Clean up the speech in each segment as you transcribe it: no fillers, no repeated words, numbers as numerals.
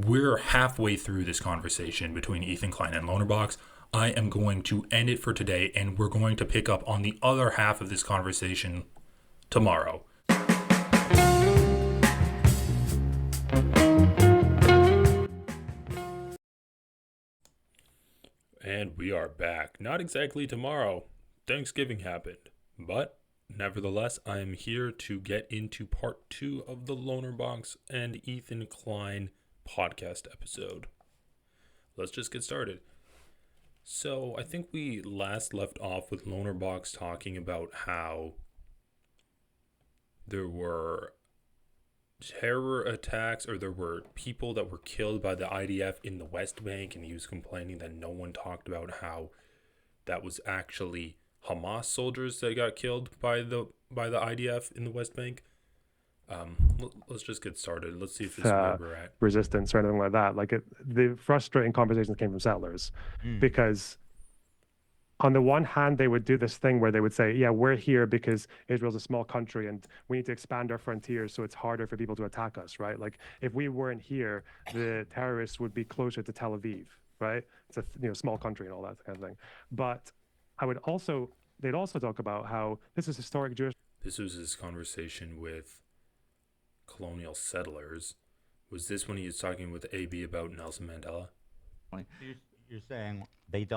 we're halfway through this conversation between Ethan Klein and Lonerbox. I am going to end it for today, and we're going to pick up on the other half of this conversation tomorrow. And we are back. Not exactly tomorrow. Thanksgiving happened. But, nevertheless, I am here to get into part 2 of the Lonerbox and Ethan Klein podcast episode. Let's just get started. So, I think we last left off with Lonerbox talking about how there were terror attacks, or there were people that were killed by the IDF in the West Bank, and he was complaining that no one talked about how that was actually Hamas soldiers that got killed by the IDF in the West Bank. Let's just get started. Let's see if this is where we're at. Resistance or anything like that. The frustrating conversations came from settlers because on the one hand, they would do this thing where they would say, yeah, we're here because Israel's a small country and we need to expand our frontiers so it's harder for people to attack us, right? Like if we weren't here, the terrorists would be closer to Tel Aviv, right? It's a small country and all that kind of thing. But they'd also talk about how this is historic Jewish. This was his conversation with colonial settlers. Was this when he was talking with AB about Nelson Mandela? You're saying they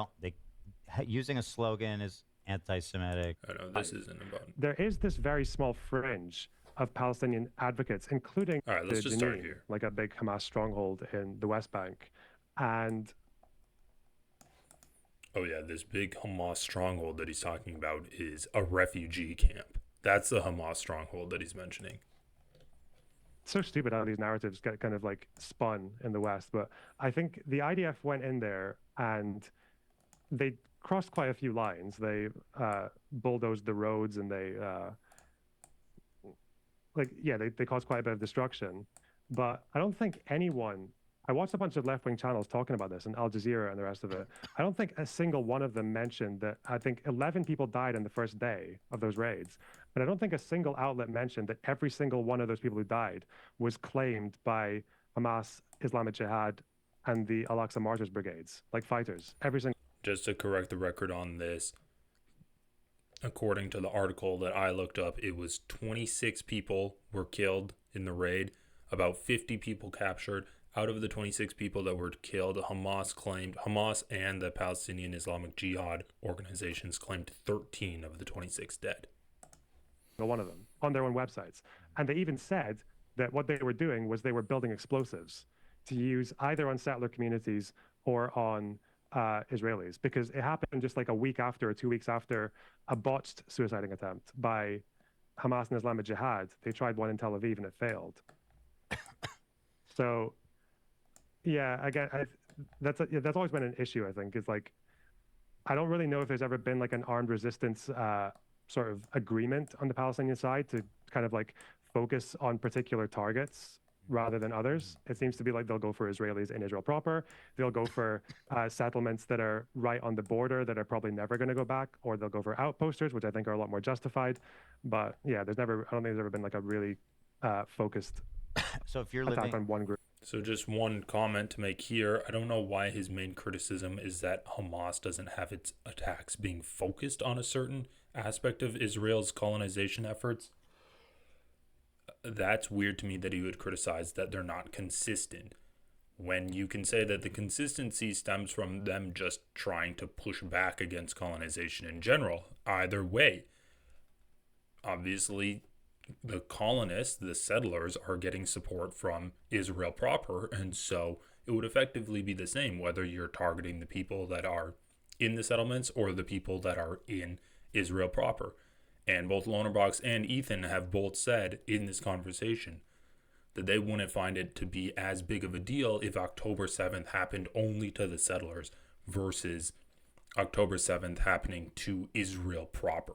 using a slogan is anti-Semitic. Oh no, this isn't about. There is this very small fringe of Palestinian advocates, including all right, let's just start here. Like a big Hamas stronghold in the West Bank, and oh yeah, this big Hamas stronghold that he's talking about is a refugee camp. That's the Hamas stronghold that he's mentioning. It's so stupid how these narratives get kind of like spun in the West, but I think the IDF went in there and they crossed quite a few lines. They bulldozed the roads and they caused quite a bit of destruction. But I don't think I watched a bunch of left-wing channels talking about this and Al Jazeera and the rest of it. I don't think a single one of them mentioned that I think 11 people died in the first day of those raids. But I don't think a single outlet mentioned that every single one of those people who died was claimed by Hamas, Islamic Jihad, and the Al-Aqsa Martyrs Brigades, like fighters. Every single. Just to correct the record on this, according to the article that I looked up, it was 26 people were killed in the raid, about 50 people captured. Out of the 26 people that were killed, Hamas and the Palestinian Islamic Jihad organizations claimed 13 of the 26 dead. One of them on their own websites. And they even said that what they were doing was they were building explosives to use either on settler communities or on Israelis, because it happened just like a week after or 2 weeks after a botched suiciding attempt by Hamas and Islamic Jihad. They tried one in Tel Aviv and it failed. So yeah, again, that's always been an issue, I think, is like, I don't really know if there's ever been like an armed resistance sort of agreement on the Palestinian side to kind of like focus on particular targets rather than others. It seems to be like they'll go for Israelis in Israel proper. They'll go for settlements that are right on the border that are probably never going to go back, or they'll go for outposters, which I think are a lot more justified. But yeah, I don't think there's ever been like a really focused so if you're attack living on one group. So just one comment to make here. I don't know why his main criticism is that Hamas doesn't have its attacks being focused on a certain aspect of Israel's colonization efforts. That's weird to me that he would criticize that they're not consistent, when you can say that the consistency stems from them just trying to push back against colonization in general. Either way, obviously, the colonists, the settlers, are getting support from Israel proper, and so it would effectively be the same whether you're targeting the people that are in the settlements or the people that are in Israel proper. And both Lonerbox and Ethan have both said in this conversation that they wouldn't find it to be as big of a deal if October 7th happened only to the settlers versus October 7th happening to Israel proper.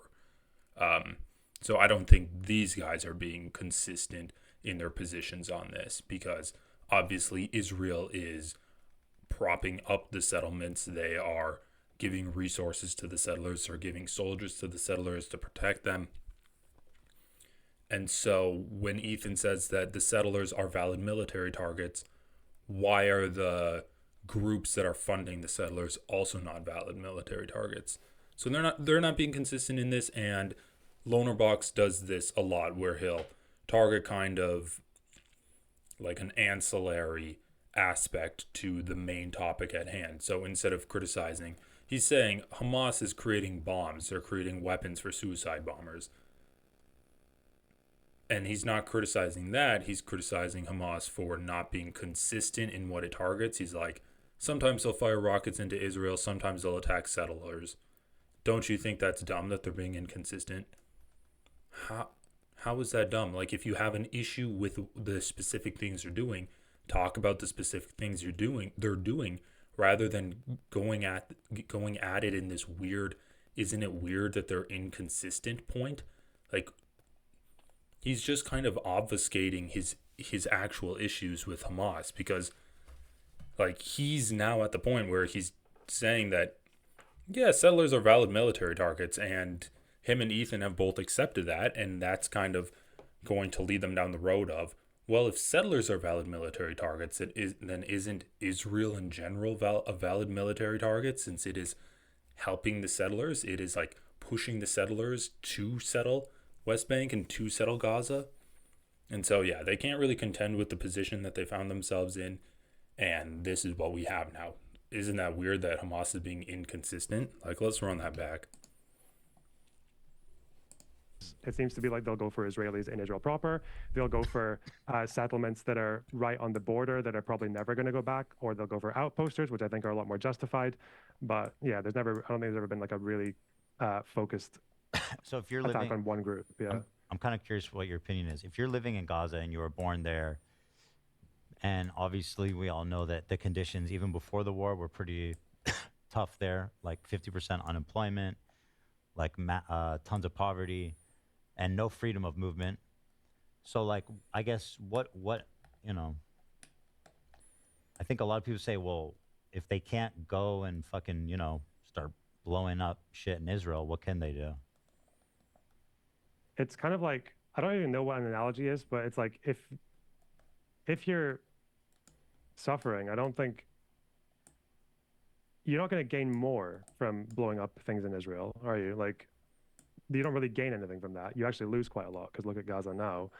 So I don't think these guys are being consistent in their positions on this, because obviously Israel is propping up the settlements. They are giving resources to the settlers, or giving soldiers to the settlers to protect them. And so when Ethan says that the settlers are valid military targets, why are the groups that are funding the settlers also not valid military targets? So they're not being consistent in this, and Lonerbox does this a lot where he'll target kind of like an ancillary aspect to the main topic at hand. So instead of criticizing, he's saying Hamas is creating bombs, they're creating weapons for suicide bombers. And he's not criticizing that, he's criticizing Hamas for not being consistent in what it targets. He's like, sometimes they'll fire rockets into Israel, sometimes they'll attack settlers. Don't you think that's dumb that they're being inconsistent? How is that dumb? Like, if you have an issue with the specific things they're doing, talk about the specific things they're doing, rather than going at it in this weird, isn't it weird that they're inconsistent point? Like, he's just kind of obfuscating his actual issues with Hamas, because like he's now at the point where he's saying that, yeah, settlers are valid military targets, and him and Ethan have both accepted that, and that's kind of going to lead them down the road of, well, if settlers are valid military targets, then isn't Israel in general a valid military target, since it is helping the settlers? It is like pushing the settlers to settle West Bank and to settle Gaza. And so, yeah, they can't really contend with the position that they found themselves in, and this is what we have now. Isn't that weird that Hamas is being inconsistent? Like, let's run that back. It seems to be like they'll go for Israelis in Israel proper. They'll go for settlements that are right on the border that are probably never going to go back, or they'll go for outposters, which I think are a lot more justified. But yeah, I don't think there's ever been like a really focused So if you're attack living, on one group. Yeah. I'm kind of curious what your opinion is. If you're living in Gaza and you were born there, and obviously we all know that the conditions even before the war were pretty tough there, like 50% unemployment, like tons of poverty, and no freedom of movement. So like, I guess what you know, I think a lot of people say, well, if they can't go and fucking start blowing up shit in Israel, what can they do? It's kind of like, I don't even know what an analogy is, but it's like if you're suffering, I don't think you're not going to gain more from blowing up things in Israel, are you? Like, you don't really gain anything from that. You actually lose quite a lot, because look at Gaza now.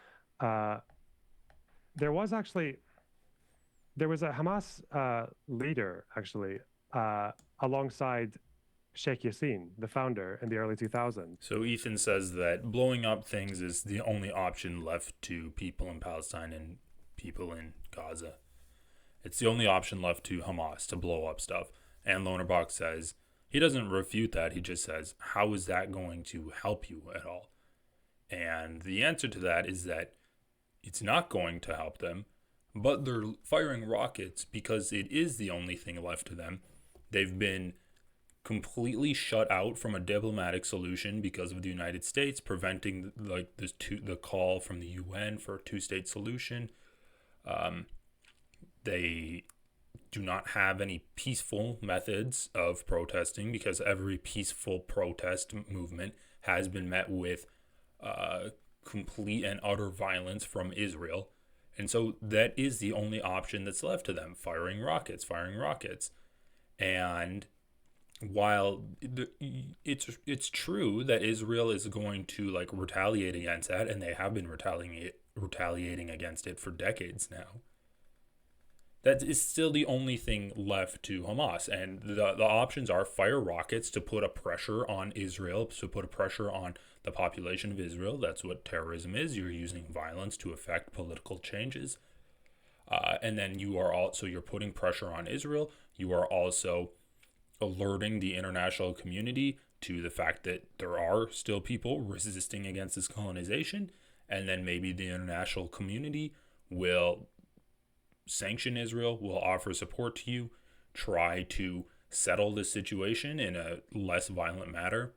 There was a Hamas leader actually alongside Sheikh Yassin, the founder, in the early 2000s. So Ethan says that blowing up things is the only option left to people in Palestine and people in Gaza. It's the only option left to Hamas, to blow up stuff. And Lonerbox says, he doesn't refute that, he just says, how is that going to help you at all? And the answer to that is that it's not going to help them, but they're firing rockets because it is the only thing left to them. They've been completely shut out from a diplomatic solution because of the United States preventing the call from the UN for a two-state solution. They do not have any peaceful methods of protesting, because every peaceful protest movement has been met with complete and utter violence from Israel. And so that is the only option that's left to them, firing rockets. And while it's true that Israel is going to retaliate against that, and they have been retaliating against it for decades now, that is still the only thing left to Hamas. And the options are fire rockets to put a pressure on Israel, to put a pressure on the population of Israel. That's what terrorism is. You're using violence to affect political changes. And then you're putting pressure on Israel. You are also alerting the international community to the fact that there are still people resisting against this colonization. And then maybe the international community will sanction Israel, will offer support to you, try to settle the situation in a less violent manner.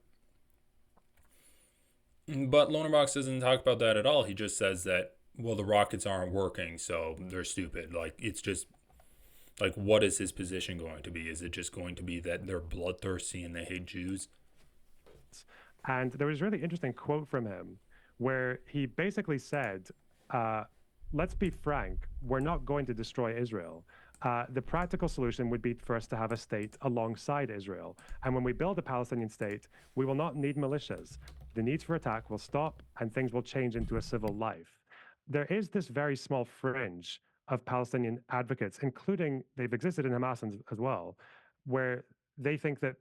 But Lonerbox doesn't talk about that at all. He just says that, well, the rockets aren't working, so they're stupid. It's just, what is his position going to be? Is it just going to be that they're bloodthirsty and they hate Jews? And there was a really interesting quote from him where he basically said, let's be frank, we're not going to destroy Israel. The practical solution would be for us to have a state alongside Israel. And when we build a Palestinian state, we will not need militias. The needs for attack will stop and things will change into a civil life. There is this very small fringe of Palestinian advocates, including they've existed in Hamas as well, where they think that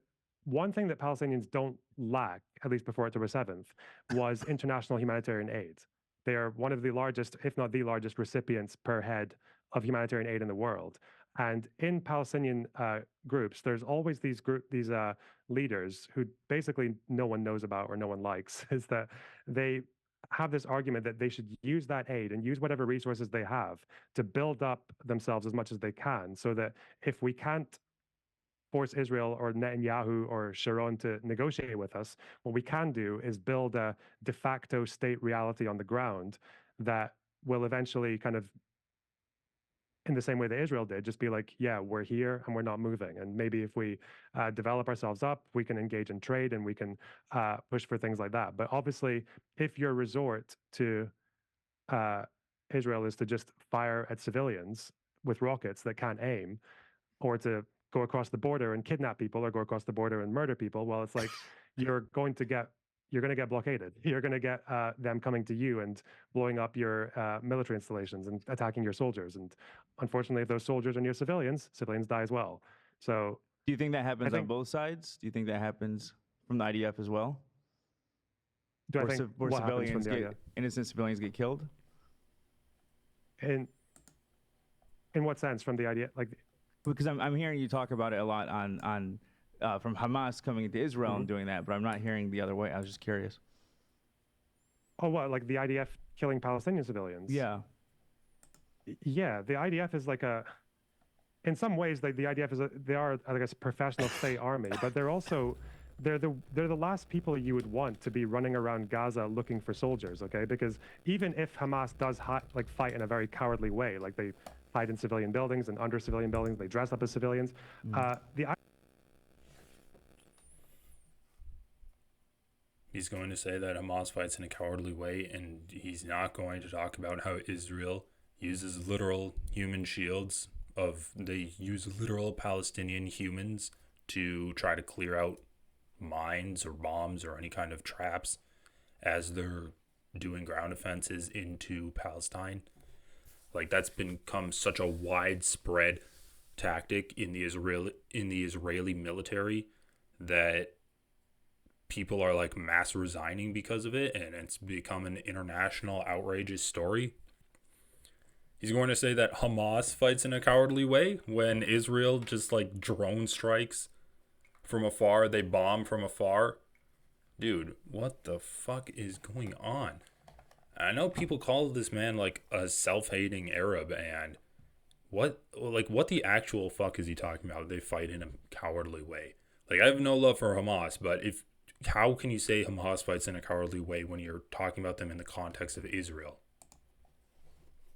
one thing that Palestinians don't lack, at least before October 7th, was international humanitarian aid. They are one of the largest, if not the largest, recipients per head of humanitarian aid in the world. And in Palestinian groups, there's always these leaders who basically no one knows about or no one likes. Is that they have this argument that they should use that aid and use whatever resources they have to build up themselves as much as they can, so that if we can't force Israel or Netanyahu or Sharon to negotiate with us, what we can do is build a de facto state reality on the ground that will eventually kind of, in the same way that Israel did, just be like, yeah, we're here and we're not moving. And maybe if we develop ourselves up, we can engage in trade and we can push for things like that. But obviously, if your resort to Israel is to just fire at civilians with rockets that can't aim, or to go across the border and kidnap people, or go across the border and murder people, well, it's like you're going to get blockaded. You're going to get them coming to you and blowing up your military installations and attacking your soldiers. And unfortunately, if those soldiers are near civilians, civilians die as well. So Do you think that happens on think- both sides? Do you think that happens from the IDF as well? do I Where, think where what happens from civilians the get idea? innocent civilians get killed? In what sense from the idea? Like, Because I'm hearing you talk about it a lot on from Hamas coming into Israel and doing that, but I'm not hearing the other way. I was just curious. oh, what, like the IDF killing Palestinian civilians? Yeah. Yeah, the IDF is like in some ways, like the IDF they are, I guess, professional state army, but they're also, they're the last people you would want to be running around Gaza looking for soldiers, okay? Because even if Hamas does fight in a very cowardly way, like they hide in civilian buildings and under civilian buildings, they dress up as civilians, He's going to say that Hamas fights in a cowardly way, and he's not going to talk about how Israel uses literal human shields. They use literal Palestinian humans to try to clear out mines or bombs or any kind of traps as they're doing ground offenses into Palestine. Like, that's become such a widespread tactic in the Israeli military that people are like mass resigning because of it, and it's become an international outrageous story. He's going to say that Hamas fights in a cowardly way when Israel just like drone strikes from afar, they bomb from afar. Dude, what the fuck is going on? I know people call this man like a self-hating Arab, and what the actual fuck is he talking about? They fight in a cowardly way. Like, I have no love for Hamas, but how can you say Hamas fights in a cowardly way when you're talking about them in the context of Israel?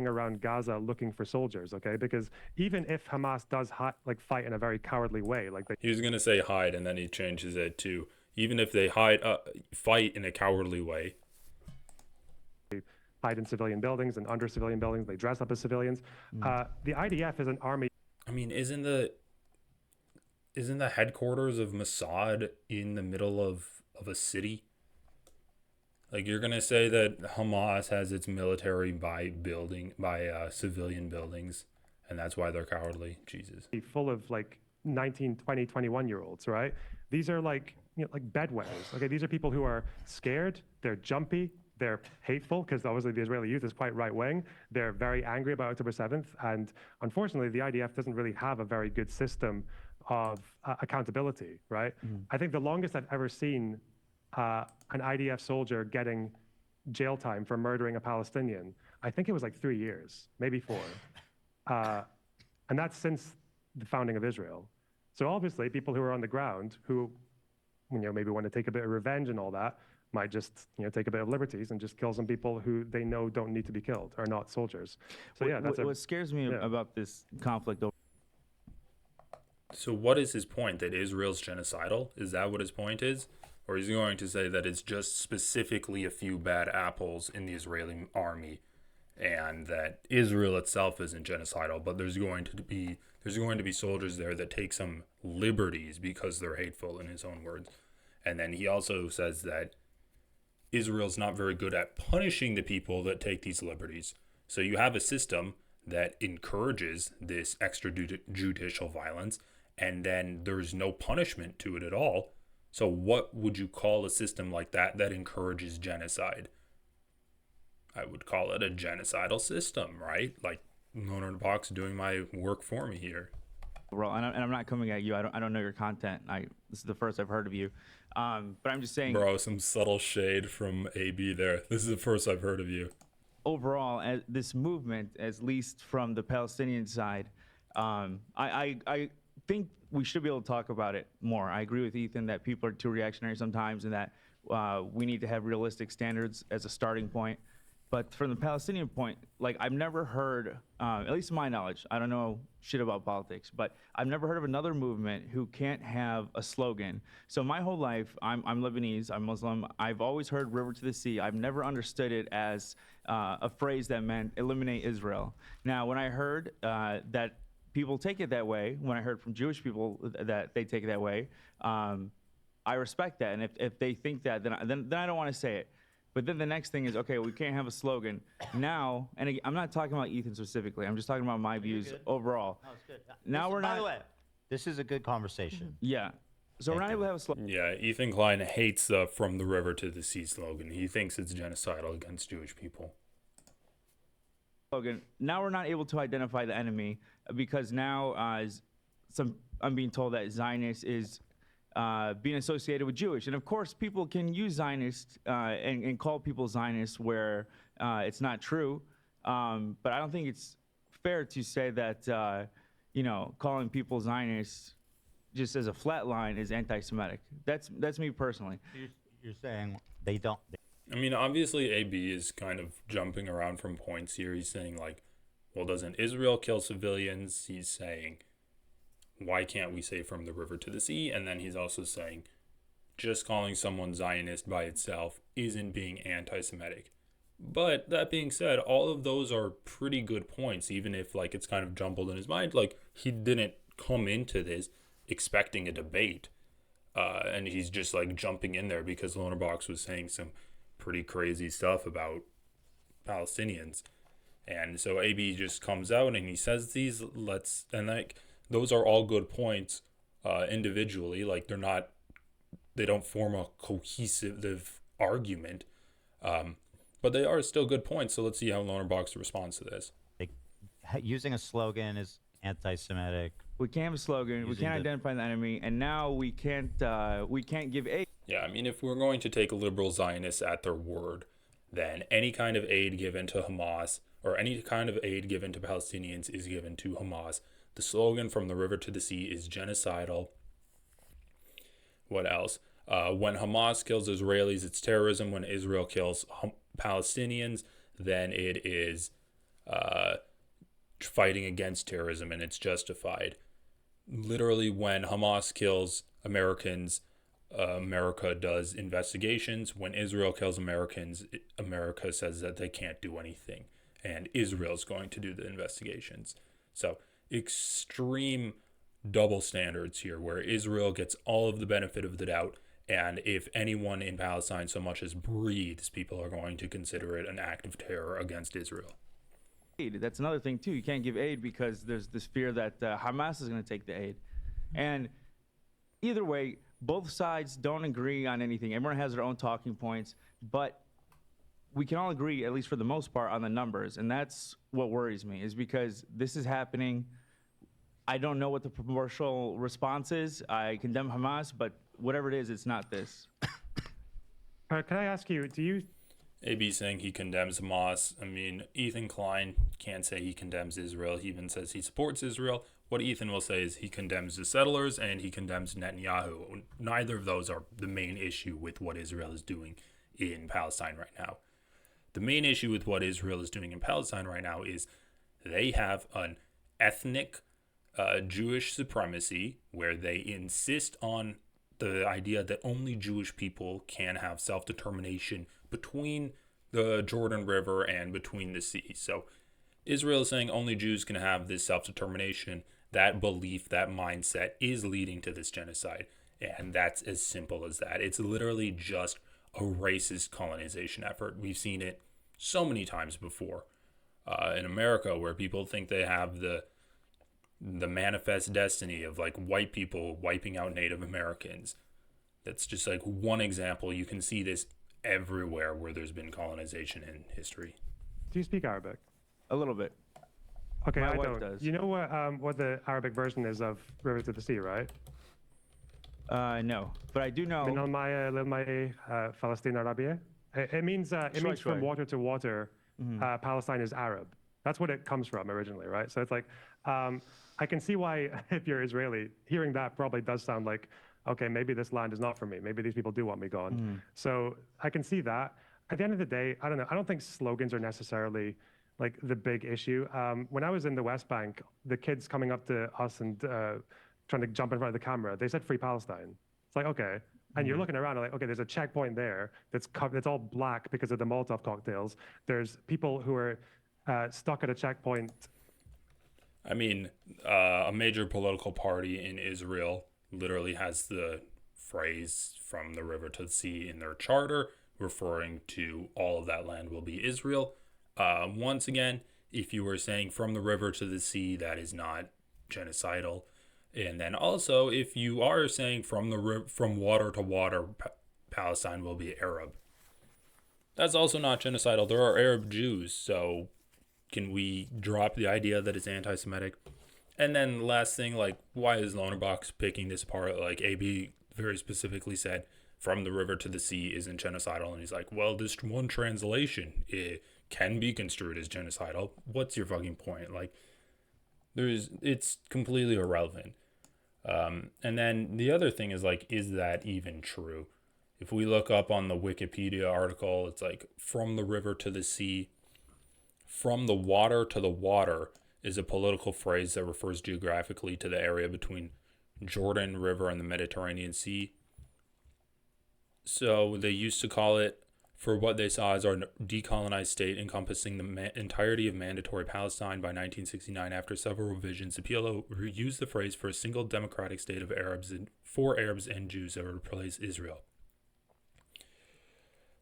around Gaza looking for soldiers, okay? Because even if Hamas does fight in a very cowardly way, like He was going to say hide, and then he changes it to even if they fight in a cowardly way. hide in civilian buildings and under civilian buildings, they dress up as civilians. The IDF is an army. I mean, isn't the headquarters of Mossad in the middle of a city? Like, you're gonna say that Hamas has its military by civilian buildings, and that's why they're cowardly? Jesus. Full of like 19, 20, 21-year-olds, right? These are like bedwetters. Okay, these are people who are scared, they're jumpy, they're hateful, because obviously the Israeli youth is quite right-wing. They're very angry about October 7th, and unfortunately the IDF doesn't really have a very good system of accountability, right? I think the longest I've ever seen an IDF soldier getting jail time for murdering a Palestinian, I think it was like 3 years, maybe 4. And that's since the founding of Israel. So obviously people who are on the ground who, maybe want to take a bit of revenge and all that, might just, take a bit of liberties and just kill some people who they know don't need to be killed, are not soldiers. So yeah, that's what scares me about this conflict. So what is his point? That Israel's genocidal? Is that what his point is? Or is he going to say that it's just specifically a few bad apples in the Israeli army, and that Israel itself isn't genocidal, but there's going to be soldiers there that take some liberties because they're hateful, in his own words. And then he also says that Israel's not very good at punishing the people that take these liberties. So you have a system that encourages this extrajudicial violence, and then there's no punishment to it at all. So what would you call a system like that that encourages genocide? I would call it a genocidal system, right? Like Lonerbox doing my work for me here. Well, and I'm not coming at you. I don't know your content. This is the first I've heard of you. But I'm just saying. Bro, some subtle shade from AB there. This is the first I've heard of you. Overall, as this movement, at least from the Palestinian side, I think we should be able to talk about it more. I agree with Ethan that people are too reactionary sometimes, and that we need to have realistic standards as a starting point. But from the Palestinian point, like, I've never heard, at least to my knowledge, I don't know shit about politics, but I've never heard of another movement who can't have a slogan. So my whole life, I'm Lebanese, I'm Muslim. I've always heard river to the sea. I've never understood it as a phrase that meant eliminate Israel. Now, when I heard that people take it that way, when I heard from Jewish people that they take it that way, I respect that. And if they think that, then I don't want to say it. But then the next thing is, okay, we can't have a slogan. Now, and again, I'm not talking about Ethan specifically. I'm just talking about my views overall. No, it's good. Now we're not. By the way, this is a good conversation. Yeah. So we're not able to have a slogan. Yeah, Ethan Klein hates the "From the River to the Sea" slogan. He thinks it's genocidal against Jewish people. Now we're not able to identify the enemy because now I'm being told that Zionist is being associated with Jewish. And of course, people can use Zionist and call people Zionists where it's not true. But I don't think it's fair to say that, calling people Zionists just as a flat line is anti-Semitic. That's me personally. You're saying they don't. I mean, obviously, AB is kind of jumping around from points here. He's saying, like, well, doesn't Israel kill civilians? He's saying, why can't we say from the river to the sea? And then he's also saying, just calling someone Zionist by itself isn't being anti-Semitic. But that being said, all of those are pretty good points, even if, like, it's kind of jumbled in his mind. Like, he didn't come into this expecting a debate. And he's just, like, jumping in there because Lonerbox was saying some pretty crazy stuff about Palestinians. And so AB just comes out and he says these, those are all good points individually. Like, they don't form a cohesive argument. But they are still good points. So let's see how Lonerbox responds to this. Using a slogan is anti-Semitic. We can't have a slogan. We can't identify the enemy, and now we can't give aid. Yeah, I mean, if we're going to take liberal Zionists at their word, then any kind of aid given to Hamas or any kind of aid given to Palestinians is given to Hamas. The slogan from the river to the sea is genocidal. What else? When Hamas kills Israelis, it's terrorism. When Israel kills Palestinians, then it is fighting against terrorism and it's justified. Literally, when Hamas kills Americans, America does investigations. When Israel kills Americans, America says that they can't do anything, and Israel's going to do the investigations. So extreme double standards here, where Israel gets all of the benefit of the doubt, and if anyone in Palestine so much as breathes, people are going to consider it an act of terror against Israel. That's another thing too. You can't give aid because there's this fear that Hamas is going to take the aid, and either way, both sides don't agree on anything. Everyone has their own talking points, but we can all agree, at least for the most part, on the numbers, and that's what worries me, is because this is happening. I don't know what the proportional response is. I condemn Hamas, but whatever it is, it's not this. Can I ask you, do you... AB saying he condemns Hamas. I mean, Ethan Klein can't say he condemns Israel. He even says he supports Israel. What Ethan will say is he condemns the settlers and he condemns Netanyahu. Neither of those are the main issue with what Israel is doing in Palestine right now. The main issue with what Israel is doing in Palestine right now is they have an ethnic Jewish supremacy where they insist on the idea that only Jewish people can have self-determination between the Jordan River and between the sea. So Israel is saying only Jews can have this self-determination. That belief, that mindset is leading to this genocide. And that's as simple as that. It's literally just a racist colonization effort. We've seen it so many times before in America, where people think they have the manifest destiny of like white people wiping out Native Americans. That's just like one example. You can see this everywhere where there's been colonization in history. Do you speak Arabic? A little bit. Okay, My I wife don't. does. You know what the Arabic version is of River to the Sea, right? No, but I do know. من الماء للماء فلسطين عربية. It means Sure. from water to water. Palestine is Arab. That's what it comes from originally, right? So it's like, I can see why, if you're Israeli, hearing that probably does sound like, okay, maybe this land is not for me. Maybe these people do want me gone. So I can see that. At the end of the day, I don't know. I don't think slogans are necessarily like the big issue. When I was in the West Bank, the kids coming up to us and trying to jump in front of the camera, they said "Free Palestine." It's like, okay. And you're looking around and like, okay, there's a checkpoint there that's all black because of the Molotov cocktails. There's people who are stuck at a checkpoint. I mean, a major political party in Israel literally has the phrase "from the river to the sea" in their charter, referring to all of that land will be Israel. Once again, if you were saying "from the river to the sea," that is not genocidal. And then also, if you are saying from water to water, Palestine will be Arab, that's also not genocidal. There are Arab Jews, so can we drop the idea that it's anti-Semitic? And then the last thing, like, why is Lonerbox picking this apart? Like, AB very specifically said, "from the river to the sea" isn't genocidal. And he's like, well, this one translation, it can be construed as genocidal. What's your fucking point? Like, it's completely irrelevant. And then the other thing is like, is that even true? If we look up on the Wikipedia article, it's like "from the river to the sea." From the water to the water is a political phrase that refers geographically to the area between Jordan River and the Mediterranean Sea. So they used to call it for what they saw as our decolonized state encompassing the entirety of mandatory Palestine by 1969. After several revisions, the PLO used the phrase for a single democratic state of Arabs for Arabs and Jews that would replace Israel.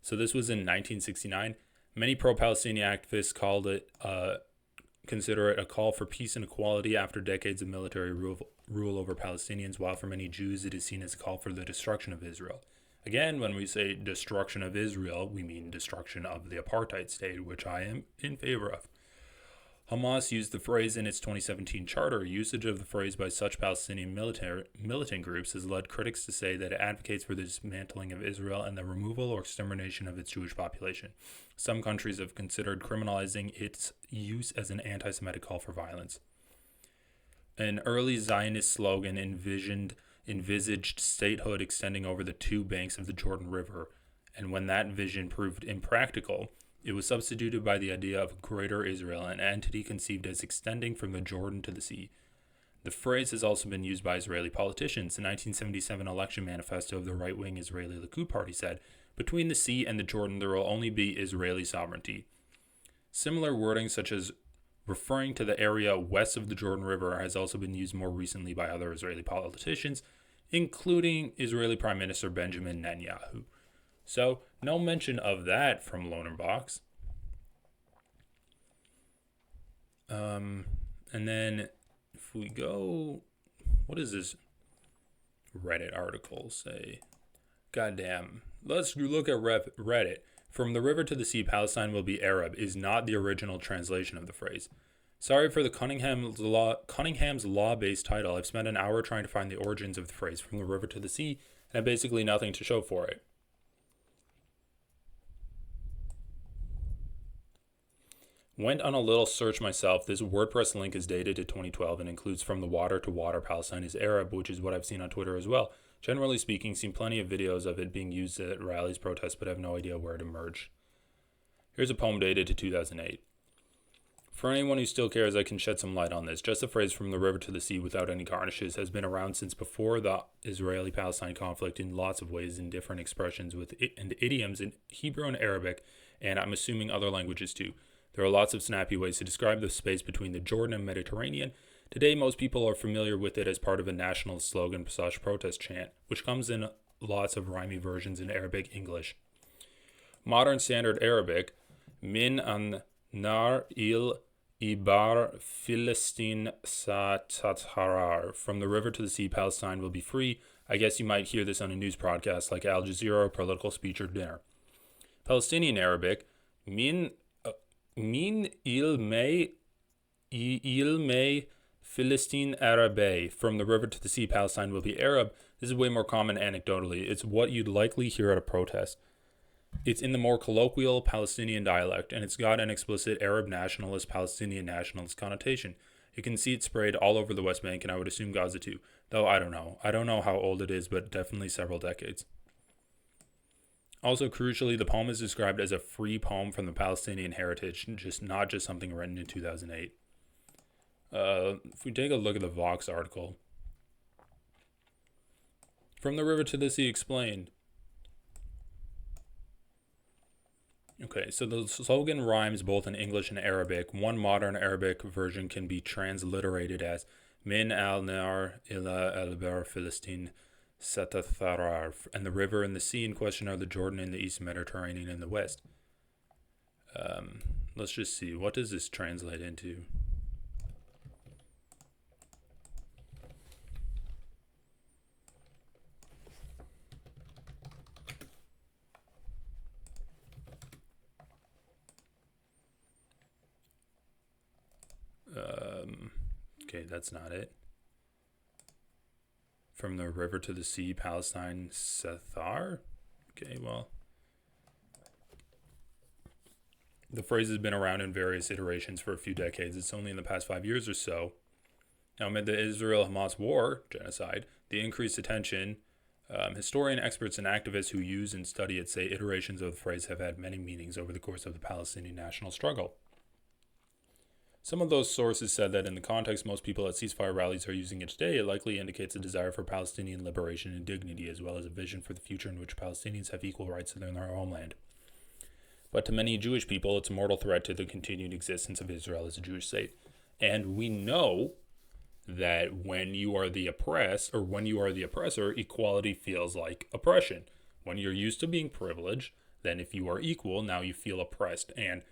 So this was in 1969. Many pro-Palestinian activists consider it a call for peace and equality after decades of military rule over Palestinians, while for many Jews it is seen as a call for the destruction of Israel. Again, when we say destruction of Israel, we mean destruction of the apartheid state, which I am in favor of. Hamas used the phrase in its 2017 charter. Usage of the phrase by such Palestinian militant groups has led critics to say that it advocates for the dismantling of Israel and the removal or extermination of its Jewish population. Some countries have considered criminalizing its use as an anti-Semitic call for violence. An early Zionist slogan envisaged statehood extending over the two banks of the Jordan River, and when that vision proved impractical, it was substituted by the idea of Greater Israel, an entity conceived as extending from the Jordan to the sea. The phrase has also been used by Israeli politicians. The 1977 election manifesto of the right-wing Israeli Likud party said, "Between the sea and the Jordan there will only be Israeli sovereignty." Similar wording, such as referring to the area west of the Jordan River, has also been used more recently by other Israeli politicians, including Israeli Prime Minister Benjamin Netanyahu. So, no mention of that from Lonerbox. And then, if we go, what does this Reddit article say? Goddamn. Let's look at Reddit. "From the river to the sea, Palestine will be Arab" is not the original translation of the phrase. Sorry for the Cunningham's law-based title. I've spent an hour trying to find the origins of the phrase "from the river to the sea" and have basically nothing to show for it. Went on a little search myself. This WordPress link is dated to 2012 and includes "from the water to water, Palestine is Arab," which is what I've seen on Twitter as well. Generally speaking, seen plenty of videos of it being used at rallies, protests, but have no idea where it emerged. Here's a poem dated to 2008. For anyone who still cares, I can shed some light on this. Just the phrase "from the river to the sea" without any garnishes has been around since before the Israeli-Palestine conflict in lots of ways, in different expressions and idioms in Hebrew and Arabic, and I'm assuming other languages too. There are lots of snappy ways to describe the space between the Jordan and Mediterranean. Today, most people are familiar with it as part of a nationalist slogan/protest chant, which comes in lots of rhymey versions in Arabic English. Modern Standard Arabic, min an nar il Ibar Philistine Sataharar. From the river to the sea, Palestine will be free. I guess you might hear this on a news broadcast like Al Jazeera, or political speech, or dinner. Palestinian Arabic, min il may Philistine Arabe. From the river to the sea, Palestine will be Arab. This is way more common anecdotally. It's what you'd likely hear at a protest. It's in the more colloquial Palestinian dialect, and it's got an explicit Arab nationalist, Palestinian nationalist connotation. You can see it sprayed all over the West Bank, and I would assume Gaza too. Though I don't know. I don't know how old it is, but definitely several decades. Also, crucially, the poem is described as a free poem from the Palestinian heritage, not just something written in 2008. If we take a look at the Vox article. From the river to the sea explained. Okay, so the slogan rhymes both in English and Arabic. One modern Arabic version can be transliterated as Min al-Nar ila al-Bar Philistine Satatharar, and the river and the sea in question are the Jordan in the East, Mediterranean in the West. Let's just see, what does this translate into? Okay, that's not it. From the river to the sea, Palestine, Sathar? Okay, well. The phrase has been around in various iterations for a few decades. It's only in the past 5 years or so. Now, amid the Israel-Hamas war, genocide, the increased attention, historian, experts, and activists who use and study it say iterations of the phrase have had many meanings over the course of the Palestinian national struggle. Some of those sources said that in the context most people at ceasefire rallies are using it today, it likely indicates a desire for Palestinian liberation and dignity, as well as a vision for the future in which Palestinians have equal rights in their homeland. But to many Jewish people, it's a mortal threat to the continued existence of Israel as a Jewish state. And we know that when you are the oppressed, or when you are the oppressor, equality feels like oppression. When you're used to being privileged, then if you are equal, now you feel oppressed. And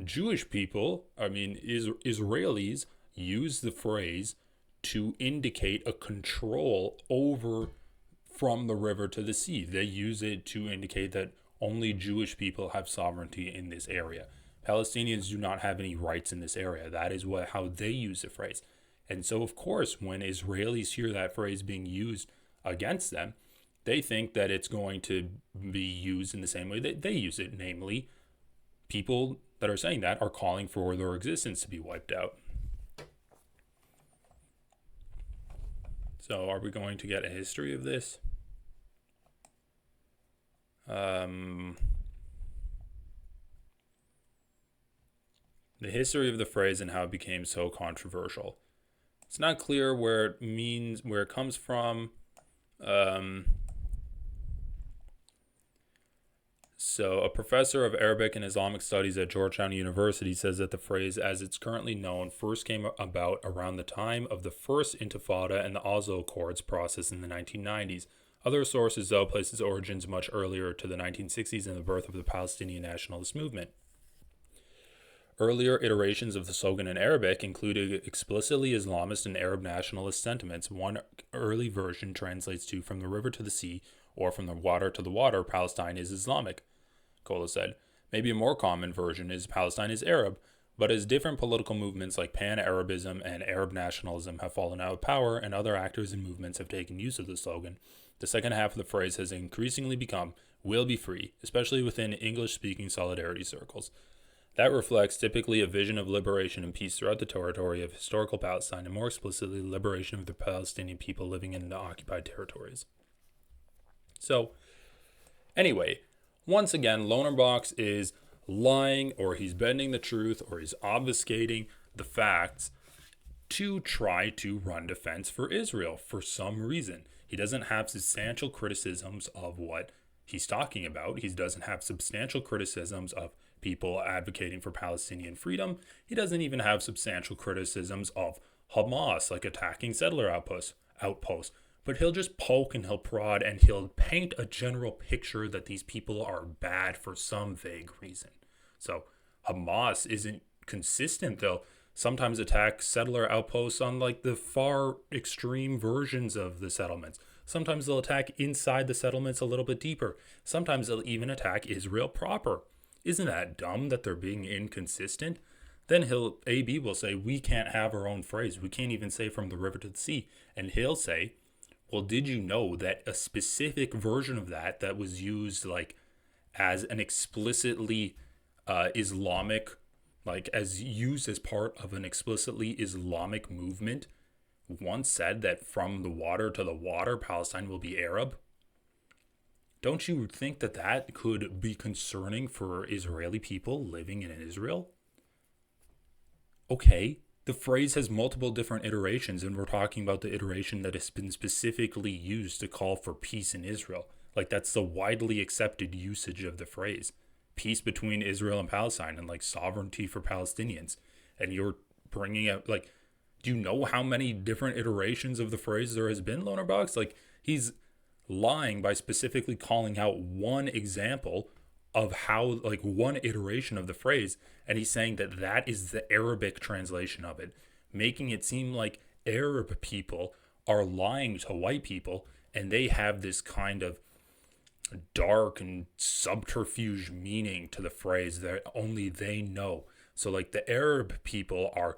Jewish people, Israelis, use the phrase to indicate a control over from the river to the sea. They use it to indicate that only Jewish people have sovereignty in this area. Palestinians do not have any rights in this area. That is how they use the phrase. And so, of course, when Israelis hear that phrase being used against them, they think that it's going to be used in the same way that they use it, namely, people that are saying that are calling for their existence to be wiped out. So are we going to get a history of this? The history of the phrase and how it became so controversial. It's not clear where it comes from. So a professor of Arabic and Islamic studies at Georgetown University says that the phrase, as it's currently known, first came about around the time of the First Intifada and the Oslo Accords process in the 1990s. Other sources, though, place its origins much earlier, to the 1960s and the birth of the Palestinian nationalist movement. Earlier iterations of the slogan in Arabic included explicitly Islamist and Arab nationalist sentiments. One early version translates to "from the river to the sea" or "from the water to the water, Palestine is Islamic," Kola said. Maybe a more common version is "Palestine is Arab," but as different political movements like Pan-Arabism and Arab nationalism have fallen out of power and other actors and movements have taken use of the slogan, the second half of the phrase has increasingly become "will be free," especially within English-speaking solidarity circles. That reflects typically a vision of liberation and peace throughout the territory of historical Palestine, and more explicitly, liberation of the Palestinian people living in the occupied territories. So, anyway, once again, Lonerbox is lying or he's bending the truth or he's obfuscating the facts to try to run defense for Israel for some reason. He doesn't have substantial criticisms of what he's talking about. He doesn't have substantial criticisms of people advocating for Palestinian freedom. He doesn't even have substantial criticisms of Hamas, like attacking settler outposts. But he'll just poke and he'll prod and he'll paint a general picture that these people are bad for some vague reason. So Hamas isn't consistent. They'll sometimes attack settler outposts on like the far extreme versions of the settlements. Sometimes they'll attack inside the settlements a little bit deeper. Sometimes they'll even attack Israel proper. Isn't that dumb that they're being inconsistent? Then AB will say, we can't have our own phrase. We can't even say from the river to the sea. And he'll say, well, did you know that a specific version of that was used like as an explicitly Islamic, like as used as part of an explicitly Islamic movement, once said that from the water to the water, Palestine will be Arab? Don't you think that could be concerning for Israeli people living in Israel? Okay, the phrase has multiple different iterations, and we're talking about the iteration that has been specifically used to call for peace in Israel. Like, that's the widely accepted usage of the phrase. Peace between Israel and Palestine, and like sovereignty for Palestinians. And you're bringing up, like, do you know how many different iterations of the phrase there has been, Lonerbox? Like, he's lying by specifically calling out one example of how, like, one iteration of the phrase, and he's saying that is the Arabic translation of it, making it seem like Arab people are lying to white people, and they have this kind of dark and subterfuge meaning to the phrase that only they know. So, like, the Arab people are,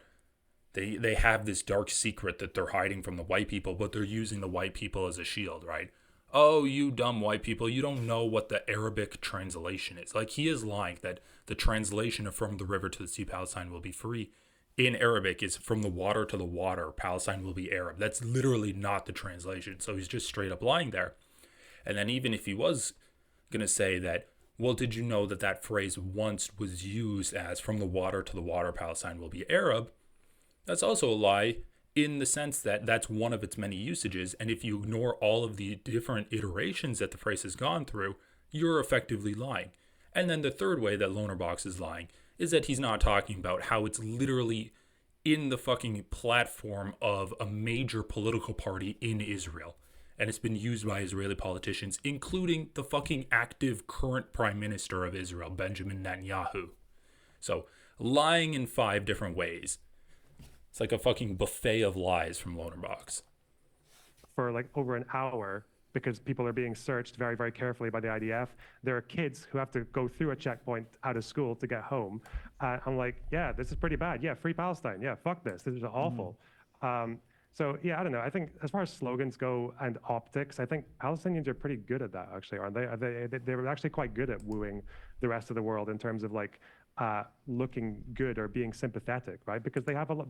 they have this dark secret that they're hiding from the white people, but they're using the white people as a shield, right? Oh, you dumb white people, you don't know what the Arabic translation is. Like, he is lying that the translation of from the river to the sea, Palestine will be free in Arabic is from the water to the water, Palestine will be Arab. That's literally not the translation. So he's just straight up lying there. And then even if he was going to say that, well, did you know that phrase once was used as from the water to the water, Palestine will be Arab? That's also a lie, in the sense that that's one of its many usages. And if you ignore all of the different iterations that the phrase has gone through, you're effectively lying. And then the third way that Lonerbox is lying is that he's not talking about how it's literally in the fucking platform of a major political party in Israel. And it's been used by Israeli politicians, including the fucking active current prime minister of Israel, Benjamin Netanyahu. So, lying in 5 different ways. It's like a fucking buffet of lies from Lonerbox. For like over an hour, because people are being searched very, very carefully by the IDF. There are kids who have to go through a checkpoint out of school to get home. I'm like, yeah, this is pretty bad. Yeah, free Palestine. Yeah, fuck this. This is awful. So yeah, I don't know. I think as far as slogans go and optics, I think Palestinians are pretty good at that, actually, aren't they? They're actually quite good at wooing the rest of the world in terms of like looking good or being sympathetic, right? Because they have a lot.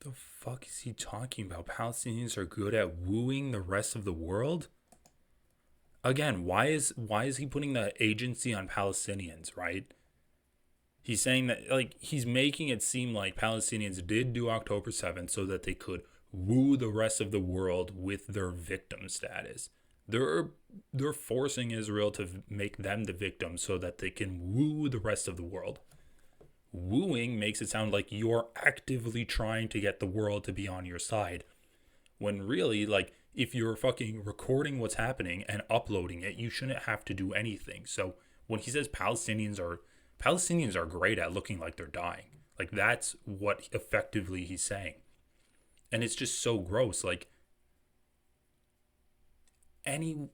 The fuck is he talking about? Palestinians are good at wooing the rest of the world? Again, why is he putting the agency on Palestinians, right? He's saying that, like, he's making it seem like Palestinians did do October 7th so that they could woo the rest of the world with their victim status. They're forcing Israel to make them the victim so that they can woo the rest of the world. Wooing makes it sound like you're actively trying to get the world to be on your side. When really, like, if you're fucking recording what's happening and uploading it, you shouldn't have to do anything. So when he says Palestinians are great at looking like they're dying, like, that's what effectively he's saying. And it's just so gross. Like, anyone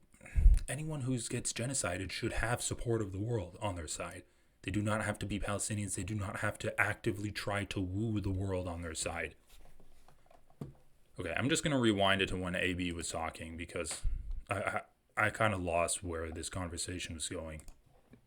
who gets genocided should have support of the world on their side. They do not have to be Palestinians. They do not have to actively try to woo the world on their side. Okay, I'm just going to rewind it to when AB was talking, because I kind of lost where this conversation was going.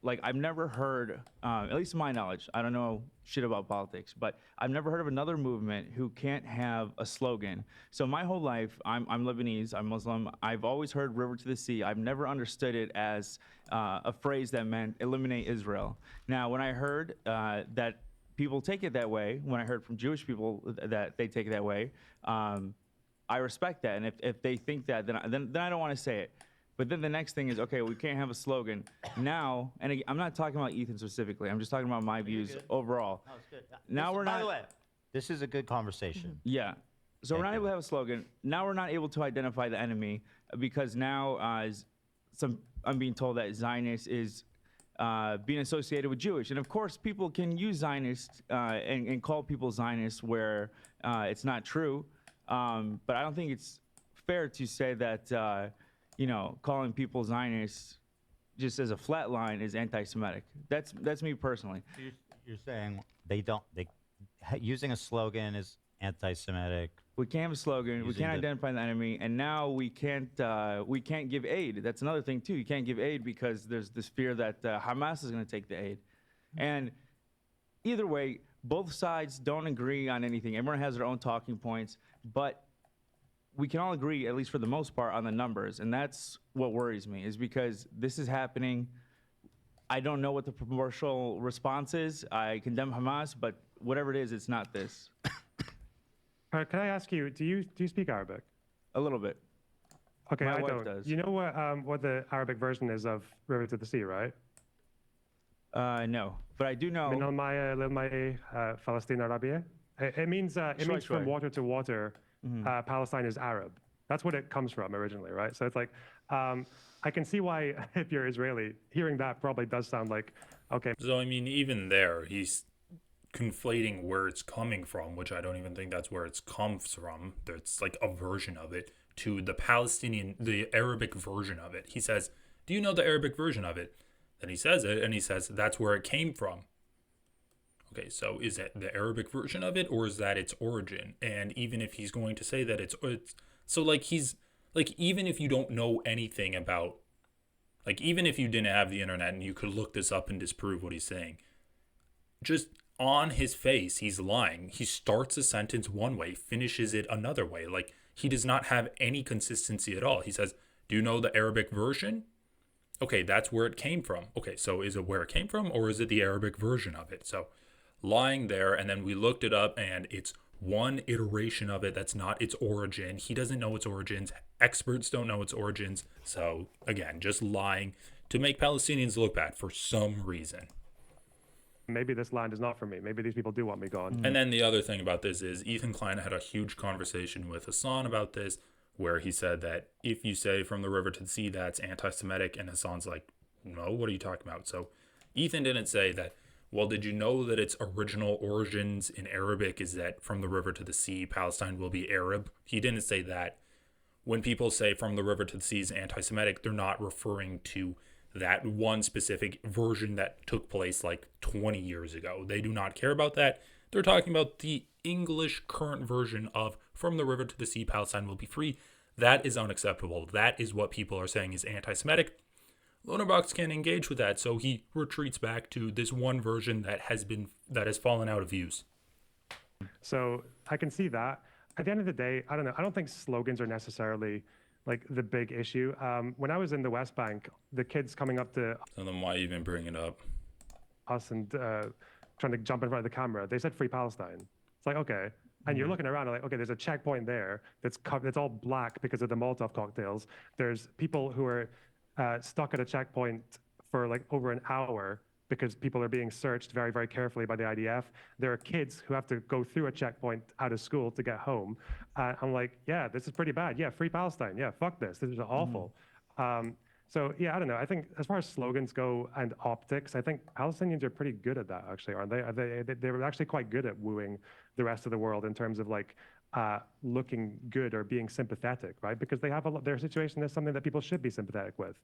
like I've never heard, at least to my knowledge, I don't know shit about politics, but I've never heard of another movement who can't have a slogan. So my whole life, I'm Lebanese, I'm Muslim. I've always heard "River to the Sea." I've never understood it as a phrase that meant eliminate Israel. Now, when I heard that people take it that way, when I heard from Jewish people that they take it that way, I respect that. And if they think that, then I don't want to say it. But then the next thing is, okay, we can't have a slogan. Now, and again, I'm not talking about Ethan specifically. I'm just talking about my views overall. No, it's good. Now we're By not. the way, this is a good conversation. Yeah. So we're Thank not you. able to have a slogan. Now we're not able to identify the enemy because now I'm being told that Zionist is being associated with Jewish. And of course, people can use Zionist and call people Zionists where it's not true. But I don't think it's fair to say that, calling people Zionists just as a flat line is anti-Semitic. That's me personally. You're saying using a slogan is anti-Semitic. We can't have a slogan. We Using can't the- identify the enemy, and now we can't give aid. That's another thing too. You can't give aid because there's this fear that Hamas is going to take the aid. And either way, both sides don't agree on anything. Everyone has their own talking points, but we can all agree, at least for the most part, on the numbers, and that's what worries me. Is because this is happening. I don't know what the proportional response is. I condemn Hamas, but whatever it is, it's not this. Can I ask you, do you speak Arabic? A little bit. Okay, My I wife don't. does. You know what the Arabic version is of River to the Sea, right? No, but I do know. من الماء للماء فلسطين عربية. It means Shway. from water to water. Palestine is Arab. That's what it comes from originally, right? So it's like, I can see why if you're Israeli, hearing that probably does sound like, okay, So, I mean, even there, he's conflating where it's coming from, which I don't even think that's where it's comes from. It's like a version of it to the Arabic version of it. He says, do you know the Arabic version of it? Then he says it, and he says that's where it came from. Okay, so is it the Arabic version of it, or is that its origin? And even if he's going to say that it's so like he's like, even if you don't know anything about, like, even if you didn't have the internet and you could look this up and disprove what he's saying, just on his face, he's lying. He starts a sentence one way, finishes it another way. Like, he does not have any consistency at all. He says, do you know the Arabic version? Okay, that's where it came from. Okay, so is it where it came from, or is it the Arabic version of it? So lying there, and then we looked it up, and it's one iteration of it that's not its origin. He doesn't know its origins. Experts don't know its origins. So again, just lying to make Palestinians look bad for some reason. maybe this land is not for me. Maybe these people do want me gone. And then the other thing about this is Ethan Klein had a huge conversation with Hasan about this, where he said that if you say from the river to the sea, that's anti-Semitic. And Hasan's like, no, what are you talking about? So Ethan didn't say that, well, did you know that its original origins in Arabic is that from the river to the sea, Palestine will be Arab? He didn't say that. When people say from the river to the sea is anti-Semitic, they're not referring to that one specific version that took place like 20 years ago. They do not care about that. They're talking about the English current version of from the river to the sea, Palestine will be free. That is unacceptable. That is what people are saying is anti-Semitic. Lonerbox can't engage with that, so he retreats back to this one version that has fallen out of use. So I can see that. At the end of the day, I don't know. I don't think slogans are necessarily like the big issue. When I was in the West Bank, the kids coming up to So then why even bring it up? us and trying to jump in front of the camera, they said "Free Palestine." It's like, okay. And you're looking around and like, okay, there's a checkpoint there that's all black because of the Molotov cocktails. There's people who are stuck at a checkpoint for like over an hour because people are being searched very, very carefully by the IDF. There are kids who have to go through a checkpoint out of school to get home. I'm like, yeah, this is pretty bad. Yeah, Free Palestine. Yeah, fuck this. This is awful. So yeah, I don't know. I think as far as slogans go and optics, I think Palestinians are pretty good at that, actually, aren't they? They're actually quite good at wooing the rest of the world in terms of like looking good or being sympathetic, right? Because they have their situation is something that people should be sympathetic with.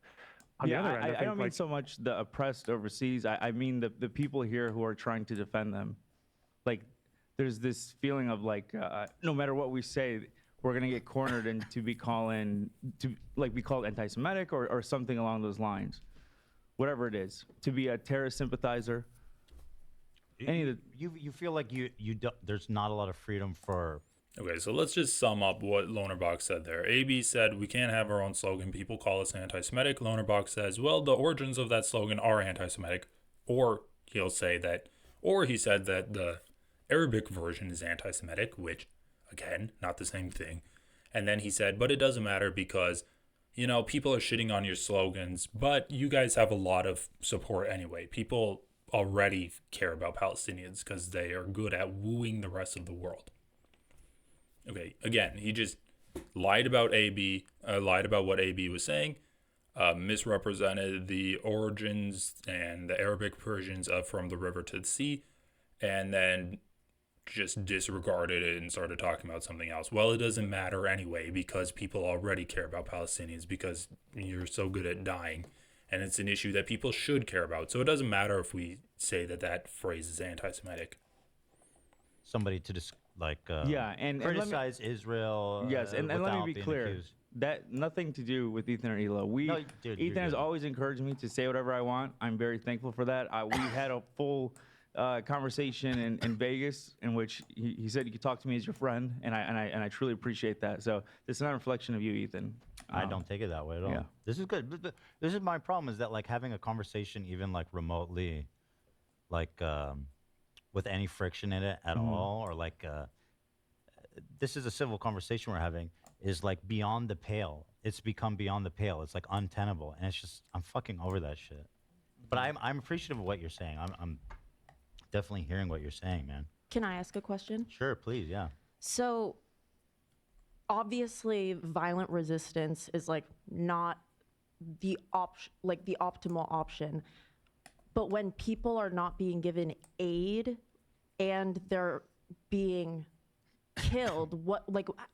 On the other end, I think, don't mean like, so much the oppressed overseas. I mean the people here who are trying to defend them. Like, there's this feeling of like, no matter what we say, we're gonna get cornered and be called anti-Semitic or something along those lines. whatever it is, to be a terrorist sympathizer. Any of the, You feel like you don't, there's not a lot of freedom for. Okay, so let's just sum up what Lonerbox said there. AB said, we can't have our own slogan. People call us anti-Semitic. Lonerbox says, well, the origins of that slogan are anti-Semitic. Or he'll say that, or he said that the Arabic version is anti-Semitic, which, again, not the same thing. And then he said, but it doesn't matter because, you know, people are shitting on your slogans, but you guys have a lot of support anyway. People already care about Palestinians because they are good at wooing the rest of the world. Okay, again, he just lied about AB, lied about what AB was saying, misrepresented the origins and the Arabic versions of From the River to the Sea, and then just disregarded it and started talking about something else. Well, it doesn't matter anyway because people already care about Palestinians because you're so good at dying, and it's an issue that people should care about. So it doesn't matter if we say that that phrase is anti-Semitic. Somebody to just yeah, and let me- criticize Israel. Yes, and let me without be being clear. accused. That nothing to do with Ethan or Ela. No, dude, you're Ethan has good. always encouraged me to say whatever I want. I'm very thankful for that. We had a full conversation in Vegas in which he said you could talk to me as your friend, and I truly appreciate that. So this is not a reflection of you, Ethan. I don't take it that way at all. yeah. This is good. This is my problem is that like having a conversation even like remotely, like with any friction in it at all, or like this is a civil conversation we're having, is like beyond the pale. It's become beyond the pale. It's like untenable, and it's just I'm fucking over that shit. But I'm appreciative of what you're saying. I'm definitely hearing what you're saying, man. Can I ask a question? Sure, please, yeah. So obviously violent resistance is like not the the optimal option. But when people are not being given aid and they're being killed,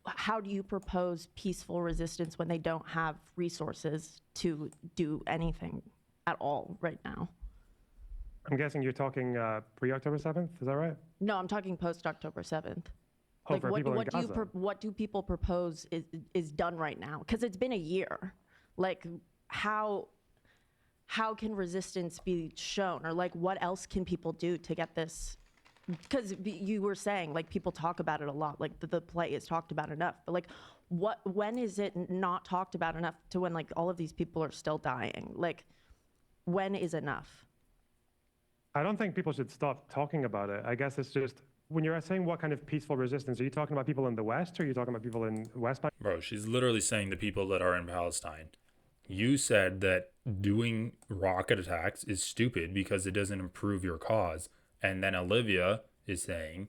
how do you propose peaceful resistance when they don't have resources to do anything at all right now? I'm guessing you're talking pre-October 7th. Is that right? No, I'm talking post October 7th. Oh, Like for people in Gaza. what do people propose is done right now? Because it's been a year. Like how can resistance be shown, or like what else can people do to get this? Because you were saying like people talk about it a lot, like the play is talked about enough, but like when is it not talked about enough to when like all of these people are still dying? Like when is enough? I don't think people should stop talking about it. I guess it's just, when you're saying what kind of peaceful resistance, are you talking about people in the West, or are you talking about people in West Bank? Bro, she's literally saying the people that are in Palestine. You said that doing rocket attacks is stupid because it doesn't improve your cause. And then Olivia is saying,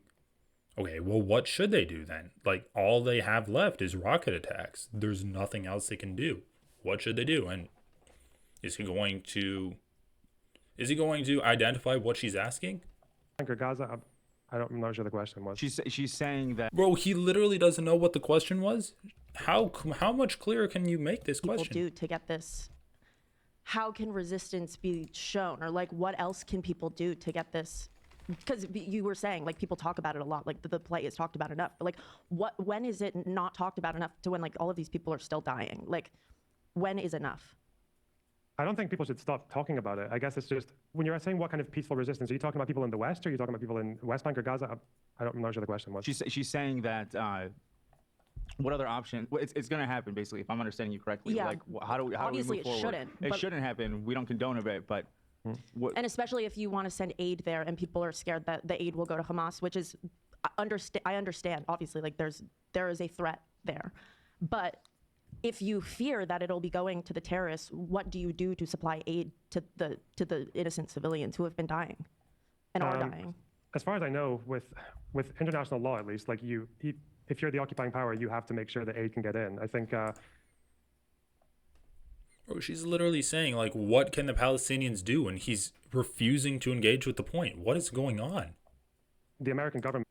okay, well, what should they do then? Like, all they have left is rocket attacks. There's nothing else they can do. What should they do? And is he going to identify what she's asking? Or Gaza? I'm not sure the question was. She's saying that Bro, he literally doesn't know what the question was. How much clearer can you make this People question? do to get this? How can resistance be shown, or like what else can people do to get this? Because you were saying like people talk about it a lot, like the play is talked about enough, but like when is it not talked about enough to when like all of these people are still dying? Like when is enough? I don't think people should stop talking about it. I guess it's just, when you're saying what kind of peaceful resistance, are you talking about people in the West, or are you talking about people in West Bank or Gaza? I'm not sure the question was. she's saying that what other option? Well, it's going to happen basically, if I'm understanding you correctly. Yeah. Like how do we Obviously move it forward? shouldn't, It but- shouldn't happen. We don't condone it, but what? And especially if you want to send aid there and people are scared that the aid will go to Hamas, which is, I understand, obviously, like there is a threat there. But if you fear that it'll be going to the terrorists, what do you do to supply aid to the innocent civilians who have been dying and are dying? As far as I know, with international law at least, like if you're the occupying power, you have to make sure the aid can get in. I think Bro, she's literally saying, like, what can the Palestinians do? And he's refusing to engage with the point. What is going on? the American government.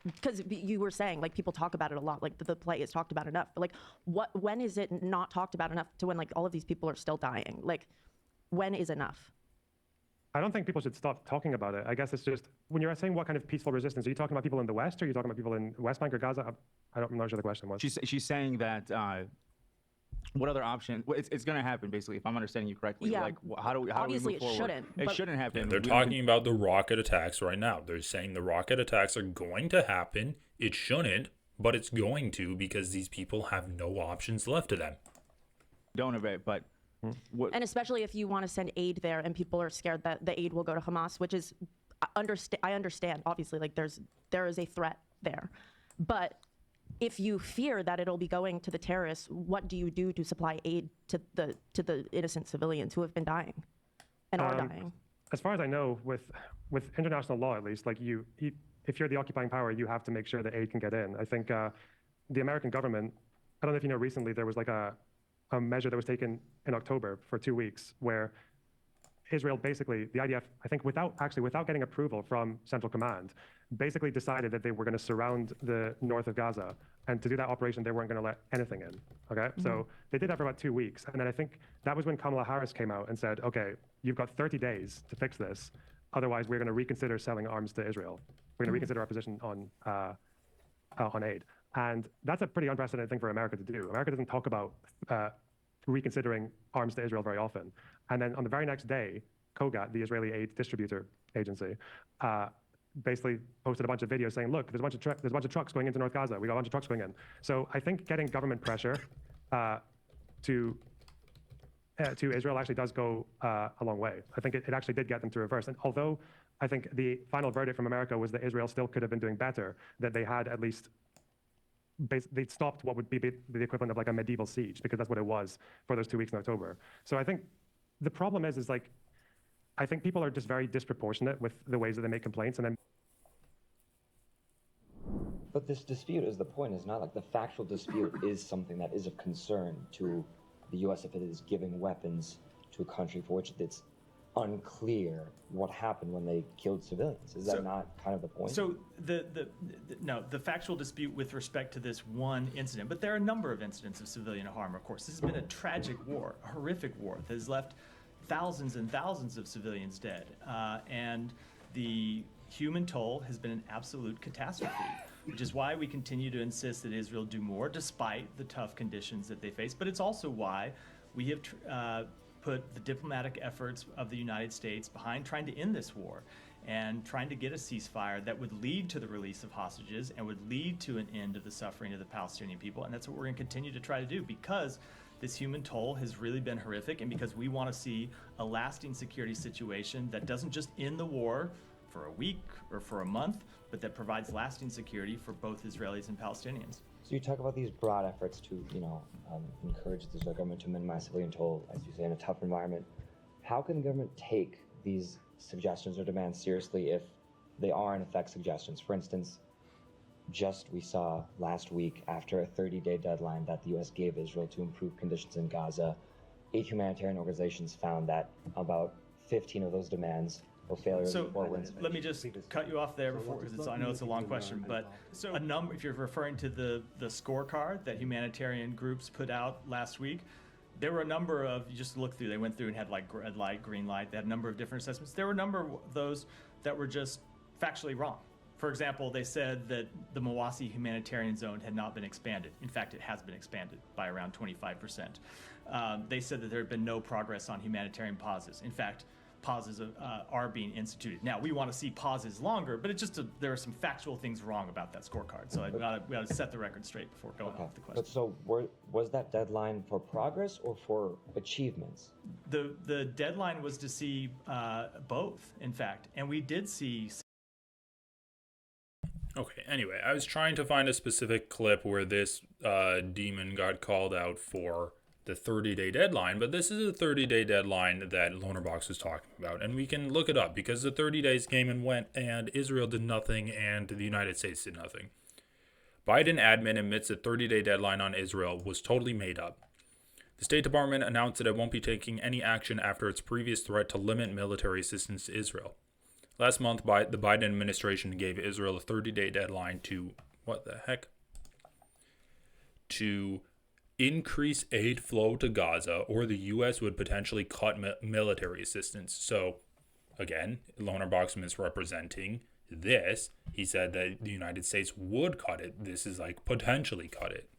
Because you were saying like people talk about it a lot, like the play is talked about enough, but like when is it not talked about enough to when like all of these people are still dying? Like when is enough? I don't think people should stop talking about it. I guess it's just, when you're saying what kind of peaceful resistance, are you talking about people in the West, or are you talking about people in West Bank or Gaza? I'm not sure the question was. She's saying that what other option? Well, it's going to happen, basically, if I'm understanding you correctly. Yeah. Like, how do we Obviously move it forward? shouldn't, It but- shouldn't happen. They're We don't talking about the rocket attacks right now. They're saying the rocket attacks are going to happen. It shouldn't, but it's going to, because these people have no options left to them. don't of it, but what? And especially if you want to send aid there and people are scared that the aid will go to Hamas, which is, I understand, obviously, like there is a threat there. But if you fear that it'll be going to the terrorists, what do you do to supply aid to the innocent civilians who have been dying and are dying? As far as I know, with international law at least, like if you're the occupying power, you have to make sure that aid can get in. I think the American government, I don't know if you know, recently there was like a measure that was taken in October for 2 weeks where Israel basically, the IDF, I think without getting approval from Central Command, basically decided that they were going to surround the north of Gaza. And to do that operation, they weren't going to let anything in. Okay. So they did that for about 2 weeks. And then I think that was when Kamala Harris came out and said, okay, you've got 30 days to fix this. Otherwise, we're going to reconsider selling arms to Israel. We're going to reconsider our position on aid. And that's a pretty unprecedented thing for America to do. America doesn't talk about reconsidering arms to Israel very often. And then on the very next day, Kogat, the Israeli aid distributor agency, basically posted a bunch of videos saying, look, there's a bunch of trucks going into North Gaza. We got a bunch of trucks going in. So I think getting government pressure to Israel actually does go a long way. I think it actually did get them to reverse. And although I think the final verdict from America was that Israel still could have been doing better, that they had at least they stopped what would be the equivalent of like a medieval siege, because that's what it was for those 2 weeks in October. So I think the problem is like, I think people are just very disproportionate with the ways that they make complaints, and then. But this dispute is the point, is not like the factual dispute is something that is of concern to the U.S. if it is giving weapons to a country for which it's unclear what happened when they killed civilians. Is that not kind of the point? So the factual dispute with respect to this one incident, but there are a number of incidents of civilian harm, of course. This has been a tragic war, a horrific war that has left thousands and thousands of civilians dead. And the human toll has been an absolute catastrophe, which is why we continue to insist that Israel do more despite the tough conditions that they face. But it's also why we have put the diplomatic efforts of the United States behind trying to end this war and trying to get a ceasefire that would lead to the release of hostages and would lead to an end of the suffering of the Palestinian people. And that's what we're going to continue to try to do, because this human toll has really been horrific, and because we want to see a lasting security situation that doesn't just end the war for a week or for a month, but that provides lasting security for both Israelis and Palestinians. So you talk about these broad efforts to, encourage the Israeli government to minimize civilian toll, as you say, in a tough environment. How can the government take these suggestions or demands seriously if they are in effect suggestions? For instance, we saw last week, after a 30-day deadline that the U.S. gave Israel to improve conditions in Gaza, 8 humanitarian organizations found that about 15 of those demands were failures So before wins. let me just cut you off there before, because I know it's a long question, but a number, if you're referring to the scorecard that humanitarian groups put out last week, there were a number of, you just look through, they went through and had like red light, green light, they had a number of different assessments. There were a number of those that were just factually wrong. For example, they said that the Mawasi humanitarian zone had not been expanded. In fact, it has been expanded by around 25%. They said that there had been no progress on humanitarian pauses. In fact, pauses are being instituted. Now, we want to see pauses longer, but it's just there are some factual things wrong about that scorecard. So we got to set the record straight before going off the question. But so was that deadline for progress or for achievements? The deadline was to see both, in fact, and we did see. Okay, anyway, I was trying to find a specific clip where this demon got called out for the 30-day deadline, but this is a 30-day deadline that Lonerbox was talking about, and we can look it up because the 30 days came and went, and Israel did nothing, and the United States did nothing. Biden admin admits the 30-day deadline on Israel was totally made up. The State Department announced that it won't be taking any action after its previous threat to limit military assistance to Israel. Last month, the Biden administration gave Israel a 30-day deadline to, to increase aid flow to Gaza, or the U.S. would potentially cut military assistance. So, again, Lonerbox misrepresenting this. He said that the United States would cut it. This is like potentially cut it.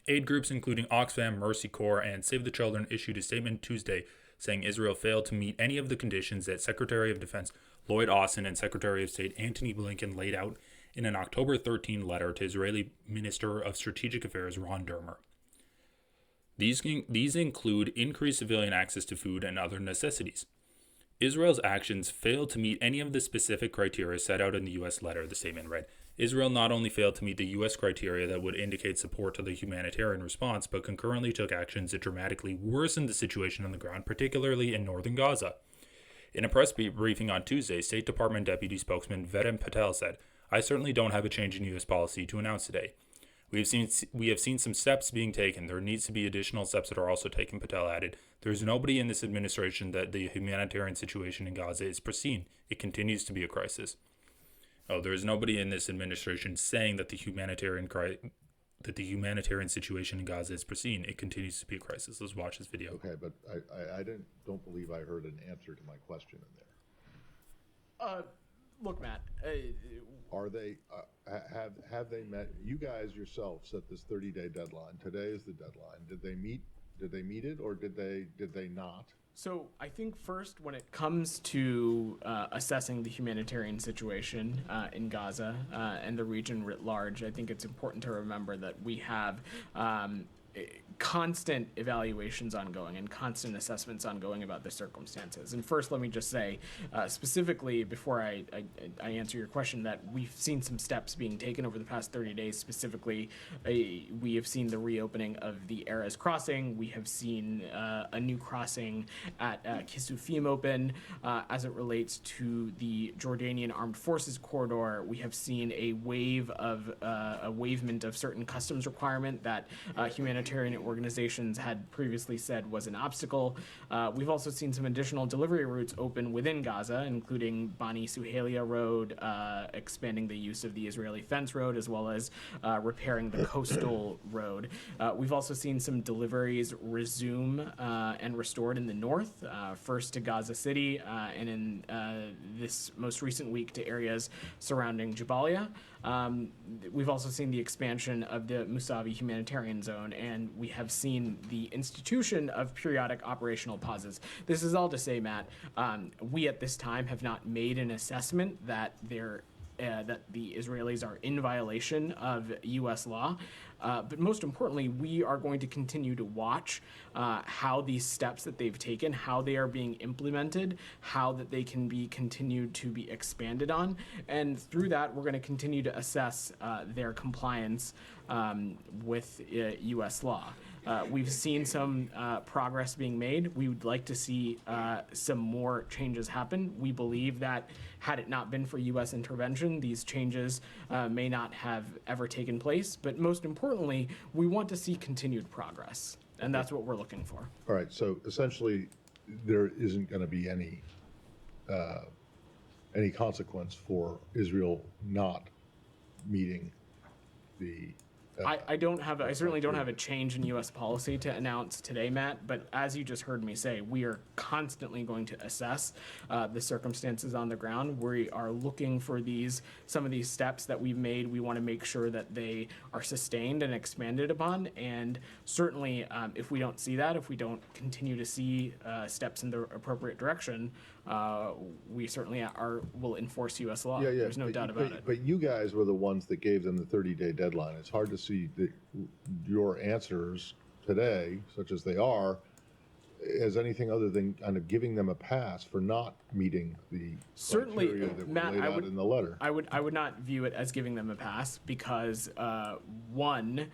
Aid groups including Oxfam, Mercy Corps, and Save the Children issued a statement Tuesday saying Israel failed to meet any of the conditions that Secretary of Defense Lloyd Austin and Secretary of State Antony Blinken laid out in an October 13 letter to Israeli Minister of Strategic Affairs Ron Dermer. These include increased civilian access to food and other necessities. Israel's actions failed to meet any of the specific criteria set out in the U.S. letter, the statement read. Israel not only failed to meet the U.S. criteria that would indicate support to the humanitarian response, but concurrently took actions that dramatically worsened the situation on the ground, particularly in northern Gaza. In a press briefing on Tuesday, State Department Deputy Spokesman Vedant Patel said, "I certainly don't have a change in U.S. policy to announce today. We have seen some steps being taken. There needs to be additional steps that are also taken," Patel added. "There is nobody in this administration that the humanitarian situation in Gaza is pristine. It continues to be a crisis." Oh, there is nobody in this administration saying that the humanitarian situation in Gaza is pristine. It continues to be a crisis. Let's watch this video. Okay, but I don't believe I heard an answer to my question in there. Look, Matt. Are they have they met? You guys yourself set this 30-day deadline. Today is the deadline. Did they meet it, or did they not? So I think first, when it comes to assessing the humanitarian situation in Gaza and the region writ large, I think it's important to remember that we have constant evaluations ongoing and constant assessments ongoing about the circumstances. And first, let me just say, specifically, before I answer your question, that we've seen some steps being taken over the past 30 days. Specifically, we have seen the reopening of the Erez crossing. We have seen a new crossing at Kisufim open. As it relates to the Jordanian Armed Forces corridor, we have seen a waivement of certain customs requirement that humanitarian organizations had previously said was an obstacle. We've also seen some additional delivery routes open within Gaza, including Bani Suhelia Road, expanding the use of the Israeli fence road, as well as repairing the coastal road. We've also seen some deliveries resume and restored in the north, first to Gaza City, and in this most recent week to areas surrounding Jabalia. We've also seen the expansion of the Musavi humanitarian zone, and we have seen the institution of periodic operational pauses. This is all to say, Matt, we at this time have not made an assessment that that the Israelis are in violation of U.S. law. But most importantly, we are going to continue to watch how these steps that they've taken, how they are being implemented, how that they can be continued to be expanded on. And through that, we're going to continue to assess their compliance with U.S. law. We've seen some progress being made. We would like to see some more changes happen. We believe that had it not been for U.S. intervention, these changes may not have ever taken place. But most importantly, we want to see continued progress. And that's what we're looking for. All right. So essentially, there isn't going to be any consequence for Israel not meeting the. I certainly don't have a change in U.S. policy to announce today, Matt, but as you just heard me say, we are constantly going to assess the circumstances on the ground. We are looking for some of these steps that we've made. We want to make sure that they are sustained and expanded upon, and certainly if we don't see that, if we don't continue to see steps in the appropriate direction, we certainly will enforce U.S. law. Yeah. There's no doubt about it. But you guys were the ones that gave them the 30-day deadline. It's hard to see your answers today, such as they are, as anything other than kind of giving them a pass for not meeting the certainly, criteria that Matt, were laid out in the letter. I would not view it as giving them a pass because one.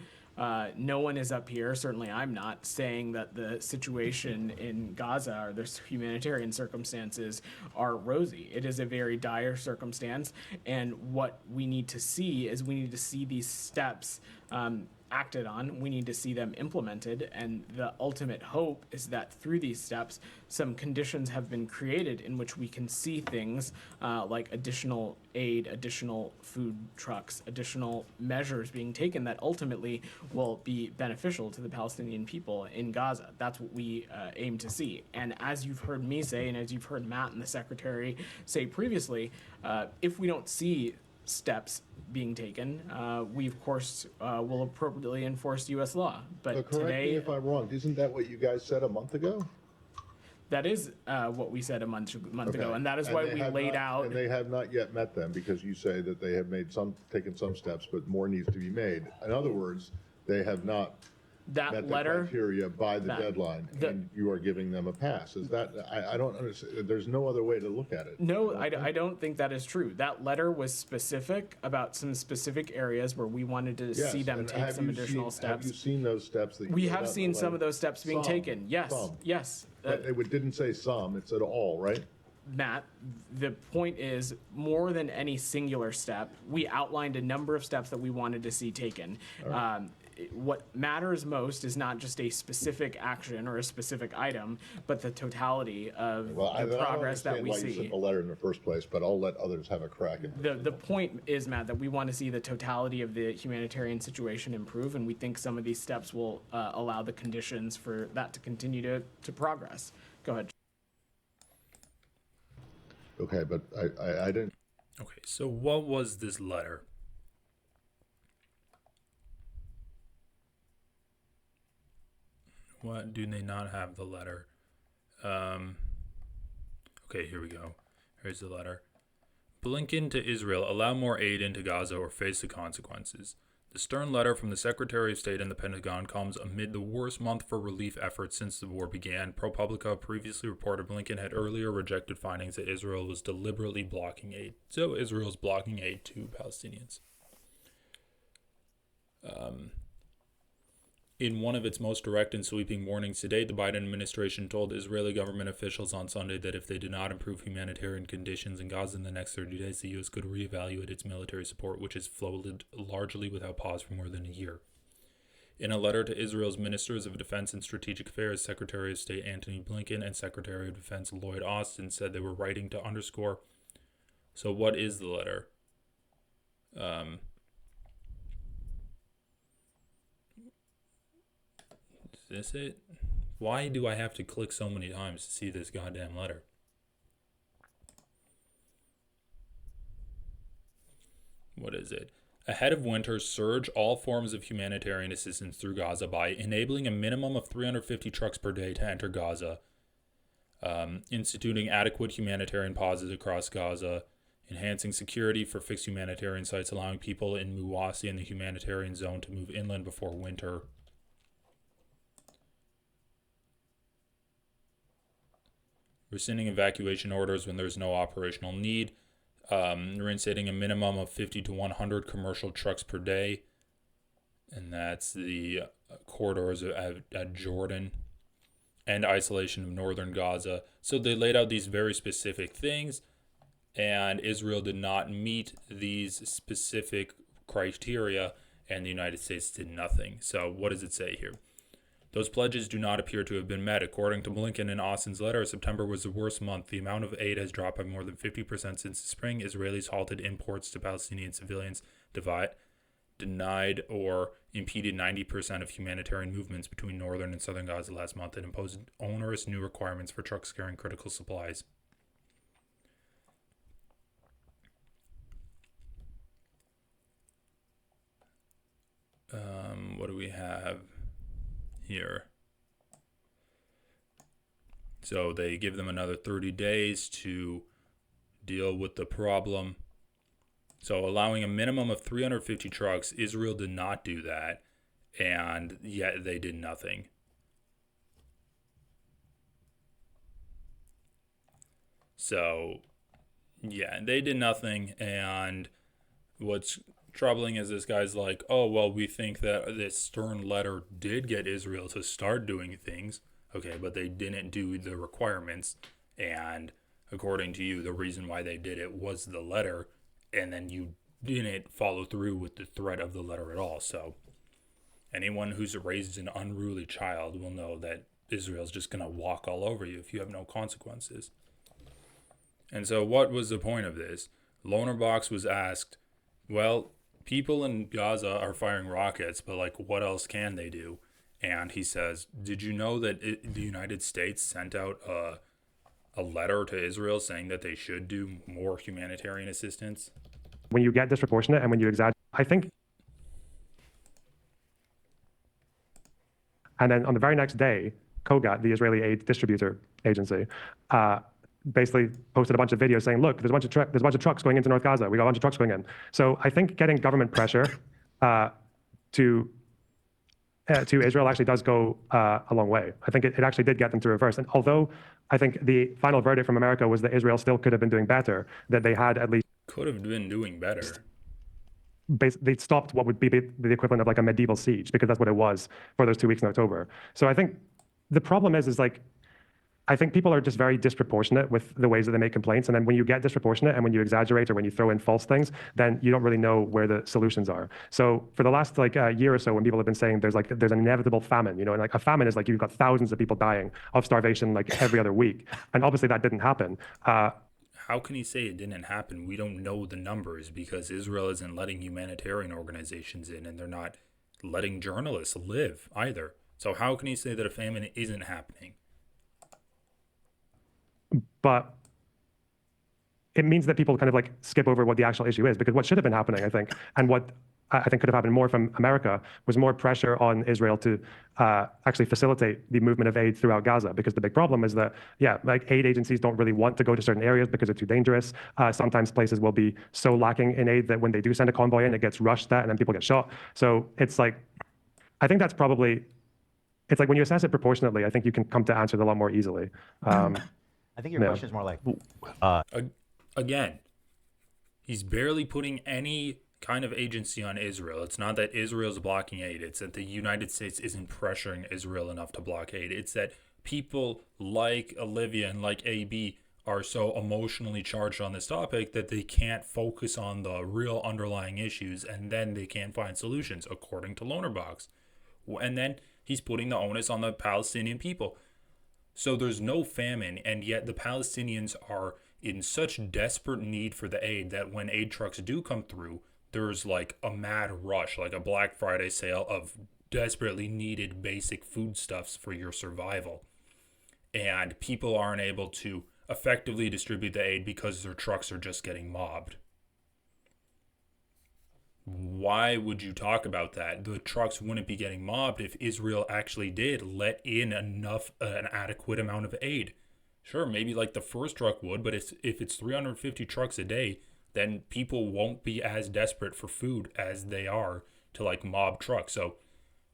No one is up here, certainly I'm not, saying that the situation in Gaza or the humanitarian circumstances are rosy. It is a very dire circumstance, and what we need to see is these steps acted on. We need to see them implemented, and the ultimate hope is that through these steps, some conditions have been created in which we can see things like additional aid, additional food trucks, additional measures being taken that ultimately will be beneficial to the Palestinian people in Gaza. That's what we aim to see. And as you've heard me say, and as you've heard Matt and the Secretary say previously, if we don't see steps being taken, we of course will appropriately enforce U.S. law. But Correct me today, if I'm wrong. Isn't that what you guys said a month ago? that is what we said a month ago, Okay. and that is And why they we have laid not- out. And they have not yet met them because you say that they have taken some steps, but more needs to be made. In other words, they have not that met the letter. criteria by the that- deadline, the- and you are giving them a pass. Is that, I don't understand, there's no other way to look at it. No, I don't think that is true. That letter was specific about some specific areas where we wanted to Yes, see them and take have some you additional seen- Have you steps. seen those steps that you We laid have out in seen the some letter? of those steps being Some, taken. Yes, some. yes. But it didn't say some, it said all, right? Matt, the point is more than any singular step, we outlined a number of steps that we wanted to see taken. What matters most is not just a specific action or a specific item, but the totality of Well, I the don't progress that understand we why you see. sent the letter in the first place, but I'll let others have a crack at it. The point is, Matt, that we want to see the totality of the humanitarian situation improve, and we think some of these steps will allow the conditions for that to continue to progress. Go ahead. Okay, but I didn't. Okay, so what was this letter? What do they not have the letter? Okay, here we go. Here's the letter. Blinken to Israel, allow more aid into Gaza or face the consequences. The stern letter from the Secretary of State and the Pentagon comes amid the worst month for relief efforts since the war began. ProPublica previously reported Blinken had earlier rejected findings that Israel was deliberately blocking aid. So Israel's blocking aid to Palestinians. In one of its most direct and sweeping warnings today, the Biden administration told Israeli government officials on Sunday that if they did not improve humanitarian conditions in Gaza in the next 30 days, the U.S. could reevaluate its military support, which has flowed largely without pause for more than a year. In a letter to Israel's Ministers of Defense and Strategic Affairs, Secretary of State Antony Blinken and Secretary of Defense Lloyd Austin said they were writing to underscore. So what is the letter? Is this it? Why do I have to click so many times to see this goddamn letter? What is it? Ahead of winter, surge all forms of humanitarian assistance through Gaza by enabling a minimum of 350 trucks per day to enter Gaza, instituting adequate humanitarian pauses across Gaza, enhancing security for fixed humanitarian sites, allowing people in Muwasi and the humanitarian zone to move inland before winter. Rescinding evacuation orders when there's no operational need. Reinstating a minimum of 50 to 100 commercial trucks per day. And that's the corridors at Jordan. And isolation of northern Gaza. So they laid out these very specific things. And Israel did not meet these specific criteria. And the United States did nothing. So what does it say here? Those pledges do not appear to have been met. According to Blinken in Austin's letter, September was the worst month. The amount of aid has dropped by more than 50% since the spring. Israelis halted imports to Palestinian civilians, denied or impeded 90% of humanitarian movements between northern and southern Gaza last month, and imposed onerous new requirements for trucks carrying critical supplies. What do we have here? So they give them another 30 days to deal with the problem. So allowing a minimum of 350 trucks, Israel did not do that, and yet they did nothing. So, yeah, they did nothing, and what's troubling is this guy's like, oh, well, we think that this stern letter did get Israel to start doing things. Okay, but they didn't do the requirements, and according to you, the reason why they did it was the letter, and then you didn't follow through with the threat of the letter at all. So anyone who's raised an unruly child will know that Israel's just going to walk all over you if you have no consequences. And so what was the point of this? Lonerbox was asked, well, people in Gaza are firing rockets, but like, what else can they do? And he says, did you know that the United States sent out a letter to Israel saying that they should do more humanitarian assistance? when you get disproportionate and when you exaggerate, I think. And then on the very next day, Kogat, the Israeli aid distributor agency, basically posted a bunch of videos saying, look, there's a bunch of trucks going into North Gaza. We got a bunch of trucks going in. So I think getting government pressure to Israel actually does go a long way. I think it actually did get them to reverse. And although I think the final verdict from America was that Israel still could have been doing better, that they had at least Could have been doing better. they stopped what would be the equivalent of like a medieval siege, because that's what it was for those 2 weeks in October. So I think the problem is like, I think people are just very disproportionate with the ways that they make complaints. And then when you get disproportionate and when you exaggerate or when you throw in false things, then you don't really know where the solutions are. So for the last like year or so, when people have been saying there's an inevitable famine, and like a famine is like you've got thousands of people dying of starvation like every other week. And obviously that didn't happen. How can he say it didn't happen? We don't know the numbers because Israel isn't letting humanitarian organizations in, and they're not letting journalists live either. So how can he say that a famine isn't happening? But it means that people kind of like skip over what the actual issue is, because what should have been happening, I think, and what I think could have happened more from America was more pressure on Israel to actually facilitate the movement of aid throughout Gaza. Because the big problem is that, like aid agencies don't really want to go to certain areas because they're too dangerous. Sometimes places will be so lacking in aid that when they do send a convoy in, it gets rushed at and then people get shot. So it's like, I think that's probably, it's like when you assess it proportionately, I think you can come to answer it a lot more easily. I think your question is more like, Again, he's barely putting any kind of agency on Israel. It's not that Israel's blocking aid. It's that the United States isn't pressuring Israel enough to block aid. It's that people like Olivia and like AB are so emotionally charged on this topic that they can't focus on the real underlying issues, and then they can't find solutions, according to Lonerbox. And then he's putting the onus on the Palestinian people. So there's no famine, and yet the Palestinians are in such desperate need for the aid that when aid trucks do come through, there's like a mad rush, like a Black Friday sale of desperately needed basic foodstuffs for your survival. And people aren't able to effectively distribute the aid because their trucks are just getting mobbed. Why would you talk about that? The trucks wouldn't be getting mobbed if Israel actually did let in an adequate amount of aid. Sure, maybe like the first truck would, but if it's 350 trucks a day, then people won't be as desperate for food as they are to like mob trucks. So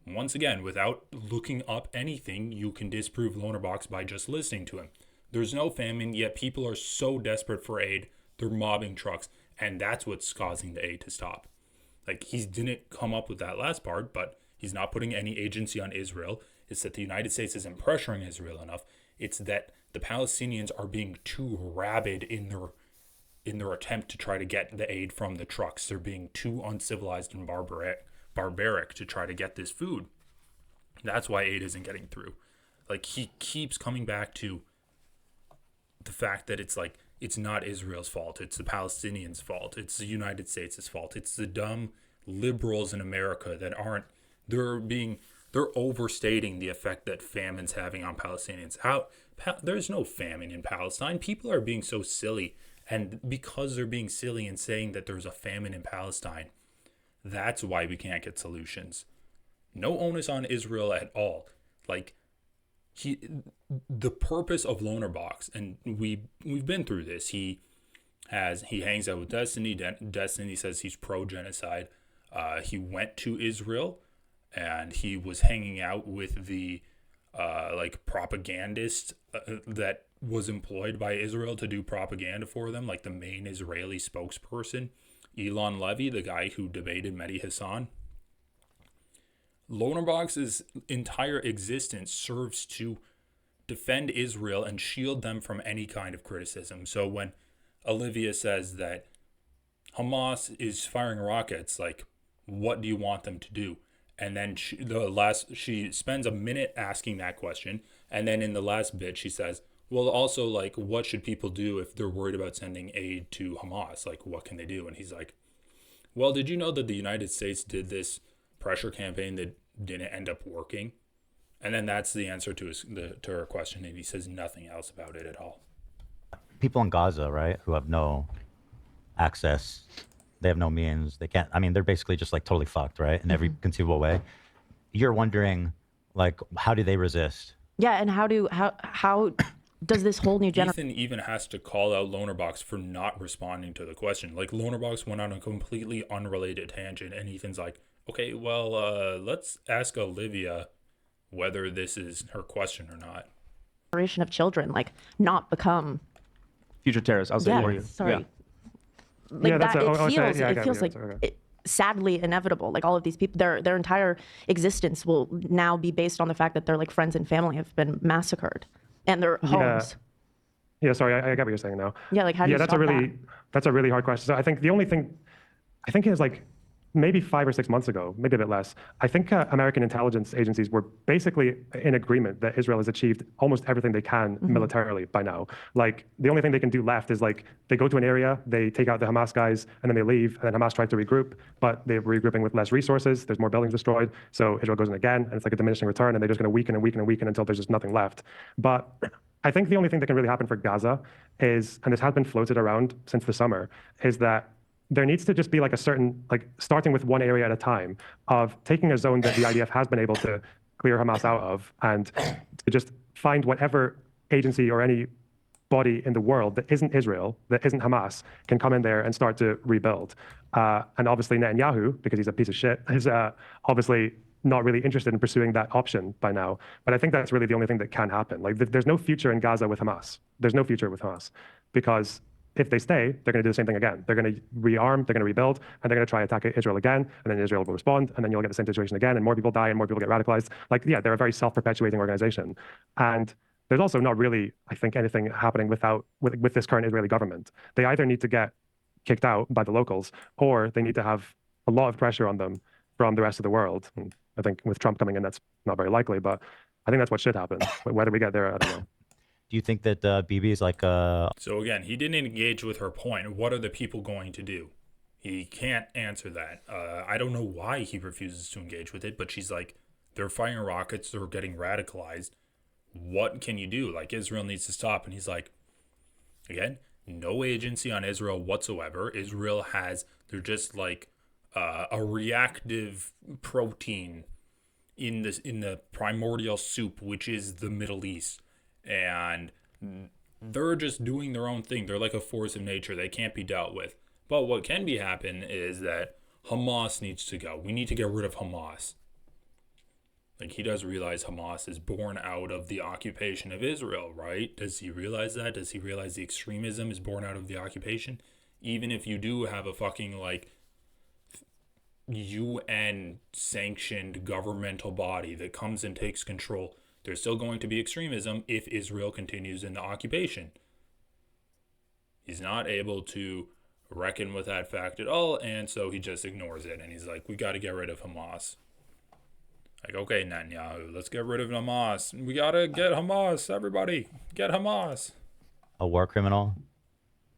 once again, without looking up anything, you can disprove Lonerbox by just listening to him. There's no famine, yet people are so desperate for aid, they're mobbing trucks, and that's what's causing the aid to stop. Like, he didn't come up with that last part, but he's not putting any agency on Israel. It's that the United States isn't pressuring Israel enough. It's that the Palestinians are being too rabid in their attempt to try to get the aid from the trucks. They're being too uncivilized and barbaric to try to get this food. That's why aid isn't getting through. Like, he keeps coming back to the fact that it's like, it's not Israel's fault. It's the Palestinians' fault. It's the United States' fault. It's the dumb liberals in America that they're overstating the effect that famine's having on Palestinians. There's no famine in Palestine. People are being so silly. And because they're being silly and saying that there's a famine in Palestine, that's why we can't get solutions. No onus on Israel at all. Like, the purpose of Lonerbox, and we've been through this. He hangs out with Destiny. Destiny says he's pro-genocide. He went to Israel, and he was hanging out with the propagandist that was employed by Israel to do propaganda for them, like the main Israeli spokesperson, Elon Levy, the guy who debated Mehdi Hasan. Lonerbox's entire existence serves to defend Israel and shield them from any kind of criticism. So when Olivia says that Hamas is firing rockets, like, what do you want them to do? And then she spends a minute asking that question, and then in the last bit she says, well, also, like, what should people do if they're worried about sending aid to Hamas? Like, what can they do? And he's like, well, did you know that the United States did this pressure campaign that didn't end up working? And then that's the answer to her question, and he says nothing else about it at all. people in Gaza, right, who have no access, They have no means. They can't. I mean, they're basically just like totally fucked, right? In every conceivable way. You're wondering, like, how do they resist? Yeah, and how does this whole new generation? Ethan even has to call out Lonerbox for not responding to the question. Like, Lonerbox went on a completely unrelated tangent, and Ethan's like, okay, well, let's ask Olivia whether this is her question or not. Generation of children like not become Future terrorists. I'll say yeah, for you. sorry. Yeah. Like Yeah, that's that, a- it oh, sorry, feels yeah, I it got feels you, like sorry. sadly inevitable. Like all of these people, their entire existence will now be based on the fact that their like friends and family have been massacred and their homes. Yeah, sorry, I get what you're saying now. Yeah, like how do you that's stop a really hard question. So I think the only thing I think is like maybe 5 or 6 months ago, maybe a bit less. I think American intelligence agencies were basically in agreement that Israel has achieved almost everything they can militarily by now. Like the only thing they can do left is like they go to an area, they take out the Hamas guys, and then they leave, and then Hamas tries to regroup, but they're regrouping with less resources. There's more buildings destroyed, so Israel goes in again, and it's like a diminishing return, and they're just going to weaken and weaken and weaken until there's just nothing left. But I think the only thing that can really happen for Gaza is, and this has been floated around since the summer, is that there needs to just be like a certain, like starting with one area at a time of taking a zone that the IDF has been able to clear Hamas out of and to just find whatever agency or any body in the world that isn't Israel, that isn't Hamas, can come in there and start to rebuild. And obviously Netanyahu, because he's a piece of shit, is obviously not really interested in pursuing that option by now. But I think that's really the only thing that can happen. Like there's no future in Gaza with Hamas. There's no future with Hamas because if they stay, they're going to do the same thing again. They're going to rearm, they're going to rebuild, and they're going to try to attack Israel again, and then Israel will respond, and then you'll get the same situation again, and more people die, and more people get radicalized. Like, yeah, they're a very self-perpetuating organization. And there's also not really, I think, anything happening with this current Israeli government. They either need to get kicked out by the locals, or they need to have a lot of pressure on them from the rest of the world. And I think with Trump coming in, that's not very likely, but I think that's what should happen. Whether we get there, I don't know. Do you think that Bibi is like So again, he didn't engage with her point. What are the people going to do? He can't answer that. I don't know why he refuses to engage with it, but she's like, they're firing rockets, they're getting radicalized. What can you do? Like, Israel needs to stop. And he's like, again, no agency on Israel whatsoever. Israel they're just like a reactive protein in the primordial soup, which is the Middle East. And they're just doing their own thing. They're like a force of nature. They can't be dealt with. But what can be happen is that Hamas needs to go. We need to get rid of Hamas. Like, he does realize Hamas is born out of the occupation of Israel, right? Does he realize that? Does he realize the extremism is born out of the occupation? Even if you do have a fucking, like, UN sanctioned governmental body that comes and takes control, there's still going to be extremism if Israel continues in the occupation. He's not able to reckon with that fact at all, and so he just ignores it. And he's like, we got to get rid of Hamas. Like, okay, Netanyahu, let's get rid of Hamas. We got to get Hamas. Everybody, get Hamas. a war criminal?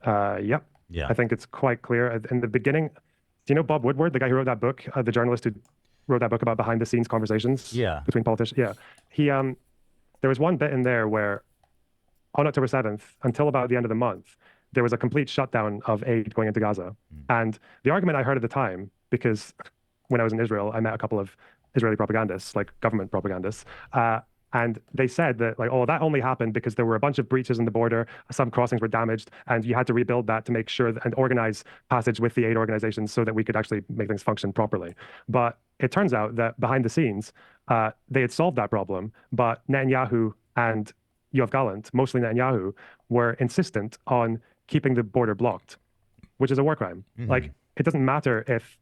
Yep. Yeah. I think it's quite clear. In the beginning, do you know Bob Woodward, the guy who wrote that book, the journalist who wrote that book about behind the scenes conversations between politicians? Yeah. He, there was one bit in there where on October 7th, until about the end of the month, there was a complete shutdown of aid going into Gaza. And the argument I heard at the time, because when I was in Israel, I met a couple of Israeli propagandists, like government propagandists, and they said that, like, oh, that only happened because there were a bunch of breaches in the border, some crossings were damaged, and you had to rebuild that to make sure and organize passage with the aid organizations so that we could actually make things function properly. But it turns out that behind the scenes, they had solved that problem, but Netanyahu and Yoav Gallant, mostly Netanyahu, were insistent on keeping the border blocked, which is a war crime. Mhm. Like, it doesn't matter if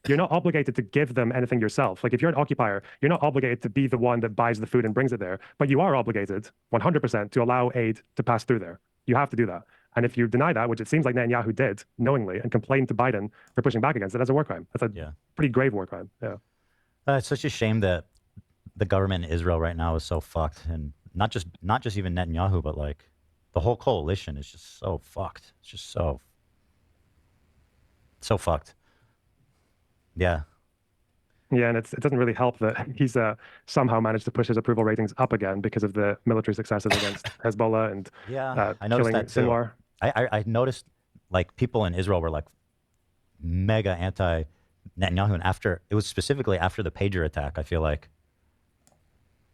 you're not obligated to give them anything yourself. Like, if you're an occupier, you're not obligated to be the one that buys the food and brings it there, but you are obligated 100% to allow aid to pass through there. You have to do that. And if you deny that, which it seems like Netanyahu did knowingly, and complained to Biden for pushing back against it, that's a war crime. That's a pretty grave war crime. Yeah. It's such a shame that the government in Israel right now is so fucked, and not just even Netanyahu, but like the whole coalition is just so fucked. It's just so fucked. Yeah. Yeah, and it doesn't really help that he's somehow managed to push his approval ratings up again because of the military successes against Hezbollah and I noticed killing that too. Sinwar. I noticed like people in Israel were like mega anti Netanyahu, and it was specifically after the pager attack, I feel like,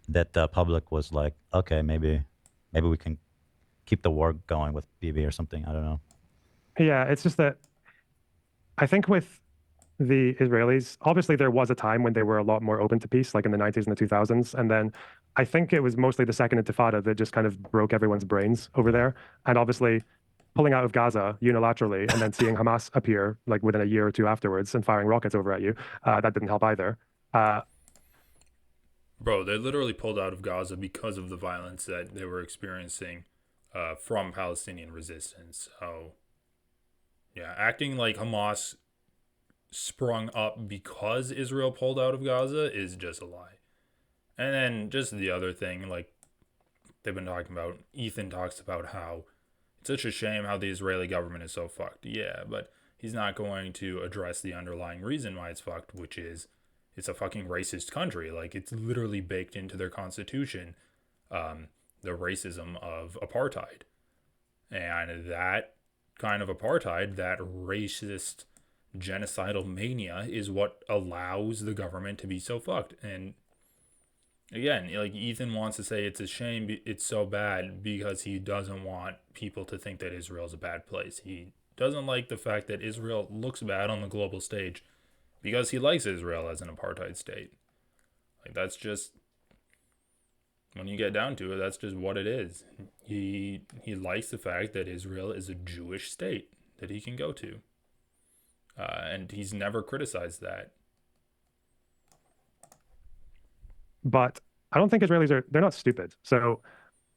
that the public was like, okay, maybe we can keep the war going with Bibi or something. I don't know. Yeah, it's just that I think with the Israelis, obviously there was a time when they were a lot more open to peace, like in the 90s and the 2000s. And then I think it was mostly the second intifada that just kind of broke everyone's brains over there. And obviously pulling out of Gaza unilaterally and then seeing Hamas appear like within a year or two afterwards and firing rockets over at you, that didn't help either. Bro, they literally pulled out of Gaza because of the violence that they were experiencing from Palestinian resistance. So, yeah, acting like Hamas sprung up because Israel pulled out of Gaza is just a lie. And then just the other thing, like they've been talking about, Ethan talks about how it's such a shame how the Israeli government is so fucked. Yeah, but he's not going to address the underlying reason why it's fucked, which is it's a fucking racist country. Like, it's literally baked into their constitution, the racism of apartheid. And that kind of apartheid, that racist genocidal mania, is what allows the government to be so fucked. And again, like, Ethan wants to say it's a shame, it's so bad because he doesn't want people to think that Israel's a bad place. He doesn't like the fact that Israel looks bad on the global stage because he likes Israel as an apartheid state. Like, that's just, when you get down to it, that's just what it is. He likes the fact that Israel is a Jewish state that he can go to. And he's never criticized that. But I don't think Israelis they're not stupid. So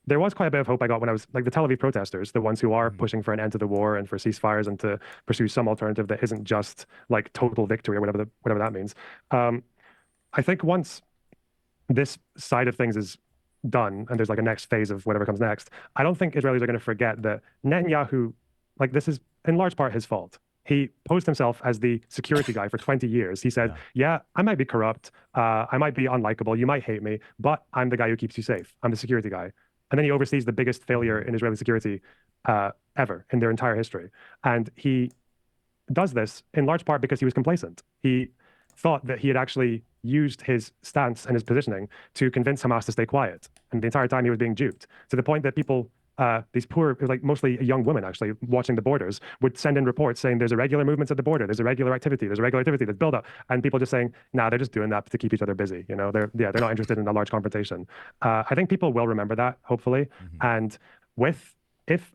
there was quite a bit of hope I got when I was like the Tel Aviv protesters, the ones who are pushing for an end to the war and for ceasefires and to pursue some alternative that isn't just like total victory or whatever that means. I think once this side of things is done and there's like a next phase of whatever comes next, I don't think Israelis are going to forget that Netanyahu, like, this is in large part his fault. He posed himself as the security guy for 20 years. He said, yeah, I might be corrupt. I might be unlikable. You might hate me, but I'm the guy who keeps you safe. I'm the security guy. And then he oversees the biggest failure in Israeli security ever in their entire history. And he does this in large part because he was complacent. He thought that he had actually used his stance and his positioning to convince Hamas to stay quiet. And the entire time he was being duped, to the point that people, these poor, like mostly young women actually watching the borders, would send in reports saying there's irregular movements at the border, there's irregular activity, that's build up. And people just saying, nah, they're just doing that to keep each other busy. You know, they're not interested in a large confrontation. I think people will remember that, hopefully. And if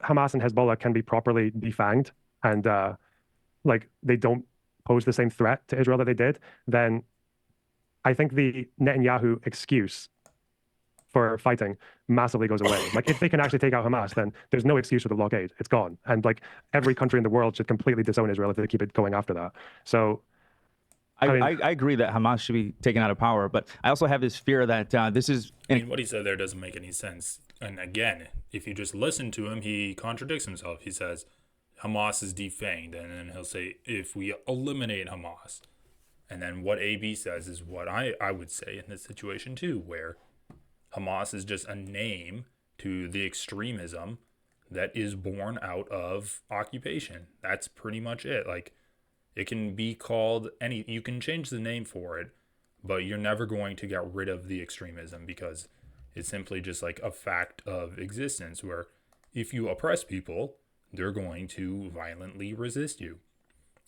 Hamas and Hezbollah can be properly defanged and like they don't pose the same threat to Israel that they did, then I think the Netanyahu excuse for fighting massively goes away. Like, if they can actually take out Hamas, then there's no excuse for the blockade. It's gone. And like every country in the world should completely disown Israel if they keep it going after that. So I agree that Hamas should be taken out of power, but I also have this fear that this is... I mean, what he said there doesn't make any sense. And again, if you just listen to him, he contradicts himself. He says Hamas is defanged, and then he'll say, if we eliminate Hamas. And then what AB says is what I would say in this situation too, where Hamas is just a name to the extremism that is born out of occupation. That's pretty much it. Like, it can be called you can change the name for it, but you're never going to get rid of the extremism because it's simply just like a fact of existence where if you oppress people, they're going to violently resist you.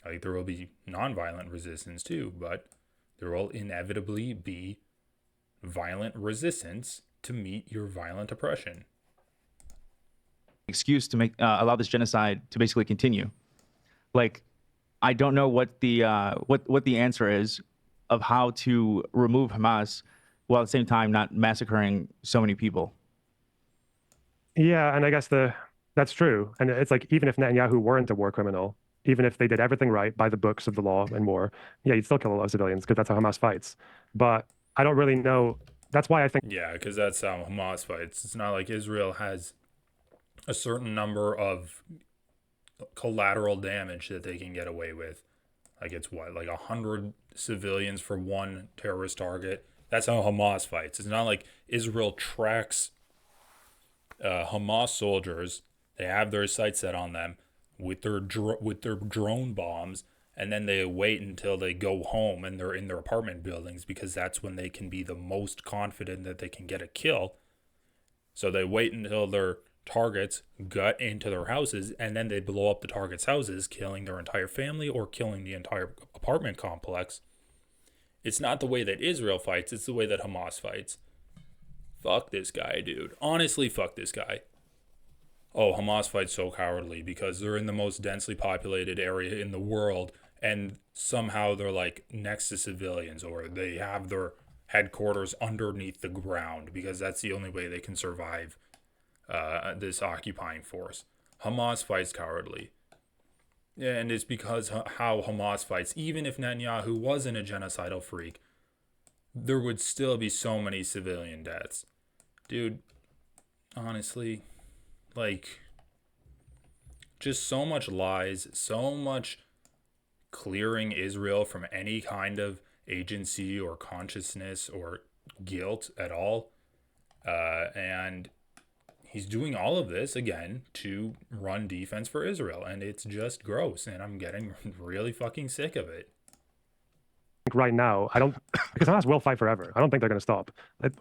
Like, there will be nonviolent resistance too, but there will inevitably be violent resistance to meet your violent oppression. Excuse to make allow this genocide to basically continue. Like, I don't know what the answer is of how to remove Hamas while at the same time not massacring so many people. Yeah, and I guess that's true. And it's like, even if Netanyahu weren't a war criminal, even if they did everything right by the books of the law and more, yeah, you'd still kill a lot of civilians because that's how Hamas fights. But I don't really know. That's why I think... Yeah, because that's how Hamas fights. It's not like Israel has a certain number of collateral damage that they can get away with. Like, it's what, like 100 civilians for one terrorist target? That's how Hamas fights. It's not like Israel tracks Hamas soldiers. They have their sights set on them with their drone bombs, and then they wait until they go home and they're in their apartment buildings because that's when they can be the most confident that they can get a kill. So they wait until their targets gut into their houses, and then they blow up the targets' houses, killing their entire family or killing the entire apartment complex. It's not the way that Israel fights, it's the way that Hamas fights. Fuck this guy, dude. Honestly, fuck this guy. Oh, Hamas fights so cowardly because they're in the most densely populated area in the world, and somehow they're like next to civilians, or they have their headquarters underneath the ground because that's the only way they can survive this occupying force. Hamas fights cowardly. And it's because how Hamas fights. Even if Netanyahu wasn't a genocidal freak, there would still be so many civilian deaths. Dude, honestly, like, just so much lies, so much clearing Israel from any kind of agency or consciousness or guilt at all. And he's doing all of this, again, to run defense for Israel. And it's just gross. And I'm getting really fucking sick of it. Right now, I don't, because Hamas will fight forever. I don't think they're going to stop.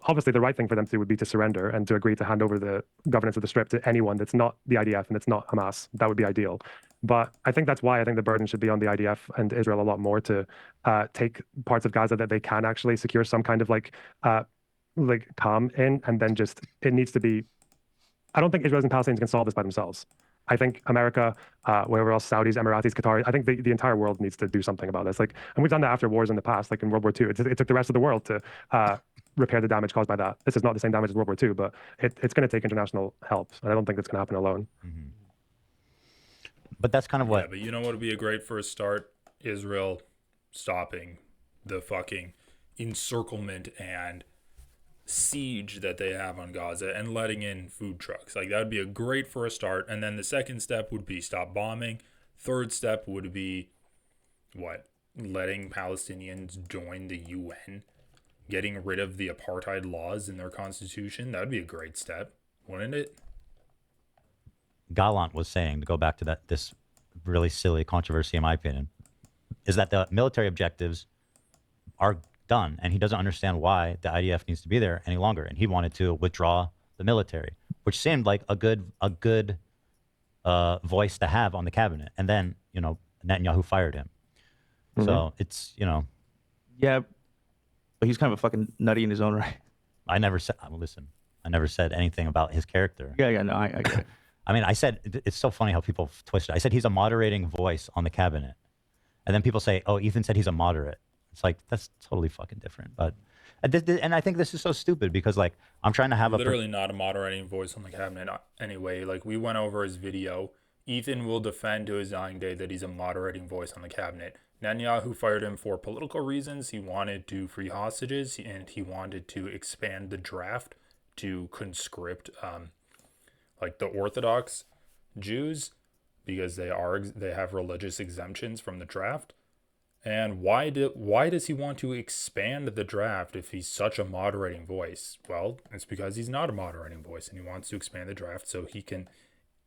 Obviously, the right thing for them to do would be to surrender and to agree to hand over the governance of the Strip to anyone that's not the IDF and it's not Hamas. That would be ideal. But I think that's why I think the burden should be on the IDF and Israel a lot more to take parts of Gaza that they can actually secure some kind of like calm in, and then just, it needs to be, I don't think Israelis and Palestinians can solve this by themselves. I think America, wherever else, Saudis, Emiratis, Qataris, I think the entire world needs to do something about this. Like, and we've done that after wars in the past, like in World War II. It took the rest of the world to repair the damage caused by that. This is not the same damage as World War II, but it's going to take international help. And I don't think it's going to happen alone. Mm-hmm. But that's kind of what... Yeah, but you know what would be a great first start? Israel stopping the fucking encirclement and siege that they have on Gaza and letting in food trucks. Like, that would be a great first start. And then the second step would be stop bombing. Third step would be what? Letting Palestinians join the UN, getting rid of the apartheid laws in their constitution. That would be a great step, wouldn't it? Gallant was saying, to go back to this really silly controversy, in my opinion, is that the military objectives are done, and he doesn't understand why the IDF needs to be there any longer, and he wanted to withdraw the military, which seemed like a good voice to have on the cabinet. And then, you know, Netanyahu fired him. Mm-hmm. So it's, you know, yeah, but he's kind of a fucking nutty in his own right. I never said anything about his character. Yeah, no, I get it. I mean, I said, it's so funny how people twist it. I said he's a moderating voice on the cabinet, and then people say, oh, Ethan said he's a moderate. It's like, that's totally fucking different. But and I think this is so stupid because, like, I'm trying to have literally not a moderating voice on the cabinet anyway. Like, we went over his video. Ethan will defend to his dying day that he's a moderating voice on the cabinet. Netanyahu fired him for political reasons. He wanted to free hostages, and he wanted to expand the draft to conscript like the Orthodox Jews, because they have religious exemptions from the draft. And why does he want to expand the draft if he's such a moderating voice? Well, it's because he's not a moderating voice, and he wants to expand the draft so he can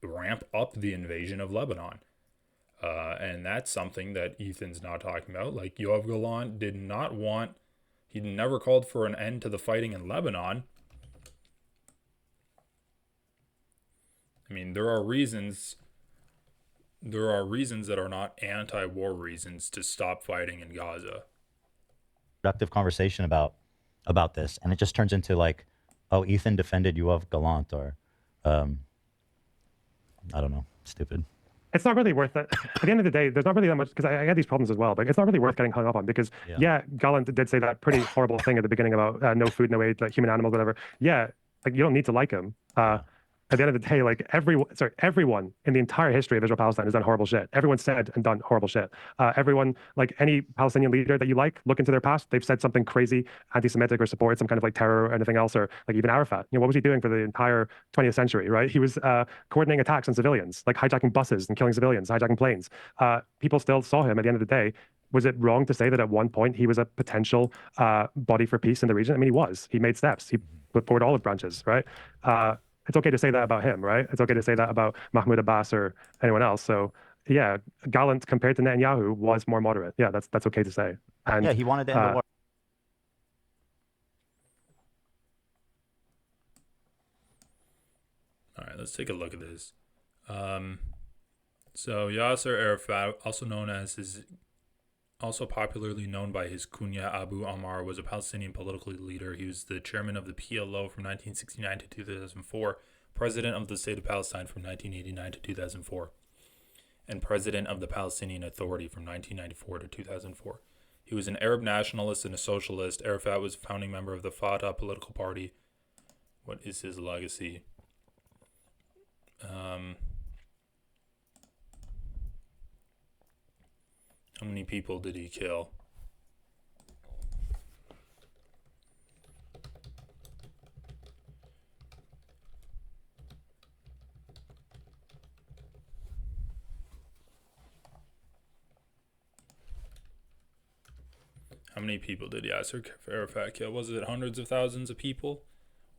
ramp up the invasion of Lebanon. And that's something that Ethan's not talking about. Like, Yoav Gallant he never called for an end to the fighting in Lebanon. I mean, there are reasons that are not anti-war reasons to stop fighting in Gaza. Productive conversation about this, and it just turns into like, oh, Ethan defended Yoav Gallant, or I don't know, stupid. It's not really worth it. At the end of the day, there's not really that much, because I had these problems as well, but it's not really worth getting hung up on, because Gallant did say that pretty horrible thing at the beginning about no food, no aid, like human animals, whatever. Yeah, like, you don't need to like him. At the end of the day, like, everyone in the entire history of Israel-Palestine has done horrible shit. Everyone said and done horrible shit. Everyone, like, any Palestinian leader that you like, look into their past, they've said something crazy, anti-Semitic, or supported some kind of like terror or anything else, or like even Arafat. You know, what was he doing for the entire 20th century, right? He was coordinating attacks on civilians, like hijacking buses and killing civilians, hijacking planes. People still saw him at the end of the day. Was it wrong to say that at one point he was a potential body for peace in the region? I mean, he was. He made steps. He put forward olive branches, right? It's okay to say that about him, right? It's okay to say that about Mahmoud Abbas or anyone else. So yeah, Gallant compared to Netanyahu was more moderate. Yeah, that's okay to say. And Yeah, he wanted to end the war. All right, let's take a look at this. So Yasser Arafat, also popularly known by his kunya Abu Ammar, was a Palestinian political leader. He was the chairman of the PLO from 1969 to 2004, president of the State of Palestine from 1989 to 2004, and president of the Palestinian Authority from 1994 to 2004. He was an Arab nationalist and a socialist. Arafat was a founding member of the Fatah political party. What is his legacy? How many people did he kill? How many people did Yasser Arafat kill? Was it hundreds of thousands of people?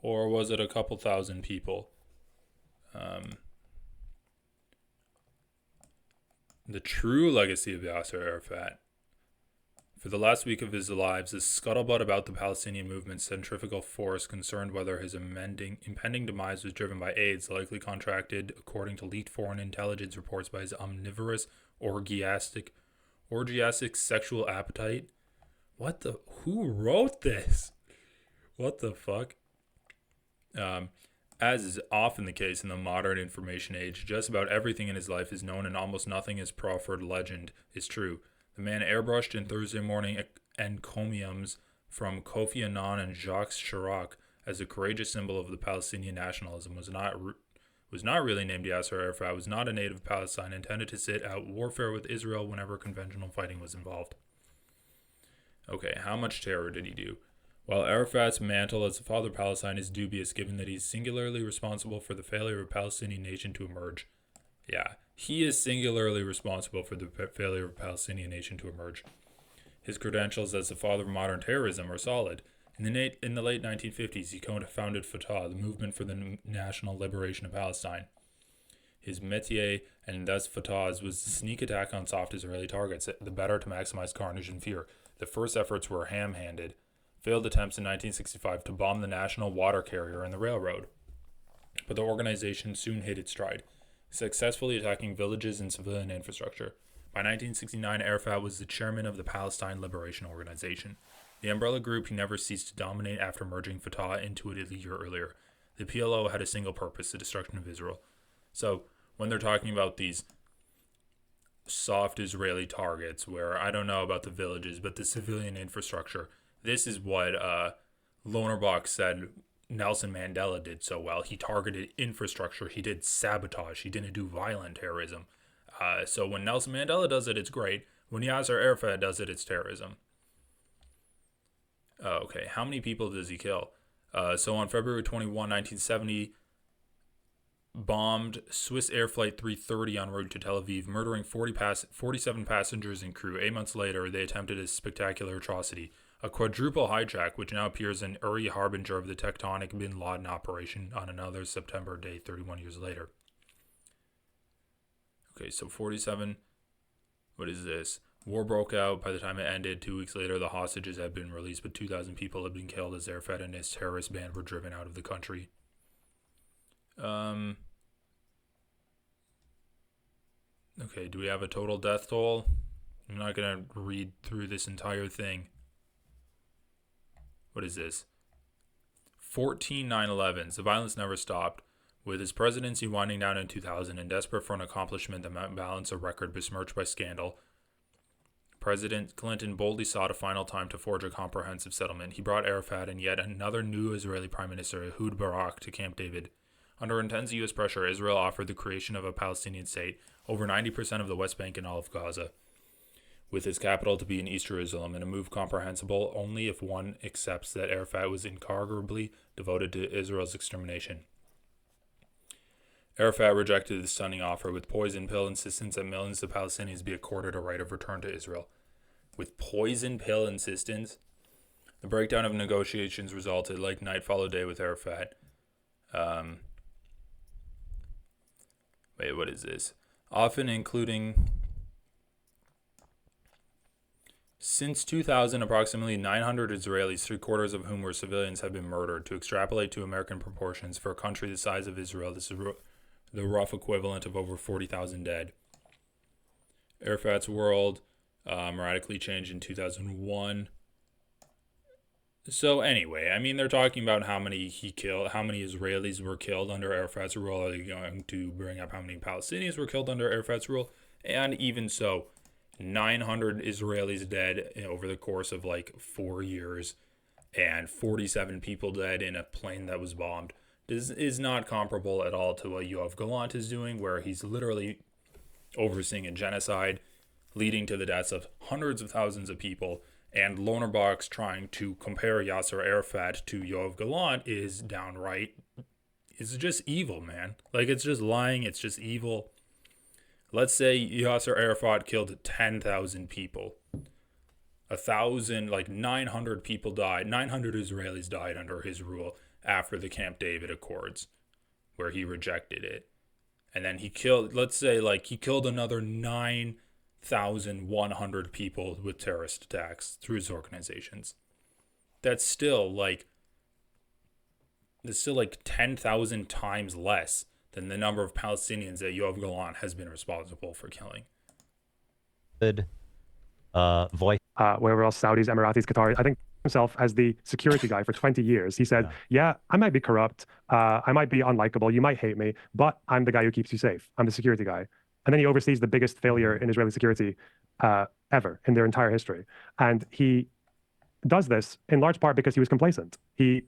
Or was it a couple thousand people? The true legacy of Yasser Arafat. For the last week of his lives, the scuttlebutt about the Palestinian movement's centrifugal force concerned whether his impending demise was driven by AIDS, likely contracted, according to leaked foreign intelligence reports, by his omnivorous, orgiastic sexual appetite. Who wrote this? What the fuck? As is often the case in the modern information age, just about everything in his life is known and almost nothing is proffered legend is true. The man airbrushed in Thursday morning encomiums from Kofi Annan and Jacques Chirac as a courageous symbol of the Palestinian nationalism was not really named Yasser Arafat, was not a native of Palestine, intended to sit out warfare with Israel whenever conventional fighting was involved. Okay, how much terror did he do? While Arafat's mantle as the father of Palestine is dubious, given that he's singularly responsible for the failure of a Palestinian nation to emerge. Yeah, he is singularly responsible for the failure of a Palestinian nation to emerge. His credentials as the father of modern terrorism are solid. In the late 1950s, he co-founded Fatah, the movement for the national liberation of Palestine. His métier, and thus Fatah's, was to sneak attack on soft Israeli targets, the better to maximize carnage and fear. The first efforts were ham-handed. Failed attempts in 1965 to bomb the national water carrier and the railroad. But the organization soon hit its stride, successfully attacking villages and civilian infrastructure. By 1969, Arafat was the chairman of the Palestine Liberation Organization, the umbrella group he never ceased to dominate after merging Fatah into it a year earlier. The PLO had a single purpose, the destruction of Israel. So, when they're talking about these soft Israeli targets, where I don't know about the villages, but the civilian infrastructure, this is what Lonerbox said Nelson Mandela did so well. He targeted infrastructure. He did sabotage. He didn't do violent terrorism. So when Nelson Mandela does it, it's great. When Yasser Arafat does it, it's terrorism. Okay, how many people does he kill? So on February 21, 1970, bombed Swiss Air Flight 330 en route to Tel Aviv, murdering 47 passengers and crew. 8 months later, they attempted a spectacular atrocity. A quadruple hijack, which now appears in Uri harbinger of the tectonic bin Laden operation on another September day 31 years later. Okay, so 47. What is this? War broke out. By the time it ended, 2 weeks later, the hostages had been released, but 2,000 people had been killed as Arafat and his terrorist band were driven out of the country. Okay, do we have a total death toll? I'm not going to read through this entire thing. What is this? 14 9/11s. The violence never stopped. With his presidency winding down in 2000 and desperate for an accomplishment that might balance a record besmirched by scandal, President Clinton boldly sought a final time to forge a comprehensive settlement. He brought Arafat and yet another new Israeli Prime Minister, Ehud Barak, to Camp David. Under intense U.S. pressure, Israel offered the creation of a Palestinian state, over 90% of the West Bank and all of Gaza, with his capital to be in East Jerusalem, in a move comprehensible only if one accepts that Arafat was incorrigibly devoted to Israel's extermination. Arafat rejected the stunning offer with poison pill insistence that millions of Palestinians be accorded a right of return to Israel. With poison pill insistence, the breakdown of negotiations resulted, like night followed day with Arafat. Wait, what is this? often including. Since 2000, approximately 900 Israelis, 3/4 of whom were civilians, have been murdered. To extrapolate to American proportions, for a country the size of Israel, this is the rough equivalent of over 40,000 dead. Arafat's world radically changed in 2001. So anyway, I mean, they're talking about how many he killed, how many Israelis were killed under Arafat's rule. Are they going to bring up how many Palestinians were killed under Arafat's rule? And even so, 900 Israelis dead over the course of like 4 years, and 47 people dead in a plane that was bombed. This is not comparable at all to what Yoav Gallant is doing, where he's literally overseeing a genocide leading to the deaths of hundreds of thousands of people. And Lonerbox trying to compare Yasser Arafat to Yoav Gallant is downright, it's just evil, man. Like, it's just lying, it's just evil. Let's say Yasser Arafat killed 10,000 people. 900 people died. 900 Israelis died under his rule after the Camp David Accords, where he rejected it. And then he killed, let's say, he killed another 9,100 people with terrorist attacks through his organizations. That's still 10,000 times less than the number of Palestinians that Yoav Gallant has been responsible for killing. Good voice. Wherever else, Saudis, Emiratis, Qataris, I think himself as the security guy for 20 years. He said, yeah, I might be corrupt. I might be unlikable. You might hate me, but I'm the guy who keeps you safe. I'm the security guy. And then he oversees the biggest failure in Israeli security ever in their entire history. And he does this in large part because he was complacent. He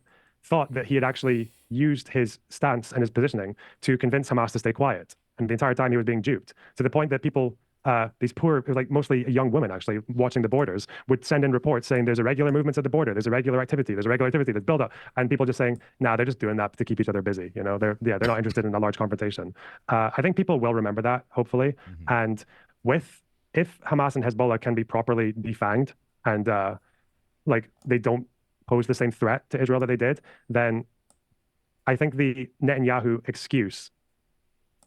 thought that he had actually used his stance and his positioning to convince Hamas to stay quiet. And the entire time he was being duped, to the point that people, these poor, mostly young women actually watching the borders, would send in reports saying there's irregular movements at the border, there's irregular activity, there's build up. And people just saying, nah, they're just doing that to keep each other busy. You know, they're not interested in a large confrontation. I think people will remember that, hopefully. And if Hamas and Hezbollah can be properly defanged and they don't pose the same threat to Israel that they did, then I think the Netanyahu excuse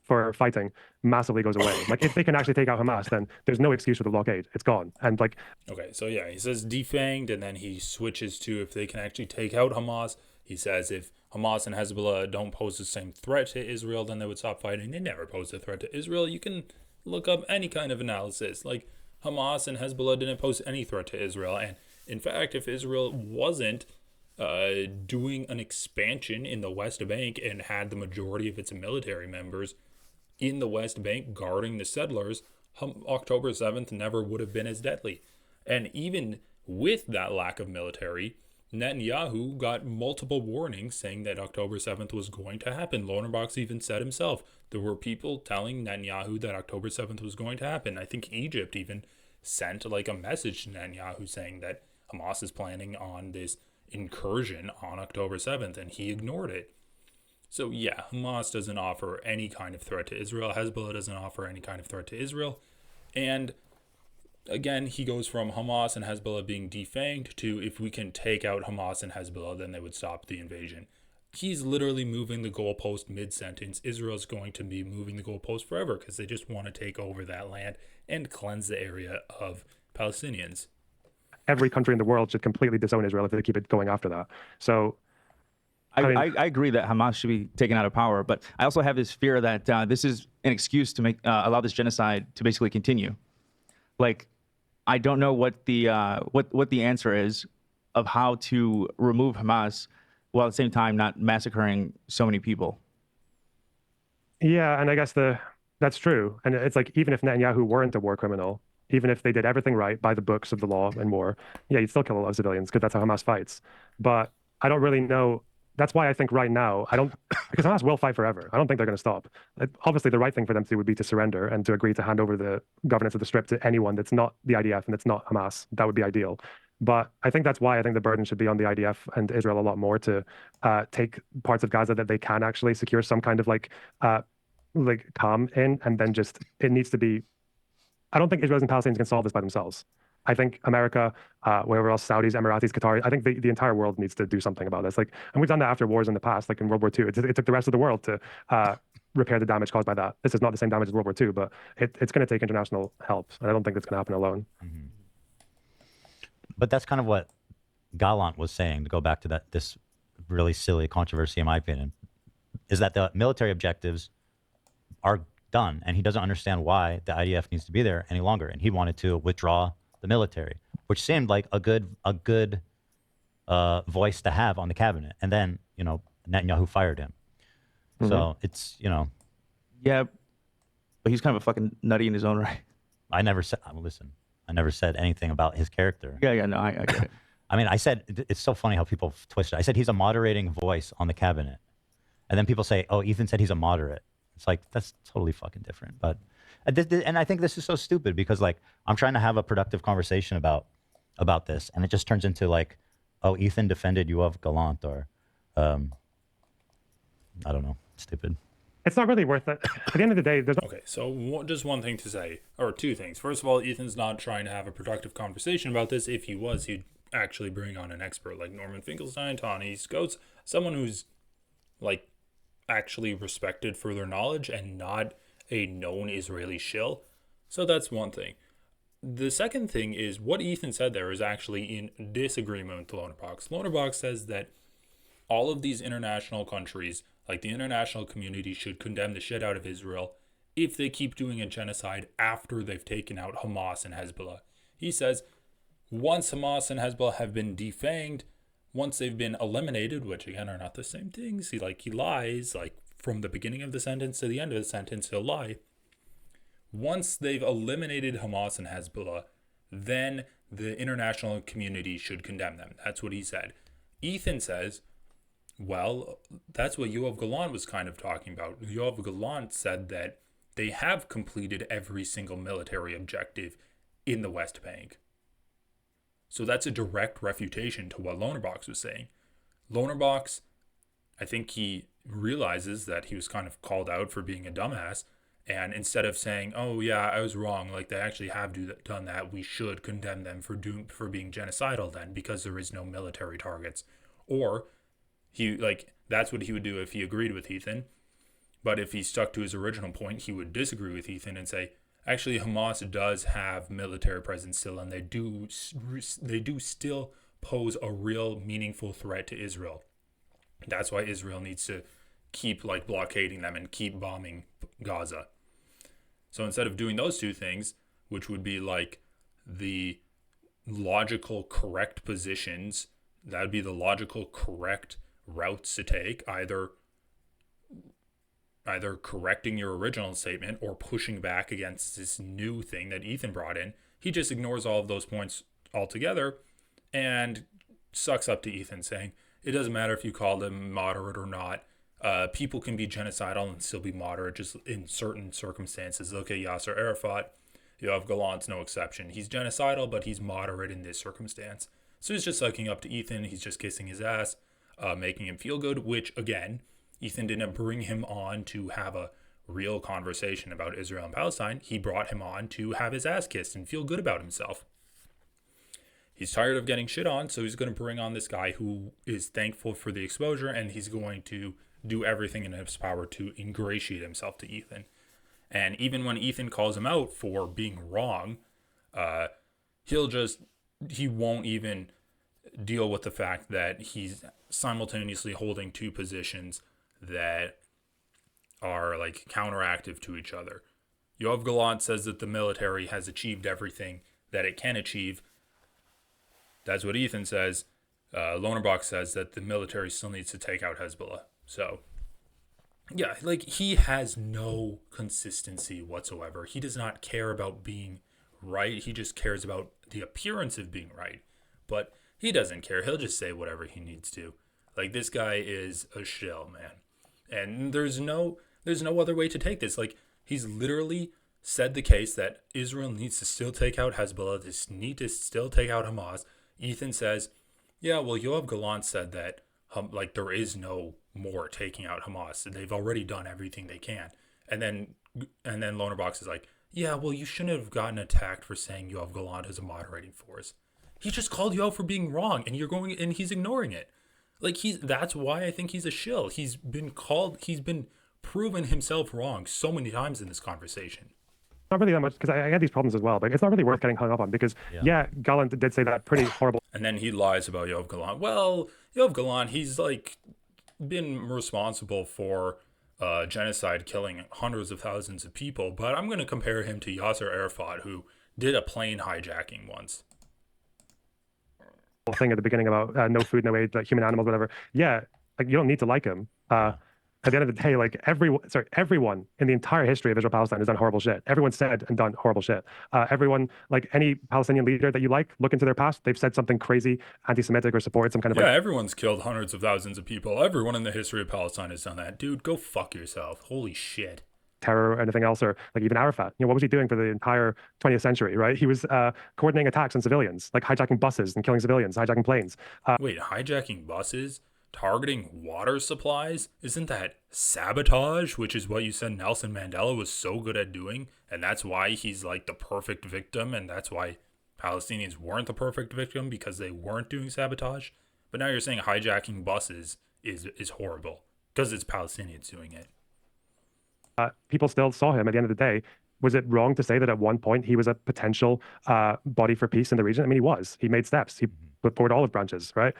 for fighting massively goes away. If they can actually take out Hamas, then there's no excuse for the blockade. It's gone. And okay, so yeah, he says defanged, and then he switches to if they can actually take out Hamas. He says if Hamas and Hezbollah don't pose the same threat to Israel, then they would stop fighting. They never posed a threat to Israel. You can look up any kind of analysis. Hamas and Hezbollah didn't pose any threat to Israel. And in fact, if Israel wasn't doing an expansion in the West Bank and had the majority of its military members in the West Bank guarding the settlers, October 7th never would have been as deadly. And even with that lack of military, Netanyahu got multiple warnings saying that October 7th was going to happen. Lonerbox even said himself, there were people telling Netanyahu that October 7th was going to happen. I think Egypt even sent a message to Netanyahu saying that Hamas is planning on this incursion on October 7th, and he ignored it. So yeah, Hamas doesn't offer any kind of threat to Israel. Hezbollah doesn't offer any kind of threat to Israel. And again, he goes from Hamas and Hezbollah being defanged to if we can take out Hamas and Hezbollah, then they would stop the invasion. He's literally moving the goalpost mid-sentence. Israel's going to be moving the goalpost forever because they just want to take over that land and cleanse the area of Palestinians. Every country in the world should completely disown Israel if they keep it going after that. So I agree that Hamas should be taken out of power, but I also have this fear that this is an excuse to make allow this genocide to basically continue. I don't know what the answer is of how to remove Hamas while at the same time not massacring so many people. Yeah, and I guess that's true. And it's even if Netanyahu weren't a war criminal, even if they did everything right by the books of the law and war, yeah, you'd still kill a lot of civilians because that's how Hamas fights. But I don't really know. That's why I think right now, because Hamas will fight forever. I don't think they're going to stop. Obviously, the right thing for them to do would be to surrender and to agree to hand over the governance of the Strip to anyone that's not the IDF and that's not Hamas. That would be ideal. But I think that's why I think the burden should be on the IDF and Israel a lot more to take parts of Gaza that they can actually secure some kind of calm in, and then just, it needs to be, I don't think Israelis and Palestinians can solve this by themselves. I think America, wherever else, Saudis, Emiratis, Qataris, I think the entire world needs to do something about this. And we've done that after wars in the past, in World War II. It took the rest of the world to repair the damage caused by that. This is not the same damage as World War II, but it's going to take international help. And I don't think it's going to happen alone. Mm-hmm. But that's kind of what Gallant was saying, to go back to this really silly controversy, in my opinion, is that the military objectives are done, and he doesn't understand why the IDF needs to be there any longer, and he wanted to withdraw the military, which seemed like a good voice to have on the cabinet. And then, Netanyahu fired him. Mm-hmm. So it's, Yeah, but he's kind of a fucking nutty in his own right. I never said anything about his character. Yeah, no, I get it. I mean, I said, it's so funny how people twist it. I said he's a moderating voice on the cabinet. And then people say, oh, Ethan said he's a moderate. It's like, that's totally fucking different. But, and I think this is so stupid because, like, I'm trying to have a productive conversation about this. And it just turns into, like, oh, Ethan defended Yoav Gallant, or, I don't know, stupid. It's not really worth it. At the end of the day, there's... Okay, so just one thing to say, or two things. First of all, Ethan's not trying to have a productive conversation about this. If he was, he'd actually bring on an expert like Norman Finkelstein, Tawny Scotes, someone who's, like, actually respected for their knowledge and not a known Israeli shill. So that's one thing. The second thing is what Ethan said there is actually in disagreement with Lonerbox. Lonerbox says that all of these international countries, like the international community, should condemn the shit out of Israel if they keep doing a genocide after they've taken out Hamas and Hezbollah. He says once Hamas and Hezbollah have been defanged, once they've been eliminated, which again are not the same things, he lies, like from the beginning of the sentence to the end of the sentence, he'll lie. Once they've eliminated Hamas and Hezbollah, then the international community should condemn them. That's what he said. Ethan says, well, that's what Yoav Gallant was kind of talking about. Yoav Gallant said that they have completed every single military objective in the West Bank. So that's a direct refutation to what Lonerbox was saying. Lonerbox, I think he realizes that he was kind of called out for being a dumbass. And instead of saying, oh yeah, I was wrong, like they actually have done that, we should condemn them for being genocidal then, because there is no military targets. Or that's what he would do if he agreed with Ethan. But if he stuck to his original point, he would disagree with Ethan and say, actually, Hamas does have military presence still, and they do still pose a real meaningful threat to Israel. That's why Israel needs to keep blockading them and keep bombing Gaza. So instead of doing those two things, which would be like the logical correct positions, that would be the logical correct routes to take, either correcting your original statement or pushing back against this new thing that Ethan brought in. He just ignores all of those points altogether and sucks up to Ethan, saying, it doesn't matter if you call them moderate or not. People can be genocidal and still be moderate just in certain circumstances. Look at Yasser Arafat. Yoav Gallant's no exception. He's genocidal, but he's moderate in this circumstance. So he's just sucking up to Ethan. He's just kissing his ass, making him feel good, which, again, Ethan didn't bring him on to have a real conversation about Israel and Palestine. He brought him on to have his ass kissed and feel good about himself. He's tired of getting shit on, so he's going to bring on this guy who is thankful for the exposure, and he's going to do everything in his power to ingratiate himself to Ethan. And even when Ethan calls him out for being wrong, he won't even deal with the fact that he's simultaneously holding two positions that are counteractive to each other. Yoav Gallant says that the military has achieved everything that it can achieve. That's what Ethan says. Lonerbox says that the military still needs to take out Hezbollah. So, yeah, he has no consistency whatsoever. He does not care about being right. He just cares about the appearance of being right. But he doesn't care. He'll just say whatever he needs to. This guy is a shill, man. And there's no other way to take this. He's literally said the case that Israel needs to still take out Hezbollah. They need to still take out Hamas. Ethan says, yeah, well, Yoav Gallant said that there is no more taking out Hamas. They've already done everything they can. And then Lonerbox is like, yeah, well, you shouldn't have gotten attacked for saying Yoav Gallant is a moderating force. He just called you out for being wrong, and he's ignoring it. That's why I think he's a shill. He's been proven himself wrong so many times in this conversation. Not really that much, because I had these problems as well, but it's not really worth getting hung up on, because yeah, Gallant did say that pretty horrible. And then he lies about Yoav Gallant. Well, Yoav Gallant, he's like been responsible for genocide, killing hundreds of thousands of people, but I'm going to compare him to Yasser Arafat, who did a plane hijacking once. Thing at the beginning about no food, no aid, like human animals, whatever. Yeah, like you don't need to like him. At the end of the day, like everyone in the entire history of Israel-Palestine has done horrible shit. Everyone said and done horrible shit. Everyone, like any Palestinian leader that you like, look into their past. They've said something crazy, anti-Semitic, or supported some kind of everyone's killed hundreds of thousands of people. Everyone in the history of Palestine has done that. Dude, go fuck yourself. Holy shit. Terror or anything else, or like even Arafat. You know, what was he doing for the entire 20th century, right? He was coordinating attacks on civilians, like hijacking buses and killing civilians, hijacking planes. Wait, hijacking buses? Targeting water supplies? Isn't that sabotage? Which is what you said Nelson Mandela was so good at doing, and that's why he's like the perfect victim, and that's why Palestinians weren't the perfect victim, because they weren't doing sabotage. But now you're saying hijacking buses is horrible because it's Palestinians doing it. People still saw him at the end of the day. Was it wrong to say that at one point he was a potential body for peace in the region? I mean, he was. He made steps. He put forward olive branches, right?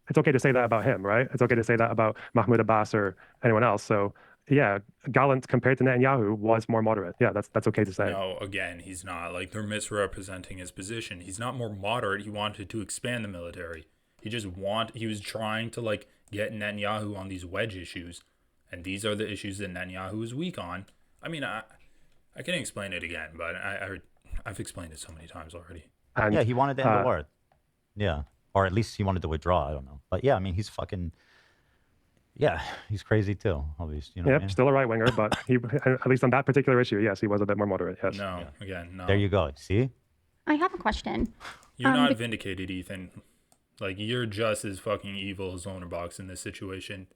It's okay to say that about him, right? It's okay to say that about Mahmoud Abbas or anyone else. So yeah, Gallant compared to Netanyahu was more moderate. Yeah, that's okay to say. No, again, he's not. Like, they're misrepresenting his position. He's not more moderate. He wanted to expand the military. He was trying to like get Netanyahu on these wedge issues. And these are the issues that Netanyahu is weak on. I mean, I can explain it again, but I've explained it so many times already. And, yeah, he wanted to end the war. Yeah. Or at least he wanted to withdraw. I don't know. But yeah, I mean, he's fucking... Yeah, he's crazy too, obviously. You know yep, still a right winger, but he, at least on that particular issue, yes, he was a bit more moderate. Yes. No, again, no. There you go. See? I have a question. You're not vindicated, Ethan. Like, you're just as fucking evil as Lonerbox in this situation.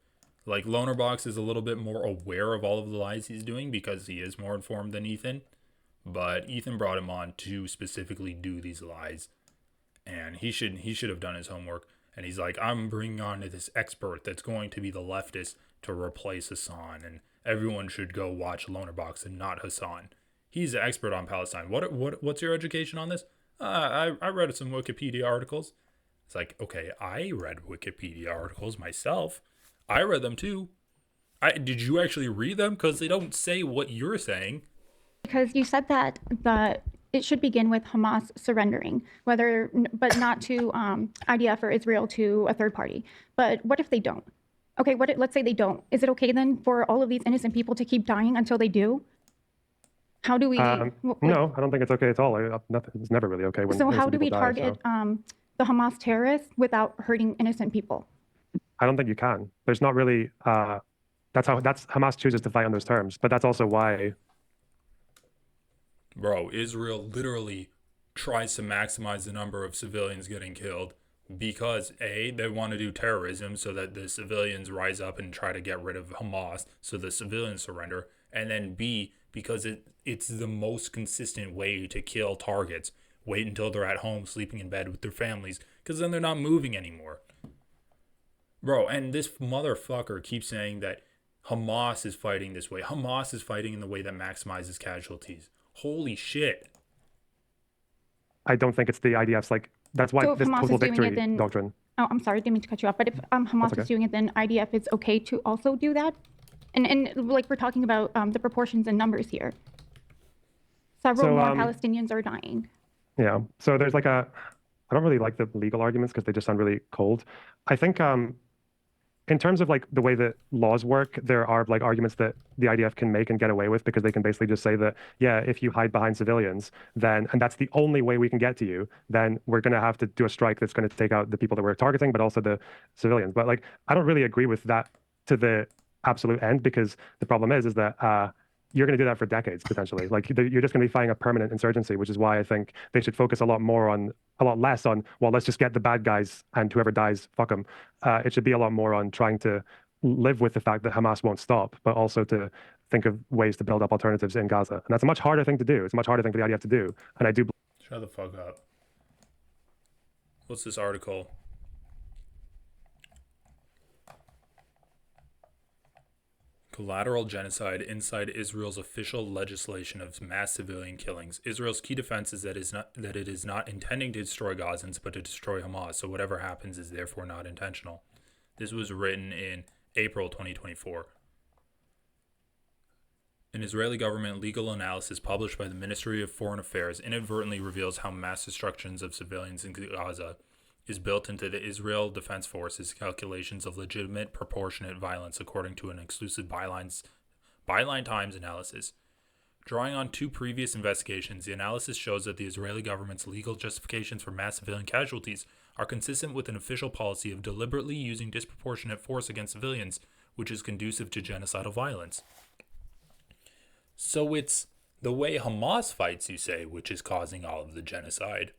Like, Lonerbox is a little bit more aware of all of the lies he's doing because he is more informed than Ethan. But Ethan brought him on to specifically do these lies. And he should have done his homework. And he's like, I'm bringing on this expert that's going to be the leftist to replace Hasan. And everyone should go watch Lonerbox and not Hasan. He's an expert on Palestine. What's your education on this? I read some Wikipedia articles. It's like, okay, I read Wikipedia articles myself. I read them too. Did you actually read them? Because they don't say what you're saying. Because you said that it should begin with Hamas surrendering, but not to IDF or Israel, to a third party. But what if they don't? Okay, let's say they don't. Is it okay then for all of these innocent people to keep dying until they do? How do we? No, I don't think it's okay at all. It's never really okay when. So how do we die, target the Hamas terrorists without hurting innocent people? I don't think you can. There's not really. That's Hamas chooses to fight on those terms, but that's also why. Bro, Israel literally tries to maximize the number of civilians getting killed because A, they want to do terrorism so that the civilians rise up and try to get rid of Hamas so the civilians surrender, and then B, because it's the most consistent way to kill targets. Wait until they're at home sleeping in bed with their families, because then they're not moving anymore. Bro, and this motherfucker keeps saying that Hamas is fighting this way. Hamas is fighting in the way that maximizes casualties. Holy shit. I don't think it's the IDF's, like, that's why so this Hamas total is doing victory it, then, doctrine. Oh, I'm sorry, didn't mean to cut you off. But if Hamas okay. is doing it, then IDF is okay to also do that? And like, we're talking about the proportions and numbers here. Several more Palestinians are dying. Yeah. So there's like I don't really like the legal arguments because they just sound really cold. I think in terms of like the way that laws work, there are like arguments that the IDF can make and get away with because they can basically just say that, yeah, if you hide behind civilians, then, and that's the only way we can get to you, then we're going to have to do a strike that's going to take out the people that we're targeting, but also the civilians. But like, I don't really agree with that to the absolute end, because the problem is that you're going to do that for decades, potentially. Like, you're just going to be fighting a permanent insurgency, which is why I think they should focus a lot less on, well, let's just get the bad guys and whoever dies, fuck them. It should be a lot more on trying to live with the fact that Hamas won't stop, but also to think of ways to build up alternatives in Gaza. And that's a much harder thing to do. It's a much harder thing for the IDF to do. And I do. Shut the fuck up. What's this article? Collateral genocide inside Israel's official legislation of mass civilian killings. Israel's key defense is that it is not intending to destroy Gazans, but to destroy Hamas, so whatever happens is therefore not intentional. This was written in April 2024. An Israeli government legal analysis published by the Ministry of Foreign Affairs inadvertently reveals how mass destructions of civilians in Gaza is built into the Israel Defense Force's calculations of legitimate proportionate violence according to an exclusive Byline Times analysis. Drawing on 2 previous investigations, the analysis shows that the Israeli government's legal justifications for mass civilian casualties are consistent with an official policy of deliberately using disproportionate force against civilians, which is conducive to genocidal violence. So it's the way Hamas fights, you say, which is causing all of the genocide.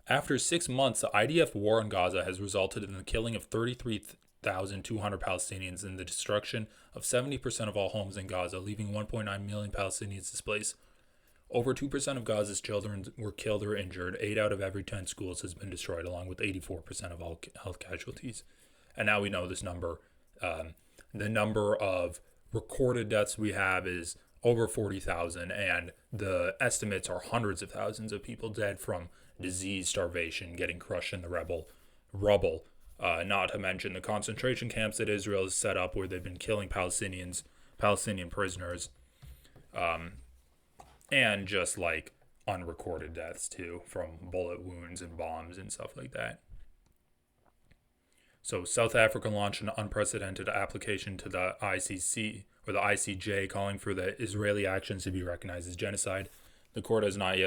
After 6 months, the IDF war in Gaza has resulted in the killing of 33,200 Palestinians and the destruction of 70% of all homes in Gaza, leaving 1.9 million Palestinians displaced. Over 2% of Gaza's children were killed or injured. 8 out of every 10 schools has been destroyed, along with 84% of all health casualties. And now we know this number. The number of recorded deaths we have is over 40,000, and the estimates are hundreds of thousands of people dead from disease, starvation, getting crushed in the rubble. Not to mention the concentration camps that Israel has set up where they've been killing Palestinian prisoners, and just like unrecorded deaths too from bullet wounds and bombs and stuff like that. So South Africa launched an unprecedented application to the ICC or the ICJ calling for the Israeli actions to be recognized as genocide. The court has not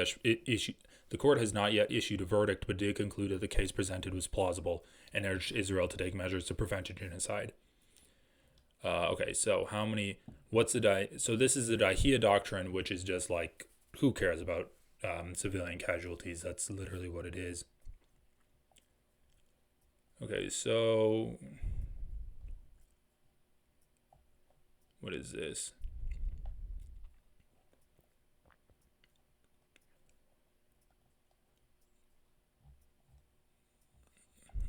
yet issued a verdict, but did conclude that the case presented was plausible and urged Israel to take measures to prevent a genocide. Okay, so so this is the Dahia Doctrine, which is just like, who cares about civilian casualties? That's literally what it is. Okay, so what is this?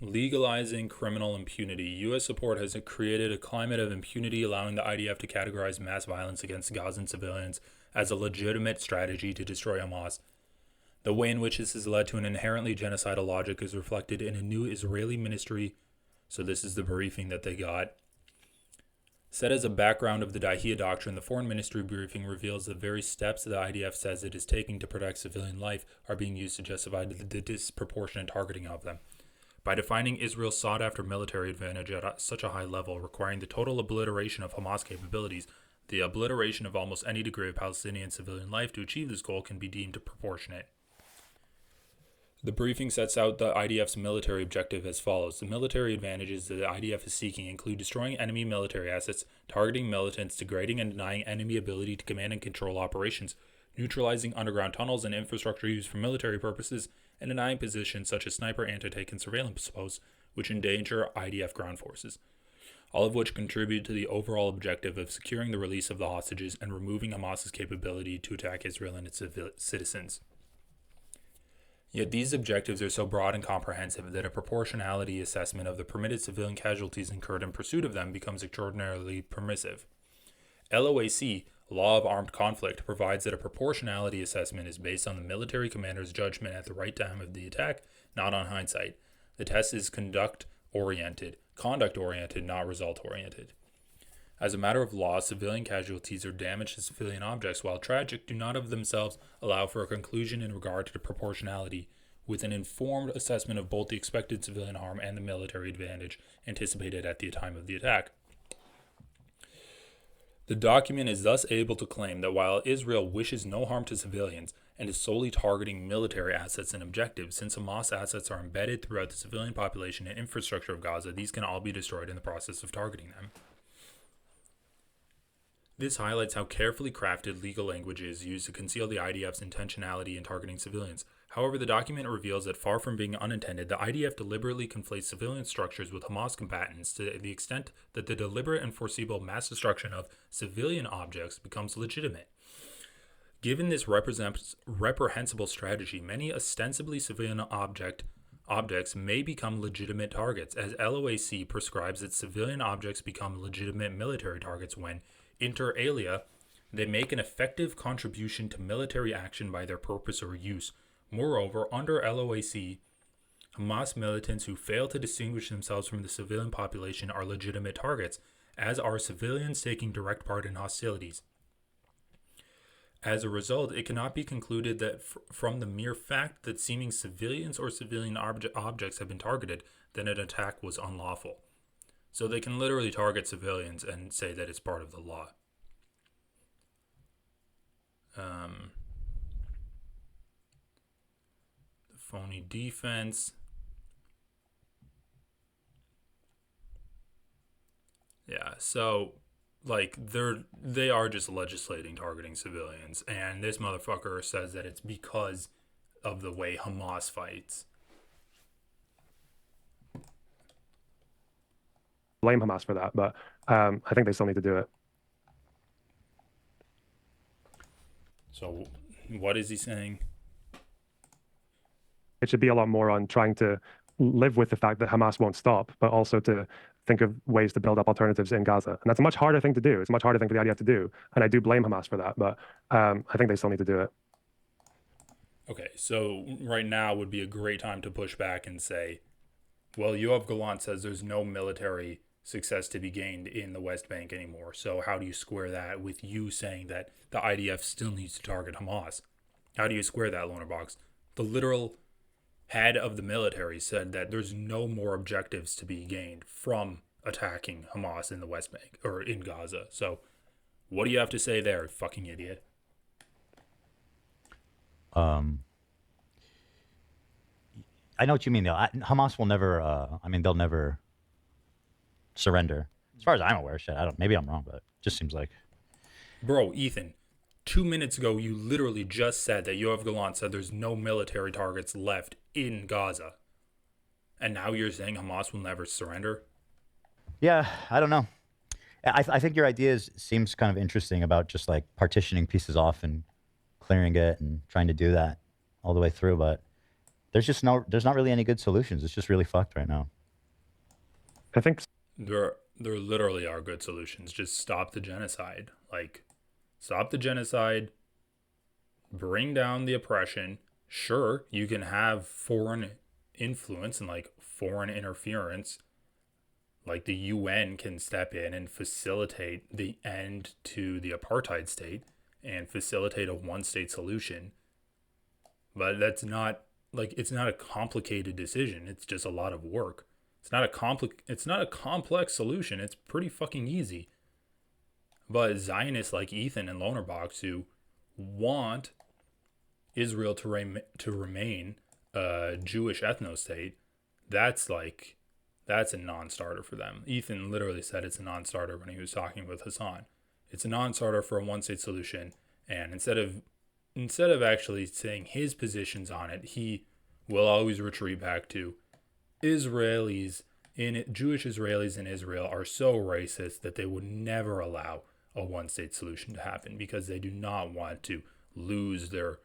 Legalizing criminal impunity. U.S. support has created a climate of impunity, allowing the IDF to categorize mass violence against Gazan civilians as a legitimate strategy to destroy Hamas. The way in which this has led to an inherently genocidal logic is reflected in a new Israeli ministry. So this is the briefing that they got. Set as a background of the Dahia Doctrine, the Foreign Ministry briefing reveals the very steps the IDF says it is taking to protect civilian life are being used to justify the disproportionate targeting of them. By defining Israel's sought-after military advantage at such a high level, requiring the total obliteration of Hamas capabilities, the obliteration of almost any degree of Palestinian civilian life to achieve this goal can be deemed proportionate. The briefing sets out the IDF's military objective as follows. The military advantages that the IDF is seeking include destroying enemy military assets, targeting militants, degrading and denying enemy ability to command and control operations, neutralizing underground tunnels and infrastructure used for military purposes, and denying positions such as sniper, anti-tank, and surveillance posts, which endanger IDF ground forces, all of which contribute to the overall objective of securing the release of the hostages and removing Hamas's capability to attack Israel and its citizens. Yet these objectives are so broad and comprehensive that a proportionality assessment of the permitted civilian casualties incurred in pursuit of them becomes extraordinarily permissive. LOAC, Law of Armed Conflict, provides that a proportionality assessment is based on the military commander's judgment at the right time of the attack, not on hindsight. The test is conduct-oriented, not result-oriented. As a matter of law, civilian casualties or damage to civilian objects, while tragic, do not of themselves allow for a conclusion in regard to proportionality, with an informed assessment of both the expected civilian harm and the military advantage anticipated at the time of the attack. The document is thus able to claim that while Israel wishes no harm to civilians and is solely targeting military assets and objectives, since Hamas assets are embedded throughout the civilian population and infrastructure of Gaza, these can all be destroyed in the process of targeting them. This highlights how carefully crafted legal language is used to conceal the IDF's intentionality in targeting civilians. However, the document reveals that far from being unintended, the IDF deliberately conflates civilian structures with Hamas combatants to the extent that the deliberate and foreseeable mass destruction of civilian objects becomes legitimate. Given this reprehensible strategy, many ostensibly civilian objects may become legitimate targets, as LOAC prescribes that civilian objects become legitimate military targets when, inter alia, they make an effective contribution to military action by their purpose or use. Moreover, under LOAC, Hamas militants who fail to distinguish themselves from the civilian population are legitimate targets, as are civilians taking direct part in hostilities. As a result, it cannot be concluded that from the mere fact that seeming civilians or civilian objects have been targeted, that an attack was unlawful. So they can literally target civilians and say that it's part of the law. The phony defense. Yeah, so like they are just legislating targeting civilians, and this motherfucker says that it's because of the way Hamas fights. Blame Hamas for that, but I think they still need to do it. So what is he saying? It should be a lot more on trying to live with the fact that Hamas won't stop, but also to think of ways to build up alternatives in Gaza. And that's a much harder thing to do. It's a much harder thing for the IDF to do. And I do blame Hamas for that, but I think they still need to do it. Okay, so right now would be a great time to push back and say, well, Yoav Gallant says there's no military success to be gained in the West Bank anymore. So how do you square that with you saying that the IDF still needs to target Hamas? How do you square that, Lonerbox? The literal head of the military said that there's no more objectives to be gained from attacking Hamas in the West Bank or in Gaza. So what do you have to say there, fucking idiot? I know what you mean, though. Hamas will never, they'll never surrender. As far as I'm aware, shit, maybe I'm wrong, but it just seems like. Bro, Ethan, 2 minutes ago, you literally just said that Yoav Gallant said there's no military targets left in Gaza. And now you're saying Hamas will never surrender? Yeah, I don't know. I think your ideas seems kind of interesting about just like partitioning pieces off and clearing it and trying to do that all the way through, but there's not really any good solutions. It's just really fucked right now. I think there literally are good solutions. Just stop the genocide. Like, stop the genocide, bring down the oppression. Sure, you can have foreign influence and like foreign interference. Like the UN can step in and facilitate the end to the apartheid state and facilitate a one-state solution. But that's not like, it's not a complicated decision. It's just a lot of work. It's not a complex solution. It's pretty fucking easy. But Zionists like Ethan and Lonerbox, who want Israel to remain a Jewish ethno-state, that's a non-starter for them. Ethan literally said it's a non-starter when he was talking with Hasan. It's a non-starter for a one-state solution, and instead of actually saying his positions on it, he will always retreat back to Jewish Israelis in Israel are so racist that they would never allow a one-state solution to happen because they do not want to lose their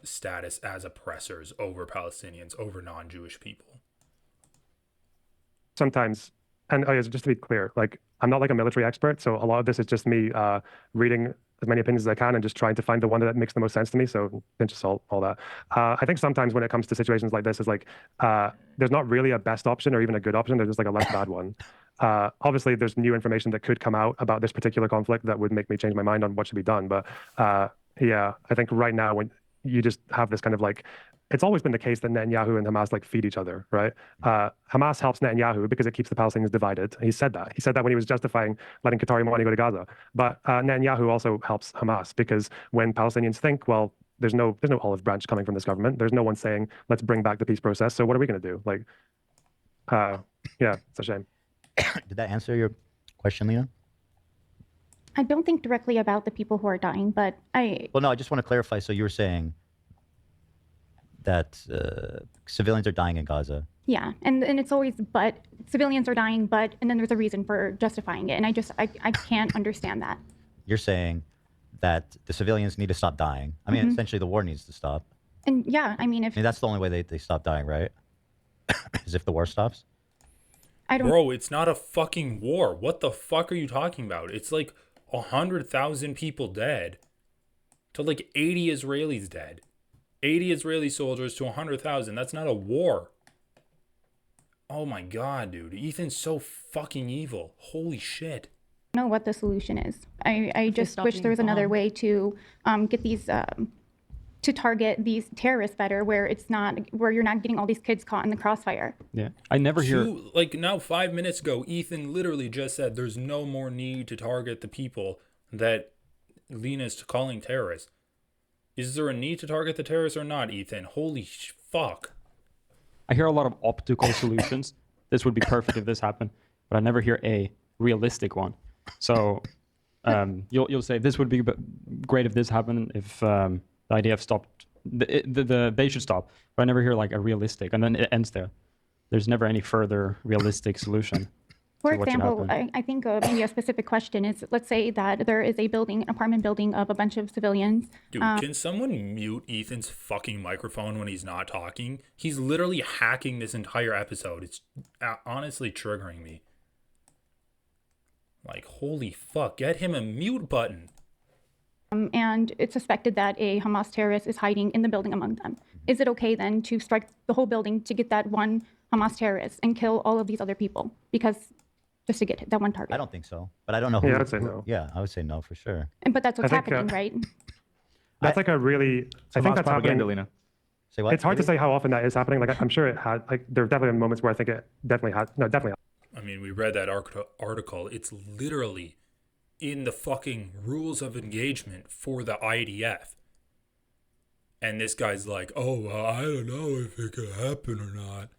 status as oppressors over Palestinians, over non-Jewish people. sometimes, and just to be clear, like I'm not like a military expert, so a lot of this is just me reading as many opinions as I can and just trying to find the one that makes the most sense to me. So pinch of salt, all that. I think sometimes when it comes to situations like this, is like there's not really a best option or even a good option. There's just like a less bad one. Obviously, there's new information that could come out about this particular conflict that would make me change my mind on what should be done. But yeah, I think right now when you just have this kind of like, it's always been the case that Netanyahu and Hamas like feed each other, right? Hamas helps Netanyahu because it keeps the Palestinians divided. He said that. He said that when he was justifying letting Qatari money go to Gaza. But Netanyahu also helps Hamas because when Palestinians think, well, there's no olive branch coming from this government. There's no one saying, let's bring back the peace process. So what are we going to do? Like, yeah, it's a shame. Did that answer your question, Lena? I don't think directly about the people who are dying, but Well, no, I just want to clarify. So you were saying that civilians are dying in Gaza. Yeah, and it's always but civilians are dying, and then there's a reason for justifying it, and I can't understand that. You're saying that the civilians need to stop dying. I mean, essentially, the war needs to stop. And yeah, I mean, if I mean, that's the only way they stop dying, right? Is if the war stops. I don't, Bro, it's not a fucking war. What the fuck are you talking about? It's like 100,000 people dead to like 80 Israelis dead. 80 Israeli soldiers to 100,000. That's not a war. Oh my god, dude. Ethan's so fucking evil. Holy shit. know what the solution is. I just stop wish being there was another bombed. way to get these to target these terrorists better, where it's not where you're not getting all these kids caught in the crossfire. Yeah, I never hear. Like now 5 minutes ago, Ethan literally just said there's no more need to target the people that Lena's calling terrorists. Is there a need to target the terrorists or not, Ethan? Holy fuck. I hear a lot of optical solutions. This would be perfect if this happened, but I never hear a realistic one. So you'll say this would be great if this happened, if the IDF stopped, they should stop. But I never hear like a realistic, and then it ends there. There's never any further realistic solution. For to what should example, happen. I think maybe a specific question is, let's say that there is a building, an apartment building of a bunch of civilians. Dude, can someone mute Ethan's fucking microphone when he's not talking? He's literally hacking this entire episode. It's honestly triggering me. Like, holy fuck, get him a mute button. And it's suspected that a Hamas terrorist is hiding in the building among them. Is it okay then to strike the whole building to get that one Hamas terrorist and kill all of these other people? Because just to get that one target. I don't think so, but I don't know who. Yeah, I'd say no. Yeah, I would say no for sure. But that's what's I think, happening, right? That's like a really. I think Hamas that's propaganda, happening. Lena. Say what? It's hard to say how often that is happening. Like I'm sure it had. Like there are definitely moments where I think it definitely had. No, definitely. I mean, we read that article. It's literally in the fucking rules of engagement for the IDF. And this guy's like, oh, well, I don't know if it could happen or not.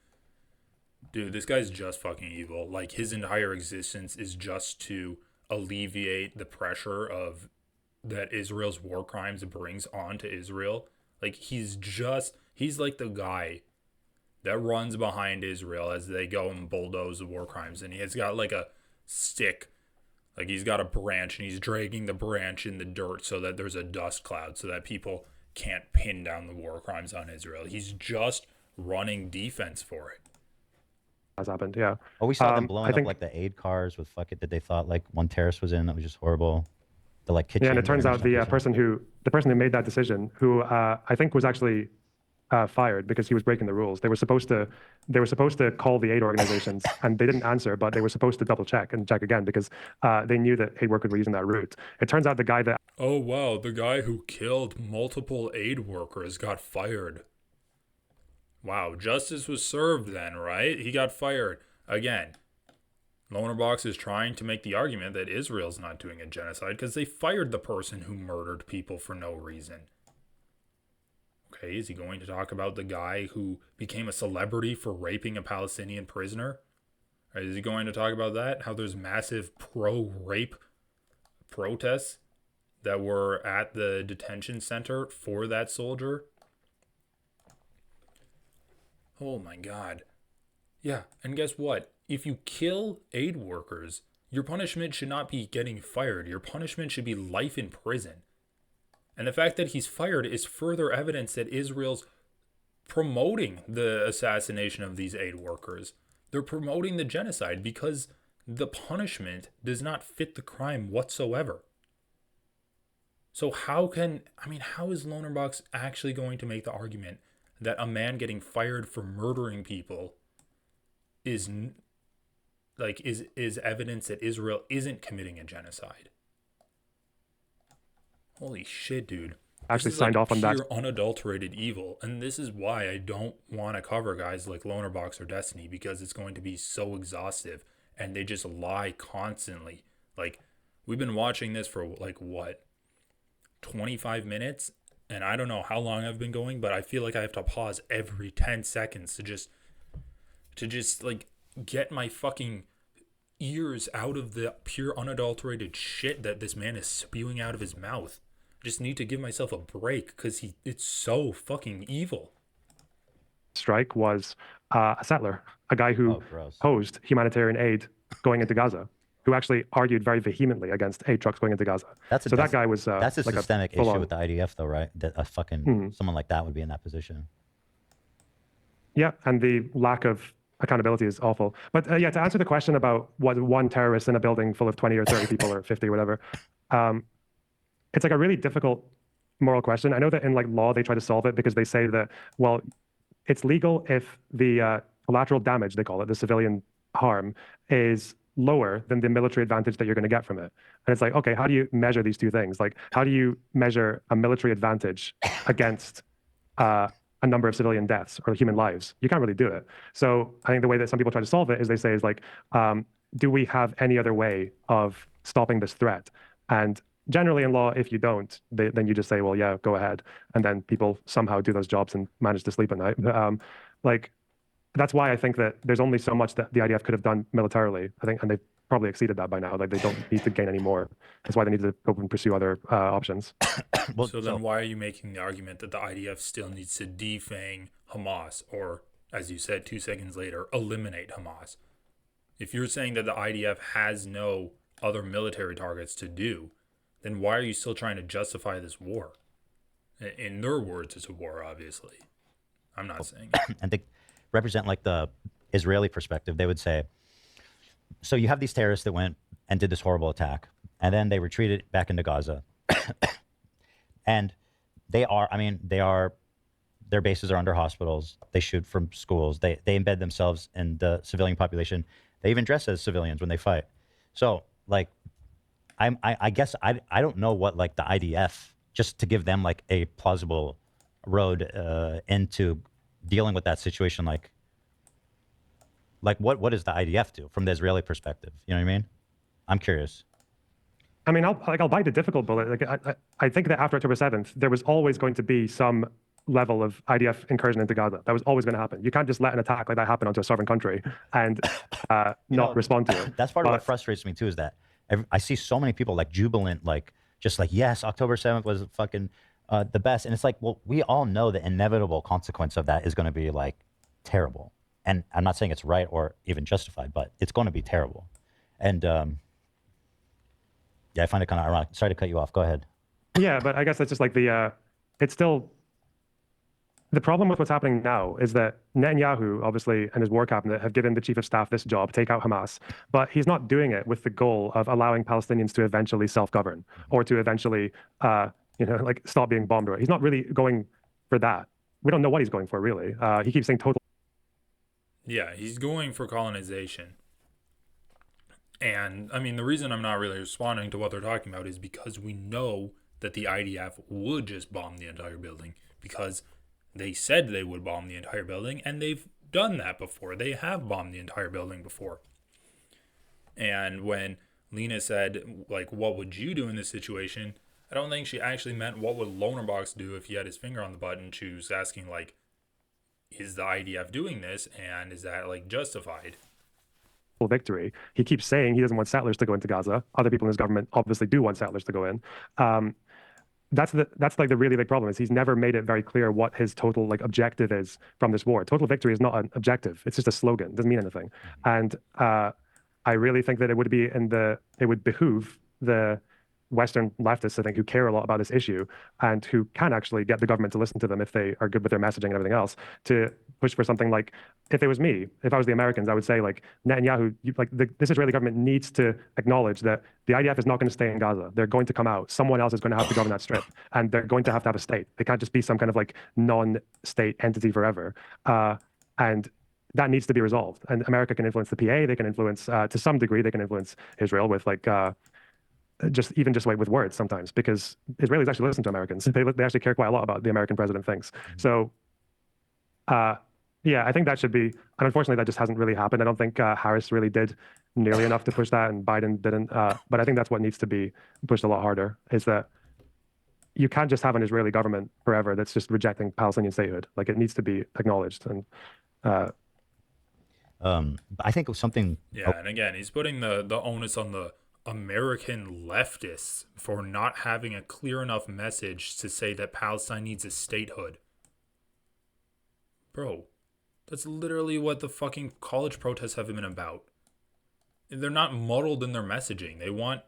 Dude, this guy's just fucking evil. Like, his entire existence is just to alleviate the pressure of that Israel's war crimes brings onto Israel. Like, he's like the guy that runs behind Israel as they go and bulldoze the war crimes. And he's got like a stick. Like, he's got a branch and he's dragging the branch in the dirt so that there's a dust cloud so that people can't pin down the war crimes on Israel. He's just running defense for it. Has happened. Yeah. Oh, we saw them I blowing think- up like the aid cars with fuck it that they thought like one terrorist was in. That was just horrible. The like kitchen. Yeah, and it turns or out the something. person who made that decision, who I think was actually fired because he was breaking the rules. They were supposed to call the aid organizations, and they didn't answer, but they were supposed to double check and check again because they knew that aid workers were using that route. It turns out the guy that Oh, wow. The guy who killed multiple aid workers got fired. Wow. Justice was served then, right? He got fired. Again, Lonerbox is trying to make the argument that Israel's not doing a genocide because they fired the person who murdered people for no reason. Okay, is he going to talk about the guy who became a celebrity for raping a Palestinian prisoner? Or is he going to talk about that? How there's massive pro-rape protests that were at the detention center for that soldier? Oh my god. Yeah, and guess what? If you kill aid workers, your punishment should not be getting fired. Your punishment should be life in prison. And the fact that he's fired is further evidence that Israel's promoting the assassination of these aid workers. They're promoting the genocide because the punishment does not fit the crime whatsoever. So how is Lonerbox actually going to make the argument that a man getting fired for murdering people is evidence that Israel isn't committing a genocide? Holy shit, dude. actually This is signed like off on that. pure unadulterated evil. And this is why I don't want to cover guys like Lonerbox or Destiny, because it's going to be so exhaustive and they just lie constantly. Like, we've been watching this for like what, 25 minutes? And I don't know how long I've been going, but I feel like I have to pause every 10 seconds to just like get my fucking ears out of the pure unadulterated shit that this man is spewing out of his mouth. Just need to give myself a break because it's so fucking evil. Strike was a settler, a guy who Oh, gross. opposed humanitarian aid going into Gaza, who actually argued very vehemently against aid trucks going into Gaza. That's a, so that's, that guy was that's a like systemic full issue on, with the IDF, though, right? That a fucking someone like that would be in that position. yeah, and the lack of accountability is awful. But yeah, to answer the question about what one terrorist in a building full of 20 or 30 people or 50 or whatever, it's like a really difficult moral question. I know that in like law they try to solve it because they say that, well, it's legal if the collateral damage, they call it, the civilian harm, is lower than the military advantage that you're going to get from it. And it's like, okay, how do you measure these two things? Like, how do you measure a military advantage against a number of civilian deaths or human lives? You can't really do it. So I think the way that some people try to solve it is they say is like, do we have any other way of stopping this threat? And generally in law, if you don't, then you just say, well, yeah, go ahead. And then people somehow do those jobs and manage to sleep at night. Like, that's why I think that there's only so much that the IDF could have done militarily, I think, and they've probably exceeded that by now. Like, they don't need to gain any more. That's why they need to go and pursue other options. Well, so then why are you making the argument that the IDF still needs to defang Hamas or, as you said 2 seconds later, eliminate Hamas? If you're saying that the IDF has no other military targets to do, then why are you still trying to justify this war? In their words, it's a war, obviously. I'm not saying it. And they represent like the Israeli perspective. They would say, so you have these terrorists that went and did this horrible attack, and then they retreated back into Gaza. And they are, I mean, their bases are under hospitals. They shoot from schools. They embed themselves in the civilian population. They even dress as civilians when they fight. So, like, I guess I don't know what, like, the IDF, just to give them, like, a plausible road into dealing with that situation, like what does the IDF do from the Israeli perspective? You know what I mean? I'm curious. I mean, I'll bite the difficult bullet. Like, I think that after October 7th, there was always going to be some level of IDF incursion into Gaza. That was always going to happen. You can't just let an attack like that happen onto a sovereign country and not respond to it. That's part of what frustrates me too, is that I see so many people like jubilant, like just like, yes, October 7th was fucking the best. And it's like, well, we all know the inevitable consequence of that is going to be like terrible. And I'm not saying it's right or even justified, but it's going to be terrible. And yeah, I find it kind of ironic. Sorry to cut you off. Go ahead. Yeah, but I guess that's just like it's still, the problem with what's happening now is that Netanyahu, obviously, and his war cabinet have given the chief of staff this job, take out Hamas, but he's not doing it with the goal of allowing Palestinians to eventually self-govern or to eventually, like stop being bombed. He's not really going for that. We don't know what he's going for, really. He keeps saying total. Yeah, he's going for colonization. And, I mean, the reason I'm not really responding to what they're talking about is because we know that the IDF would just bomb the entire building, because they said they would bomb the entire building, and they've done that before. They have bombed the entire building before. And when Lena said, like, what would you do in this situation? I don't think she actually meant what would Lonerbox do if he had his finger on the button. She was asking, like, is the IDF doing this, and is that, like, justified? Victory. He keeps saying he doesn't want settlers to go into Gaza. Other people in his government obviously do want settlers to go in. That's like the really big problem, is he's never made it very clear what his total like objective is from this war. Total victory is not an objective. It's just a slogan. It doesn't mean anything. And I really think that it would behoove the Western leftists, I think, who care a lot about this issue and who can actually get the government to listen to them if they are good with their messaging and everything else, to push for something like, if it was me, if I was the Americans, I would say, like, Netanyahu, this Israeli government needs to acknowledge that the IDF is not going to stay in Gaza. They're going to come out. Someone else is going to have to govern that strip, and they're going to have a state. They can't just be some kind of like non-state entity forever. And that needs to be resolved. And America can influence the PA. They can influence, to some degree, they can influence Israel with like, just like with words sometimes, because Israelis actually listen to Americans. They actually care quite a lot about the American president thinks. So, yeah, I think that should be, and unfortunately that just hasn't really happened. I don't think Harris really did nearly enough to push that, and Biden didn't. But I think that's what needs to be pushed a lot harder, is that you can't just have an Israeli government forever that's just rejecting Palestinian statehood. Like, it needs to be acknowledged. And I think it was something. Yeah, and again, he's putting the onus on the American leftists for not having a clear enough message to say that Palestine needs a statehood. Bro, that's literally what the fucking college protests have been about. they're not muddled in their messaging. They want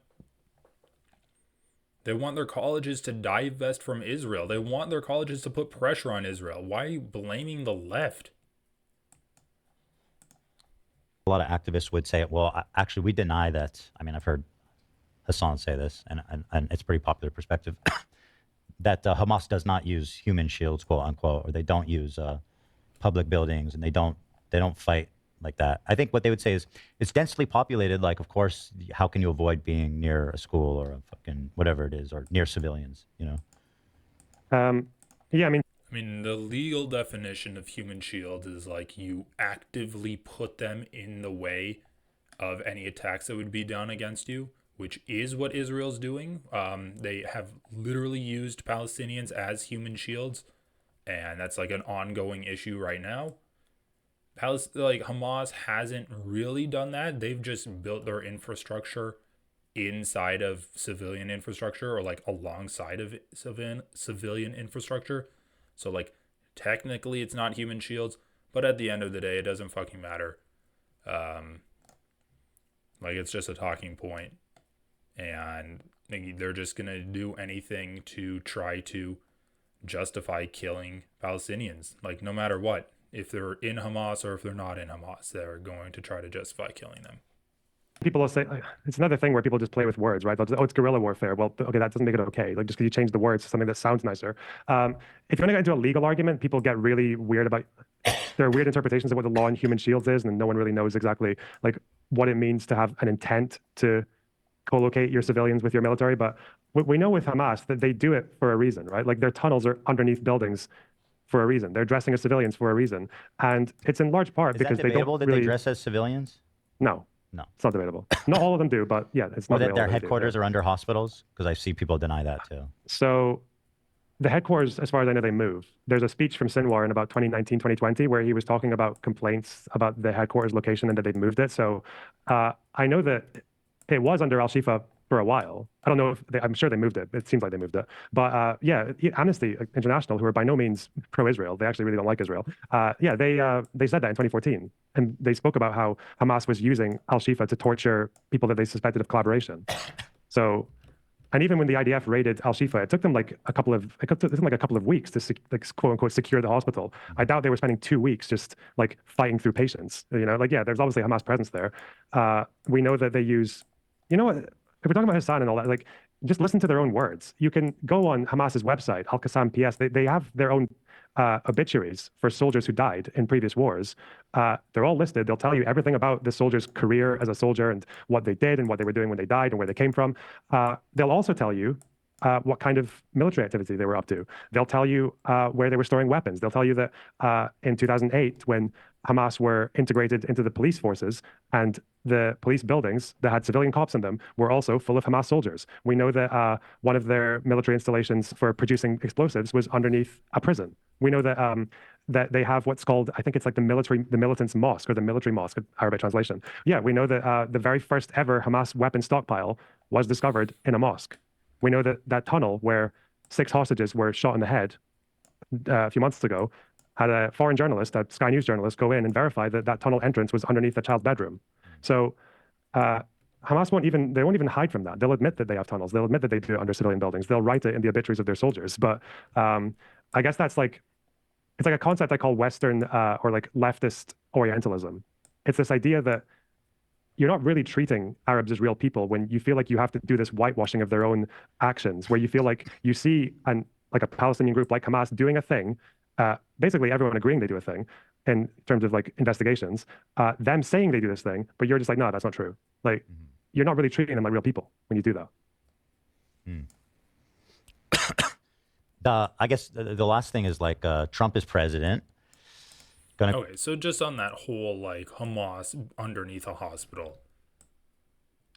their colleges to divest from Israel. They want their colleges to put pressure on Israel. Why are you blaming the left? A lot of activists would say, well, actually, we deny that. I mean, I've heard Hasan say this, and it's a pretty popular perspective, that Hamas does not use human shields, quote unquote, or they don't use public buildings, and they don't fight like that. I think what they would say is it's densely populated. Like, of course, how can you avoid being near a school or a fucking whatever it is, or near civilians? You know. Yeah, I mean, the legal definition of human shield is like you actively put them in the way of any attacks that would be done against you, which is what Israel's doing. They have literally used Palestinians as human shields, and that's like an ongoing issue right now. Hamas hasn't really done that. They've just built their infrastructure inside of civilian infrastructure, or like alongside of civilian infrastructure. So like technically it's not human shields, but at the end of the day, it doesn't fucking matter. Like it's just a talking point, and they're just gonna do anything to try to justify killing Palestinians. Like no matter what, if they're in Hamas or if they're not in Hamas, they're going to try to justify killing them. people will say, it's another thing where people just play with words, right? They'll just, oh, it's guerrilla warfare. Well, okay, that doesn't make it okay. Like just because you change the words to something that sounds nicer. If you want to get into a legal argument, people get really weird about, there are weird interpretations of what the law on human shields is, and no one really knows exactly like what it means to have an intent to co-locate your civilians with your military. But we know with Hamas that they do it for a reason, right? Like their tunnels are underneath buildings for a reason. They're dressing as civilians for a reason. And it's in large part because they don't that really... they dress as civilians? No. No. It's not debatable. Not all of them do, but yeah, it's not Or that debatable. their headquarters are under hospitals? Because I see people deny that too. So the headquarters, as far as I know, they move. There's a speech from Sinwar in about 2019, 2020, where he was talking about complaints about the headquarters location and that they'd moved it. So I know that it was under Al-Shifa for a while. I don't know if I'm sure they moved it. It seems like they moved it. But yeah, Amnesty International, who are by no means pro-Israel, they actually really don't like Israel. Yeah, they said that in 2014. And they spoke about how Hamas was using Al-Shifa to torture people that they suspected of collaboration. So, and even when the IDF raided Al-Shifa, it took them like a couple of weeks to quote unquote secure the hospital. I doubt they were spending 2 weeks just like fighting through patients. You know, like yeah, there's obviously Hamas presence there. We know that they use, you know what? If we're talking about Hasan and all that, like just listen to their own words. You can go on Hamas's website, Al-Qassam PS. They have their own obituaries for soldiers who died in previous wars. They're all listed. They'll tell you everything about the soldier's career as a soldier and what they did and what they were doing when they died and where they came from. They'll also tell you what kind of military activity they were up to. They'll tell you where they were storing weapons. They'll tell you that in 2008, when Hamas were integrated into the police forces and the police buildings that had civilian cops in them were also full of Hamas soldiers. We know that one of their military installations for producing explosives was underneath a prison. We know that that they have what's called, I think it's like the militants mosque or the military mosque, Arabic translation. Yeah, we know that the very first ever Hamas weapon stockpile was discovered in a mosque. We know that that tunnel where 6 hostages were shot in the head a few months ago had a foreign journalist, a Sky News journalist, go in and verify that that tunnel entrance was underneath a child's bedroom. So Hamas won't even hide from that. They'll admit that they have tunnels. They'll admit that they do it under civilian buildings. They'll write it in the obituaries of their soldiers. But I guess that's like, it's like a concept I call Western or like leftist Orientalism. It's this idea that you're not really treating Arabs as real people when you feel like you have to do this whitewashing of their own actions, where you feel like you see like a Palestinian group like Hamas doing a thing, basically everyone agreeing they do a thing in terms of like investigations, them saying they do this thing, but you're just like, no, that's not true. Like, you're not really treating them like real people when you do that. I guess the last thing is like Trump is president. Okay, so just on that whole like Hamas underneath a hospital,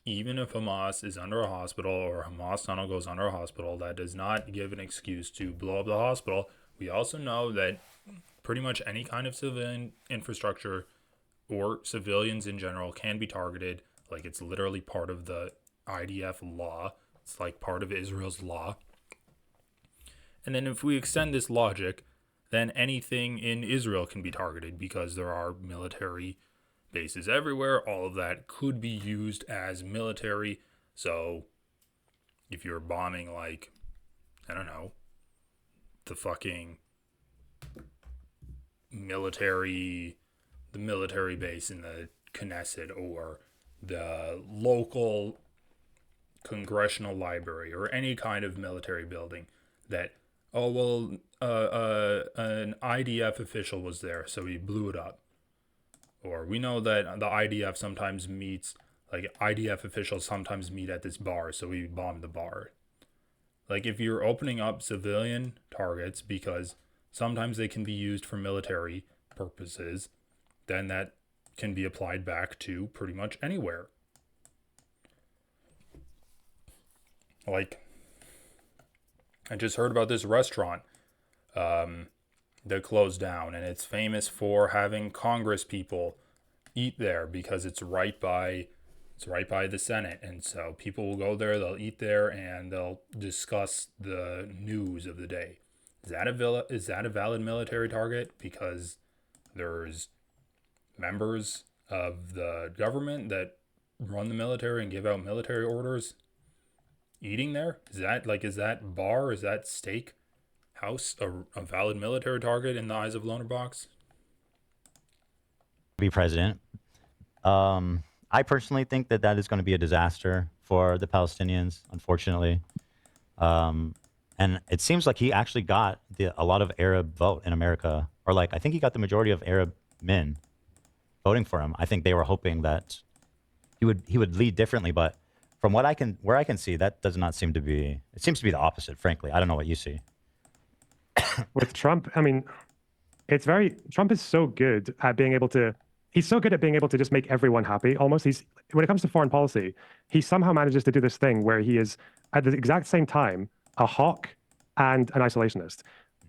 even if Hamas is under a hospital or Hamas tunnel goes under a hospital, that does not give an excuse to blow up the hospital. We also know that pretty much any kind of civilian infrastructure or civilians in general can be targeted. Like it's literally part of the IDF law. It's like part of Israel's law. And then if we extend this logic, then anything in Israel can be targeted because there are military bases everywhere. All of that could be used as military. So if you're bombing, like, I don't know, the fucking military base in the Knesset, or the local congressional library, or any kind of military building, that, oh, well, an IDF official was there, so he blew it up. Or we know that the IDF sometimes meets, like, IDF officials sometimes meet at this bar, so we bombed the bar. Like, if you're opening up civilian targets because sometimes they can be used for military purposes, then that can be applied back to pretty much anywhere. Like, I just heard about this restaurant that closed down, and it's famous for having Congress people eat there because it's right by the Senate, and so people will go there, they'll eat there, and they'll discuss the news of the day. Is that a valid military target? Because there's members of the government that run the military and give out military orders eating there? Is that bar, is that steak house a valid military target in the eyes of Lonerbox? Be president. I personally think that is going to be a disaster for the Palestinians, unfortunately. And it seems like he actually got a lot of Arab vote in America, or like I think he got the majority of Arab men voting for him. I think they were hoping that he would lead differently, but from where I can see, that does not seem to be. It seems to be the opposite, frankly. I don't know what you see. With Trump, I mean, Trump is so good at being able to. He's so good at being able to just make everyone happy. Almost, when it comes to foreign policy, he somehow manages to do this thing where he is at the exact same time a hawk and an isolationist.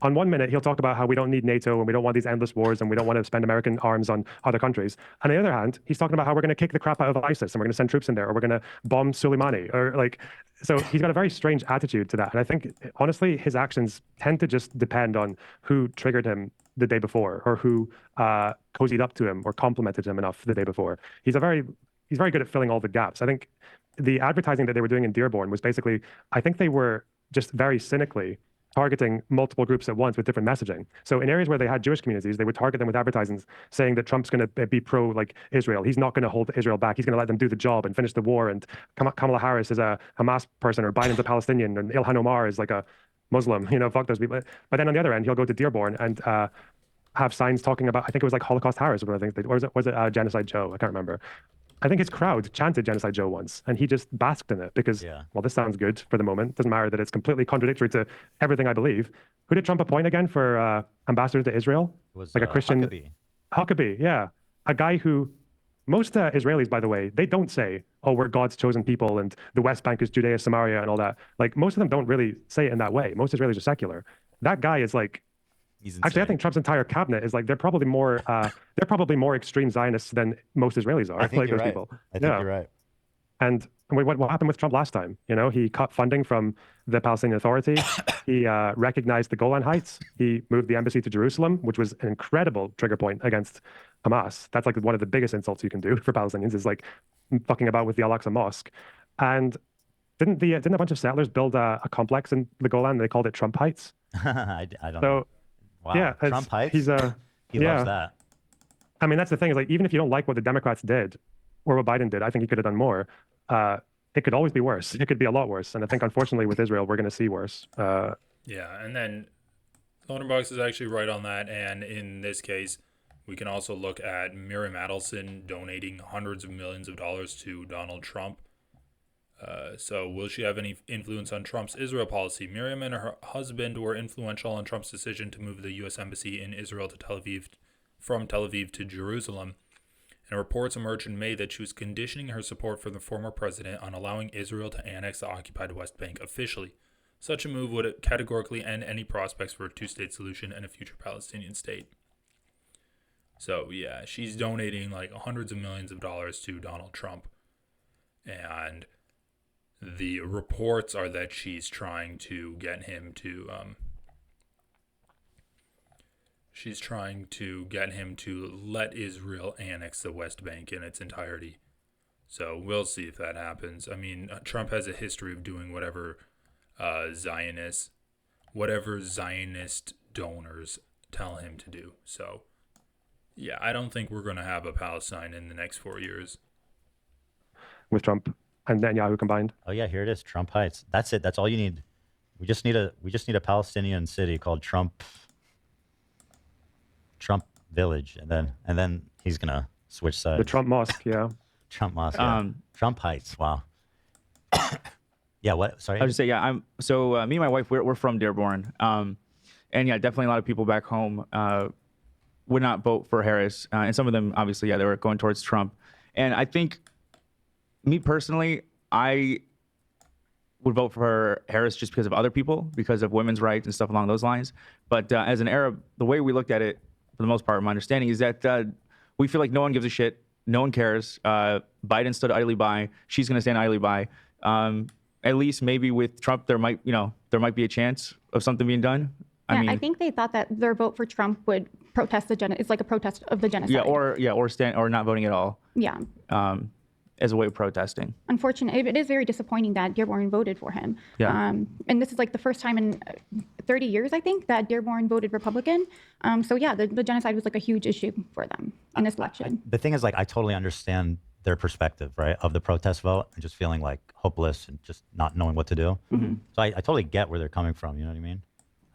On one minute, he'll talk about how we don't need NATO and we don't want these endless wars and we don't want to spend American arms on other countries. On the other hand, he's talking about how we're going to kick the crap out of ISIS and we're going to send troops in there, or we're going to bomb Soleimani, or like. So he's got a very strange attitude to that. And I think, honestly, his actions tend to just depend on who triggered him the day before, or who cozied up to him or complimented him enough the day before. He's very good at filling all the gaps. I think the advertising that they were doing in Dearborn was basically, I think they were just very cynically targeting multiple groups at once with different messaging. So in areas where they had Jewish communities, they would target them with advertising saying that Trump's going to be pro like Israel. He's not going to hold Israel back. He's going to let them do the job and finish the war. And Kamala Harris is a Hamas person, or Biden's a Palestinian, and Ilhan Omar is like a Muslim. Fuck those people. But then on the other end, he'll go to Dearborn and have signs talking about, I think it was like Holocaust Harris, or was it Genocide Joe? I can't remember. I think his crowd chanted Genocide Joe once, and he just basked in it because, well, this sounds good for the moment. Doesn't matter that it's completely contradictory to everything I believe. Who did Trump appoint again for ambassador to Israel? It was like a Christian Huckabee, yeah, a guy who most Israelis, by the way, they don't say, "Oh, we're God's chosen people," and the West Bank is Judea, Samaria, and all that. Like, most of them don't really say it in that way. Most Israelis are secular. That guy is like. Actually, I think Trump's entire cabinet is like they're probably more extreme Zionists than most Israelis are. I think like you're those right. people. I think you're right. And what happened with Trump last time? He cut funding from the Palestinian Authority. He recognized the Golan Heights. He moved the embassy to Jerusalem, which was an incredible trigger point against Hamas. That's like one of the biggest insults you can do for Palestinians, is like fucking about with the Al-Aqsa Mosque. And didn't a bunch of settlers build a complex in the Golan? They called it Trump Heights. I don't know. Wow. Yeah, Trump Heights? He loves that. I mean, that's the thing, is like, even if you don't like what the Democrats did or what Biden did, I think he could have done more. It could always be worse. It could be a lot worse. And I think, unfortunately, with Israel, we're going to see worse. Yeah, and then Lonerbox is actually right on that. And in this case, we can also look at Miriam Adelson donating hundreds of millions of dollars to Donald Trump. So will she have any influence on Trump's Israel policy? Miriam and her husband were influential on Trump's decision to move the U.S. Embassy in Israel to from Tel Aviv to Jerusalem. And reports emerged in May that she was conditioning her support for the former president on allowing Israel to annex the occupied West Bank officially. Such a move would categorically end any prospects for a two-state solution and a future Palestinian state. So yeah, she's donating like hundreds of millions of dollars to Donald Trump. And the reports are that she's trying to get him to She's trying to get him to let Israel annex the West Bank in its entirety. So we'll see if that happens. I mean, Trump has a history of doing whatever Zionist donors tell him to do. So, yeah, I don't think we're going to have a Palestine in the next 4 years. With Trump and Netanyahu combined. Oh yeah, here it is, Trump Heights. That's it. That's all you need. We just need a Palestinian city called Trump Village, and then he's gonna switch sides. The Trump Mosque, yeah. Trump Mosque. Yeah. Trump Heights. Wow. Yeah. What? Sorry. I would just say, yeah. Me and my wife, we're from Dearborn, and yeah, definitely a lot of people back home would not vote for Harris, and some of them, obviously, yeah, they were going towards Trump. And I think, me personally, I would vote for Harris just because of other people, because of women's rights and stuff along those lines. But as an Arab, the way we looked at it, for the most part, my understanding is that we feel like no one gives a shit, no one cares. Biden stood idly by. She's going to stand idly by. At least maybe with Trump, there might be a chance of something being done. I think they thought that their vote for Trump would protest it's like a protest of the genocide. or not voting at all. Yeah. As a way of protesting. Unfortunately, it is very disappointing that Dearborn voted for him. Yeah. And this is like the first time in 30 years, I think, that Dearborn voted Republican. So yeah, the genocide was like a huge issue for them in this election. The thing is, like, I totally understand their perspective, right, of the protest vote and just feeling like hopeless and just not knowing what to do. Mm-hmm. So I totally get where they're coming from. You know what I mean?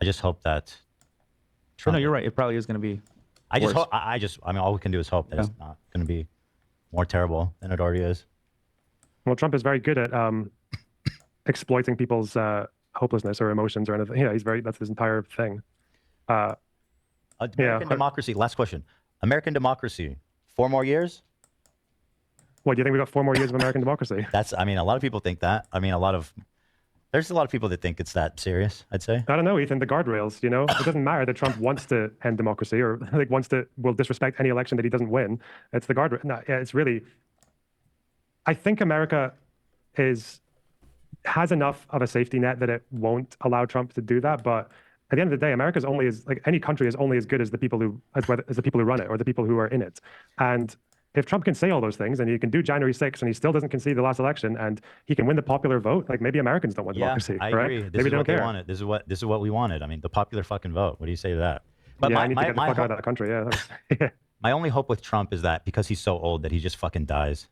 I just hope that. No, you're right. It probably is going to be. I mean, all we can do is hope that it's not going to be more terrible than it already is. Well, Trump is very good at exploiting people's hopelessness or emotions or anything. Yeah, that's his entire thing. American democracy. Last question. American democracy. 4 more years? What, do you think we got 4 more years of American democracy? I mean, a lot of people think that. I mean, there's a lot of people that think it's that serious, I'd say. I don't know, Ethan, the guardrails, it doesn't matter that Trump wants to end democracy or like will disrespect any election that he doesn't win. It's the guardrail. No, yeah, it's really, I think America has enough of a safety net that it won't allow Trump to do that. But at the end of the day, America's only any country is only as good as the people who run it or the people who are in it. And if Trump can say all those things and he can do January 6th and he still doesn't concede the last election and he can win the popular vote, like maybe Americans don't want democracy. I right? agree. This maybe is what they they wanted. This is what we wanted. I mean, the popular fucking vote. What do you say to that? But I need to get the fuck out of that country. Yeah. My only hope with Trump is that because he's so old that he just fucking dies.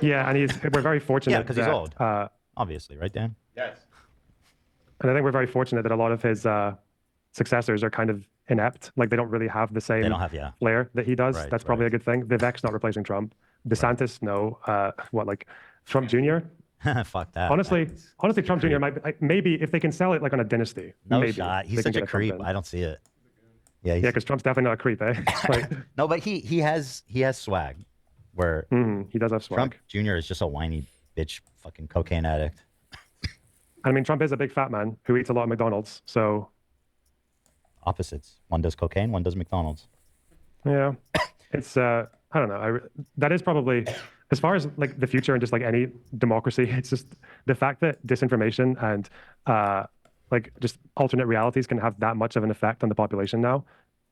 Yeah, and we're very fortunate. Yeah, because he's old. Obviously, right, Dan? Yes. And I think we're very fortunate that a lot of his successors are kind of inept. Like they don't really have the same flair that he does. That's probably a good thing. Vivek's not replacing Trump. DeSantis, no. Trump Jr.? Fuck that. Honestly, Trump Jr. might maybe if they can sell it like on a dynasty. No maybe shot. He's such a creep. I don't see it. Yeah, because Trump's definitely not a creep, eh? No, but he has swag. Where he does have swag. Trump Jr. is just a whiny bitch, fucking cocaine addict. I mean, Trump is a big fat man who eats a lot of McDonald's. So opposites. One does cocaine, one does McDonald's. Yeah, it's I don't know. That is probably, as far as like the future and just like any democracy, it's just the fact that disinformation and like just alternate realities can have that much of an effect on the population now.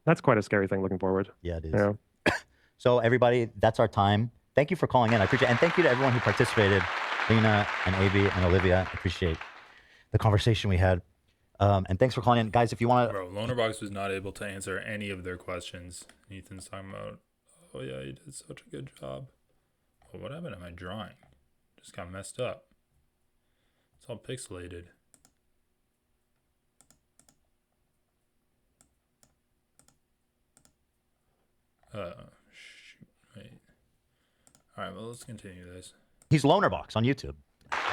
That's quite a scary thing looking forward. Yeah, it is. So everybody, that's our time. Thank you for calling in. I appreciate it. And thank you to everyone who participated. Lena and AB and Olivia. I appreciate the conversation we had. And thanks for calling in. Guys, if you want to... Bro, Lonerbox was not able to answer any of their questions. Ethan's talking about, oh yeah, you did such a good job. Well, what happened to my drawing? Just got messed up. It's all pixelated. Shoot, wait. All right, well, let's continue this. He's Lonerbox on YouTube.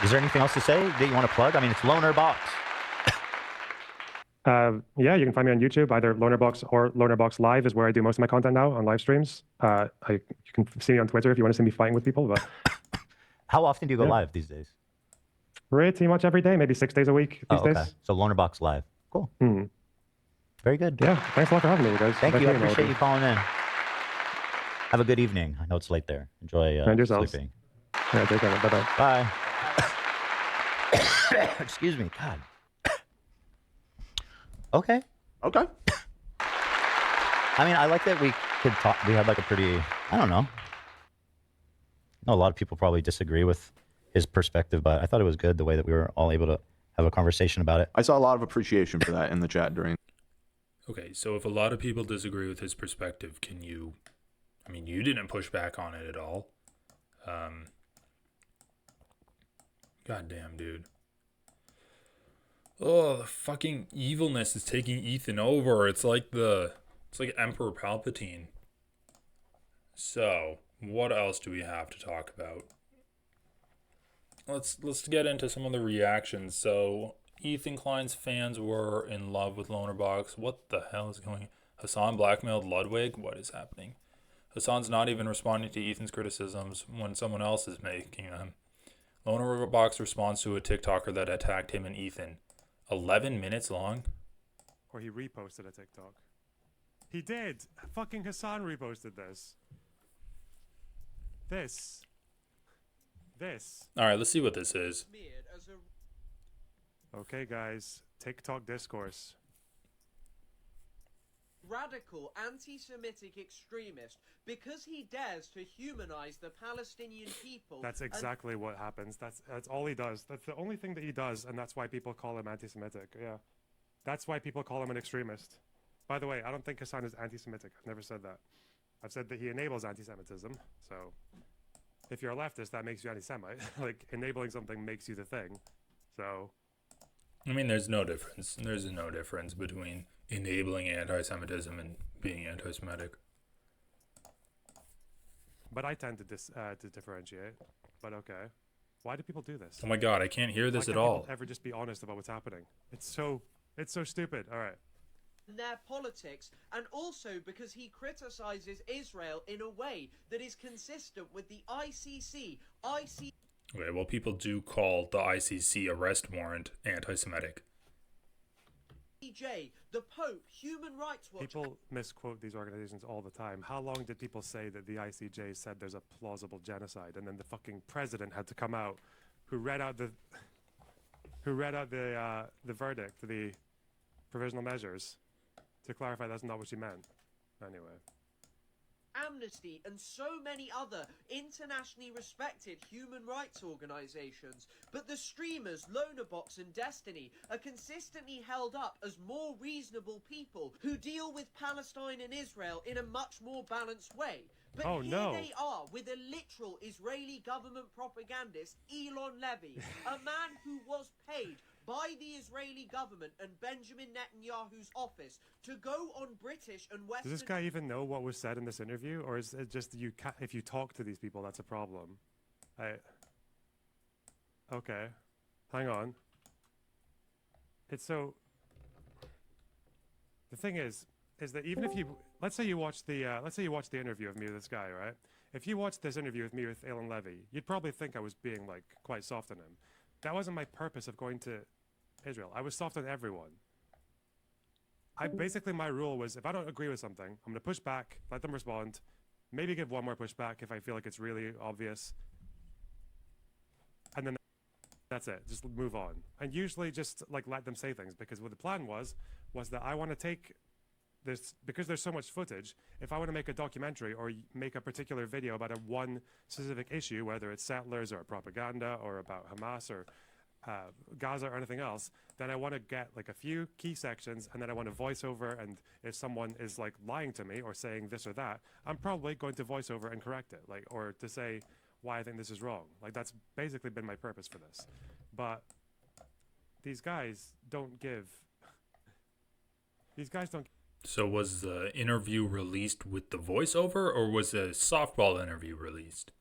Is there anything else to say that you want to plug? I mean, it's Lonerbox. Yeah, you can find me on YouTube, either Lonerbox or Lonerbox Live is where I do most of my content now on live streams. You can see me on Twitter if you want to see me fighting with people. But how often do you go live these days? Pretty much every day, maybe 6 days a week these days. So Lonerbox Live. Cool. Very good. Yeah, thanks a lot for having me, you guys. Thank you. I appreciate you calling in. Have a good evening. I know it's late there. Enjoy sleeping. Yeah, take care. Bye-bye. Bye. Excuse me. God. Okay. I mean, I like that we could talk. We had like a pretty, I don't know. No, a lot of people probably disagree with his perspective, but I thought it was good the way that we were all able to have a conversation about it. I saw a lot of appreciation for that in the chat during. Okay, so if a lot of people disagree with his perspective, you didn't push back on it at all. Goddamn, dude. Oh, the fucking evilness is taking Ethan over. It's like Emperor Palpatine. So, what else do we have to talk about? Let's get into some of the reactions. So, Ethan Klein's fans were in love with Lonerbox. What the hell is going on? Hasan blackmailed Ludwig? What is happening? Hasan's not even responding to Ethan's criticisms when someone else is making them. Lonerbox responds to a TikToker that attacked him and Ethan. 11 minutes long? Or he reposted a TikTok. He did. Fucking Hasan reposted this. This. Alright, let's see what this is. Okay, guys. TikTok discourse. Radical anti-Semitic extremist because he dares to humanize the Palestinian people. That's exactly what happens. That's all he does. That's the only thing that he does, and that's why people call him anti-Semitic. Yeah. That's why people call him an extremist. By the way, I don't think Hasan is anti-Semitic. I've never said that. I've said that he enables anti-Semitism. So if you're a leftist, that makes you anti-Semite. Like, enabling something makes you the thing. So I mean, there's no difference. There's no difference between enabling anti-Semitism and being anti-Semitic. but I tend to differentiate. But okay. Why do people do this? Oh my god, I can't hear this Why at can't all. people ever just be honest about what's happening? It's so stupid. All right. Their politics, and also because he criticizes Israel in a way that is consistent with the ICC. Okay, well, people do call the ICC arrest warrant anti-Semitic. The Pope, Human Rights Watch. People misquote these organizations all the time. How long did people say that the ICJ said there's a plausible genocide, and then the fucking president had to come out, who read out the verdict, the provisional measures, to clarify that's not what she meant. Anyway. Amnesty and so many other internationally respected human rights organizations. But the streamers Lonerbox and Destiny are consistently held up as more reasonable people who deal with Palestine and Israel in a much more balanced way. But they are with a literal Israeli government propagandist, Elon Levy, a man who was paid by the Israeli government and Benjamin Netanyahu's office to go on British and Western... Does this guy even know what was said in this interview? Or is it just if you talk to these people, that's a problem? Okay. Hang on. It's so... The thing is that even if you... Let's say you watch the interview of me with this guy, right? If you watched this interview with me with Elon Levy, you'd probably think I was being, like, quite soft on him. That wasn't my purpose of going to Israel. I was soft on everyone. Basically, my rule was, if I don't agree with something, I'm going to push back, let them respond, maybe give one more pushback if I feel like it's really obvious. And then that's it. Just move on. And usually just, like, let them say things, because what the plan was that I want to take this, because there's so much footage, if I want to make a documentary or make a particular video about one specific issue, whether it's settlers or propaganda or about Hamas or Gaza or anything else, then I want to get like a few key sections, and then I want to voice over, and if someone is like lying to me or saying this or that, I'm probably going to voice over and correct it, like, or to say why I think this is wrong. Like, that's basically been my purpose for this. But these guys don't give... These guys don't... So was the interview released with the voiceover, or was a softball interview released?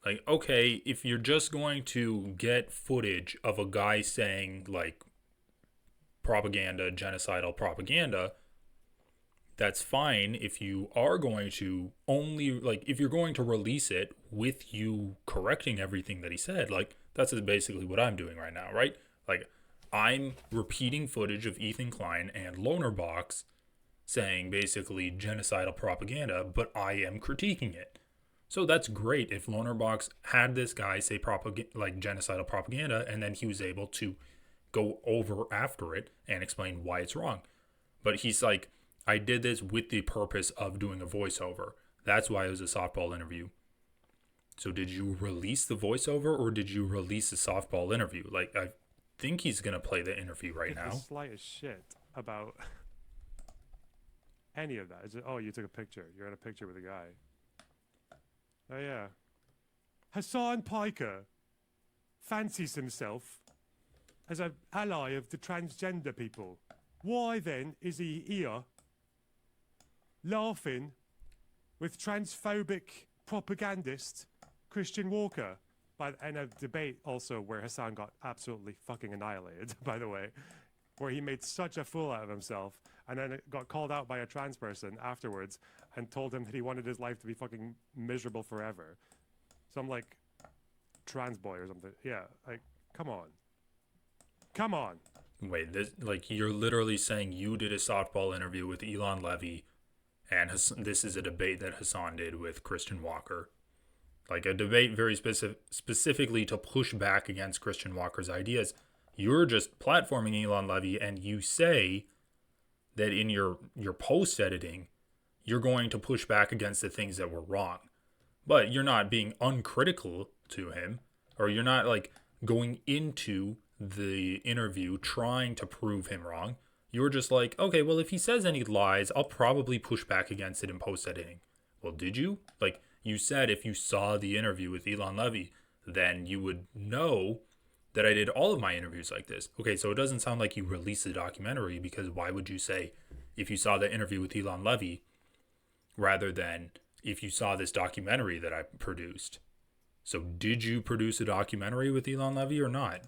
Like, okay, if you're just going to get footage of a guy saying, like, propaganda, genocidal propaganda, that's fine. If you are going to if you're going to release it with you correcting everything that he said, like, that's basically what I'm doing right now, right? Like, I'm repeating footage of Ethan Klein and Lonerbox saying basically genocidal propaganda, but I am critiquing it. So that's great if Lonerbox had this guy say genocidal propaganda, and then he was able to go over after it and explain why it's wrong. But he's like, I did this with the purpose of doing a voiceover. That's why it was a softball interview. So did you release the voiceover or did you release a softball interview? Like, I think he's going to play the interview right now. The slightest shit about any of that. It's just, oh, you took a picture. You're in a picture with a guy. Oh, yeah. Hasan Piker fancies himself as an ally of the transgender people. Why then is he here laughing with transphobic propagandist Christian Walker? And a debate also where Hasan got absolutely fucking annihilated, by the way, where he made such a fool out of himself and then got called out by a trans person afterwards and told him that he wanted his life to be fucking miserable forever. Some like trans boy or something. Yeah, like, come on. Come on. Wait, this, like, you're literally saying you did a softball interview with Elon Levy, and this is a debate that Hasan did with Christian Walker. Like, a debate very specifically to push back against Christian Walker's ideas. You're just platforming Elon Levy, and you say that in your post editing, you're going to push back against the things that were wrong. But you're not being uncritical to him, or you're not, like, going into the interview trying to prove him wrong. You're just like, okay, well, if he says any lies, I'll probably push back against it in post editing. Well, did you? Like, you said if you saw the interview with Elon Levy, then you would know that I did all of my interviews like this. Okay, so it doesn't sound like you released the documentary, because why would you say if you saw the interview with Elon Levy rather than if you saw this documentary that I produced? So did you produce a documentary with Elon Levy or not?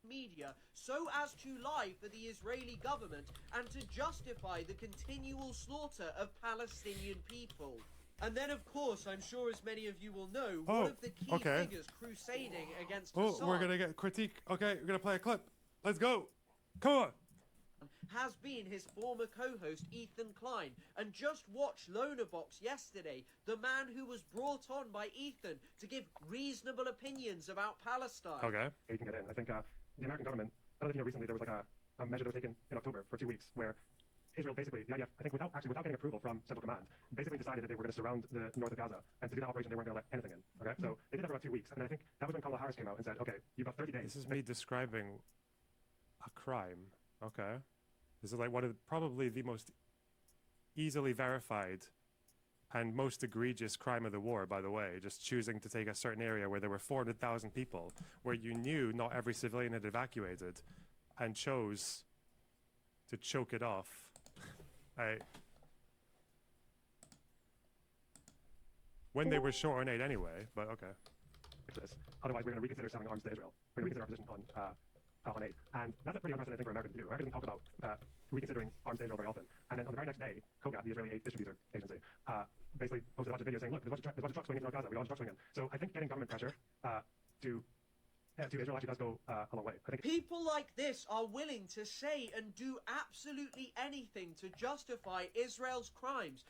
Media so as to lie for the Israeli government and to justify the continual slaughter of Palestinian people. And then, of course, I'm sure as many of you will know, one of the key figures crusading against Hasan, we're gonna get critique. Okay, we're gonna play a clip. Let's go. Come on. has been his former co-host Ethan Klein. And just watch Lonerbox yesterday, the man who was brought on by Ethan to give reasonable opinions about Palestine. Okay. You can get in. I think the American government, I don't know if you know, recently there was like a measure that was taken in October for 2 weeks where Israel basically, the IDF, I think without getting approval from Central Command, basically decided that they were going to surround the north of Gaza, and to do that operation they weren't going to let anything in. Okay, so they did that for about 2 weeks, and then I think that was when Kamala Harris came out and said, okay, you've got 30 days. This is me describing a crime. Okay, this is like one of probably the most easily verified and most egregious crime of the war, by the way, just choosing to take a certain area where there were 400,000 people, where you knew not every civilian had evacuated, and chose to choke it off. When they were short on aid anyway, but okay. Otherwise, we're going to reconsider selling arms to Israel. We're going to reconsider our position on aid. And that's a pretty unprecedented thing for America to do. America doesn't talk about reconsidering arms to Israel very often. And then on the very next day, KOGAT, the Israeli aid distributor agency, basically posted a bunch of videos saying, look, there's a bunch of trucks going into Gaza. We got a bunch of trucks going in. So I think getting government pressure to Israel actually does go a long way. I think people like this are willing to say and do absolutely anything to justify Israel's crimes.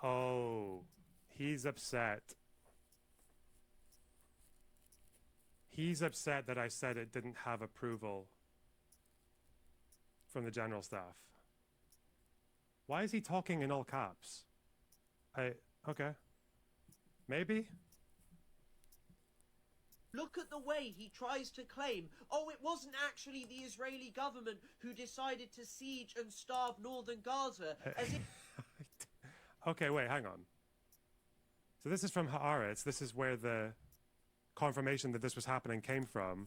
Oh, he's upset. He's upset that I said it didn't have approval from the general staff. Why is he talking in all caps? Okay. Maybe? Look at the way he tries to claim, oh, it wasn't actually the Israeli government who decided to siege and starve northern Gaza, as if... Okay, wait, hang on. So this is from Haaretz. This is where the confirmation that this was happening came from.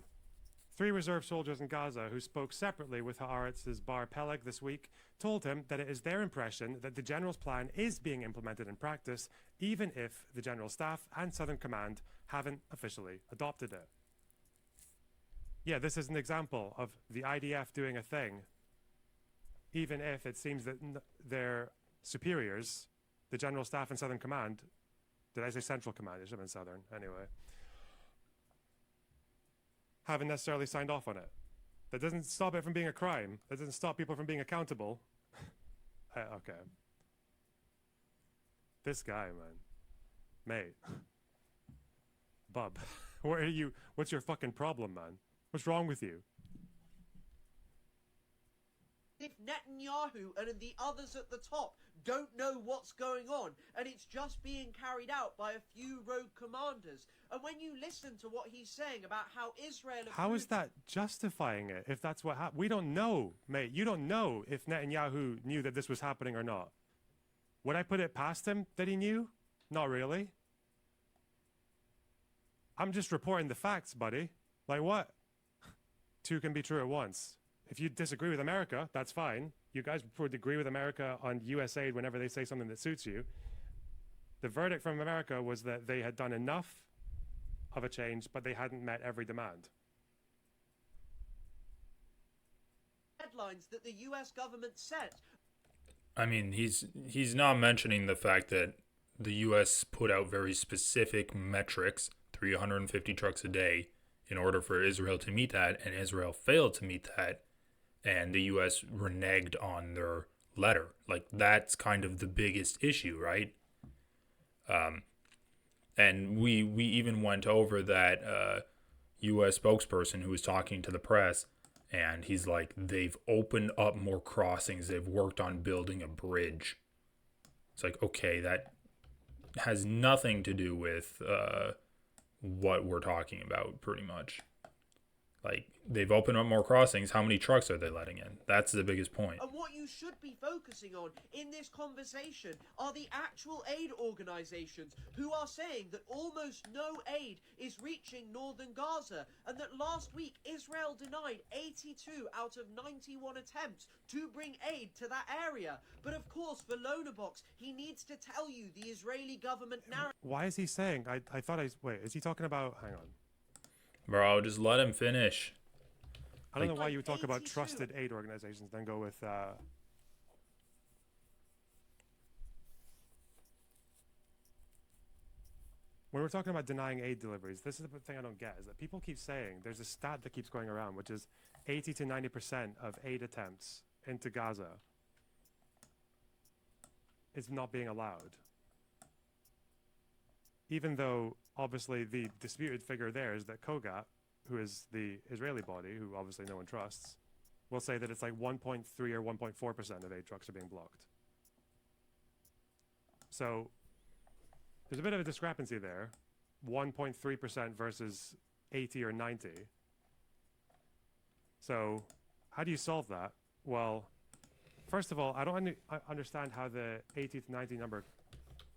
3 reserve soldiers in Gaza who spoke separately with Haaretz's Bar Peleg this week told him that it is their impression that the general's plan is being implemented in practice, even if the general staff and Southern Command haven't officially adopted it. Yeah, this is an example of the IDF doing a thing, even if it seems that their superiors, the general staff and Southern Command, did I say Central Command? It should have been Southern, anyway, haven't necessarily signed off on it. That doesn't stop it from being a crime. That doesn't stop people from being accountable. Okay. This guy, man. Mate. Bub. Where are you? What's your fucking problem, man? What's wrong with you? if Netanyahu and the others at the top don't know what's going on, and it's just being carried out by a few rogue commanders. And when you listen to what he's saying about how Israel... How is that justifying it if that's what happened? We don't know, mate. You don't know if Netanyahu knew that this was happening or not. Would I put it past him that he knew? Not really. I'm just reporting the facts, buddy. Like what? Two can be true at once. If you disagree with America, that's fine. You guys would agree with America on US aid whenever they say something that suits you. The verdict from America was that they had done enough of a change, but they hadn't met every demand. Headlines that the US government set. I mean, he's not mentioning the fact that the US put out very specific metrics, 350 trucks a day, in order for Israel to meet that, and Israel failed to meet that, and the US reneged on their letter. Like, that's kind of the biggest issue, right? And we even went over that US spokesperson who was talking to the press, and he's like, they've opened up more crossings, they've worked on building a bridge. It's like, okay, that has nothing to do with what we're talking about, pretty much. Like, they've opened up more crossings. How many trucks are they letting in? That's the biggest point. And what you should be focusing on in this conversation are the actual aid organizations who are saying that almost no aid is reaching northern Gaza, and that last week Israel denied 82 out of 91 attempts to bring aid to that area. But of course, for Lonerbox, he needs to tell you the Israeli government narrative. Why is he saying? I thought wait, is he talking about? Hang on. Bro, just let him finish. I don't know why you would talk about trusted aid organizations, then go with when we're talking about denying aid deliveries, this is the thing I don't get, is that people keep saying, there's a stat that keeps going around, which is 80 to 90% of aid attempts into Gaza is not being allowed. Even though, obviously, the disputed figure there is that Kogat, who is the Israeli body, who obviously no one trusts, will say that it's like 1.3 or 1.4% of aid trucks are being blocked. So there's a bit of a discrepancy there, 1.3% versus 80 or 90. So how do you solve that? Well, first of all, I don't understand how the 80 to 90 number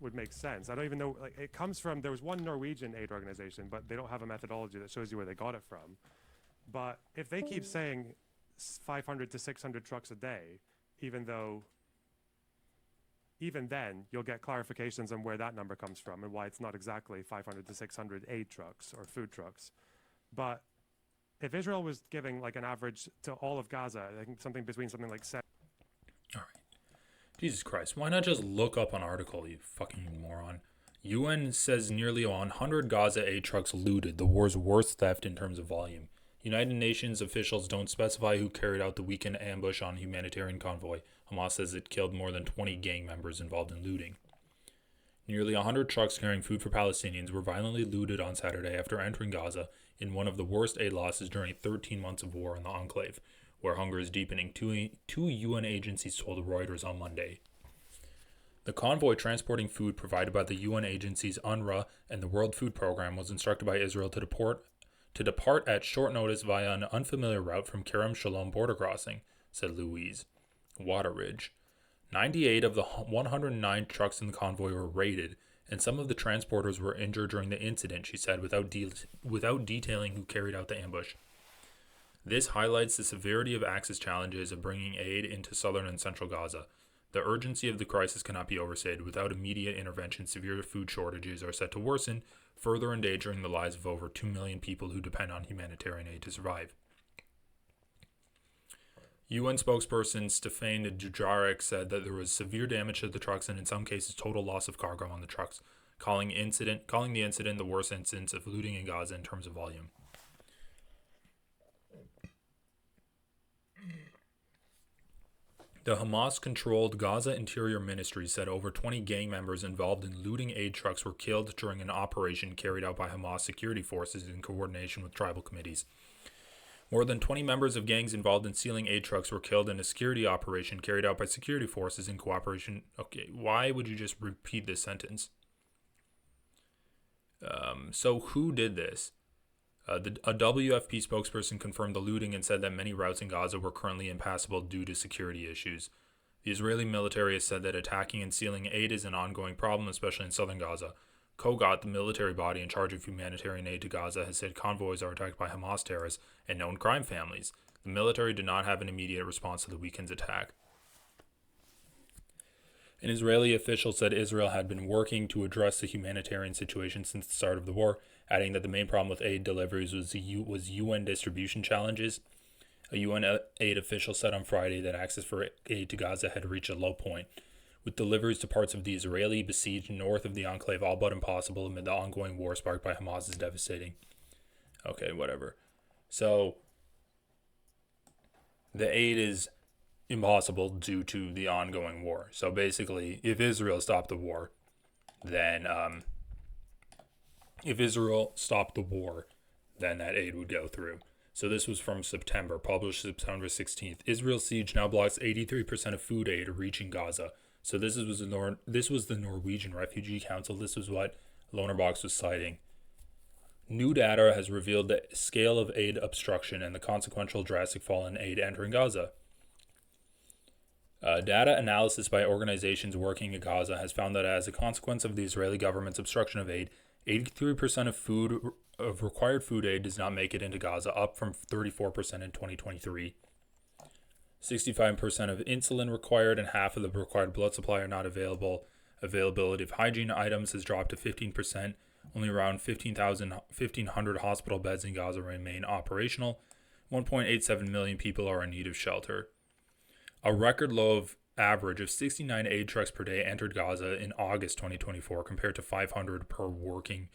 would make sense. I don't even know, like, it comes from, there was one Norwegian aid organization, but they don't have a methodology that shows you where they got it from. But if they keep saying 500 to 600 trucks a day, even then you'll get clarifications on where that number comes from and why it's not exactly 500 to 600 aid trucks or food trucks. But if Israel was giving like an average to all of Gaza, I think something like 7. All right. Jesus Christ, why not just look up an article, you fucking moron? UN says nearly 100 Gaza aid trucks looted, the war's worst theft in terms of volume. United Nations officials don't specify who carried out the weekend ambush on humanitarian convoy. Hamas says it killed more than 20 gang members involved in looting. Nearly 100 trucks carrying food for Palestinians were violently looted on Saturday after entering Gaza in one of the worst aid losses during 13 months of war in the enclave, where hunger is deepening, two UN agencies told Reuters on Monday. The convoy transporting food provided by the UN agencies UNRWA and the World Food Program was instructed by Israel to depart at short notice via an unfamiliar route from Kerem Shalom border crossing, said Louise Waterridge. 98 of the 109 trucks in the convoy were raided, and some of the transporters were injured during the incident, she said, without detailing who carried out the ambush. This highlights the severity of access challenges of bringing aid into southern and central Gaza. The urgency of the crisis cannot be overstated. Without immediate intervention, severe food shortages are set to worsen, further endangering the lives of over 2 million people who depend on humanitarian aid to survive. UN spokesperson Stefan Dujarric said that there was severe damage to the trucks and in some cases total loss of cargo on the trucks, calling the incident the worst instance of looting in Gaza in terms of volume. The Hamas-controlled Gaza Interior Ministry said over 20 gang members involved in looting aid trucks were killed during an operation carried out by Hamas security forces in coordination with tribal committees. More than 20 members of gangs involved in stealing aid trucks were killed in a security operation carried out by security forces in cooperation. Okay, why would you just repeat this sentence? So who did this? A WFP spokesperson confirmed the looting and said that many routes in Gaza were currently impassable due to security issues. The Israeli military has said that attacking and stealing aid is an ongoing problem, especially in southern Gaza. Kogat, the military body in charge of humanitarian aid to Gaza, has said convoys are attacked by Hamas terrorists and known crime families. The military did not have an immediate response to the weekend's attack. An Israeli official said Israel had been working to address the humanitarian situation since the start of the war, adding that the main problem with aid deliveries was UN distribution challenges. A UN aid official said on Friday that access for aid to Gaza had reached a low point, with deliveries to parts of the Israeli besieged north of the enclave all but impossible amid the ongoing war sparked by Hamas is devastating. Okay, whatever. So, the aid is impossible due to the ongoing war. So basically, if Israel stopped the war, then that aid would go through. So this was from September, published September 16th. Israel's siege now blocks 83% of food aid reaching Gaza. So this was the Norwegian Refugee Council. This was what Lonerbox was citing. New data has revealed the scale of aid obstruction and the consequential drastic fall in aid entering Gaza. Data analysis by organizations working in Gaza has found that as a consequence of the Israeli government's obstruction of aid, 83% of required food aid does not make it into Gaza, up from 34% in 2023. 65% of insulin required and half of the required blood supply are not available. Availability of hygiene items has dropped to 15%. Only around 1,500 hospital beds in Gaza remain operational. 1.87 million people are in need of shelter. A record low of average of 69 aid trucks per day entered Gaza in August 2024 compared to 500 per working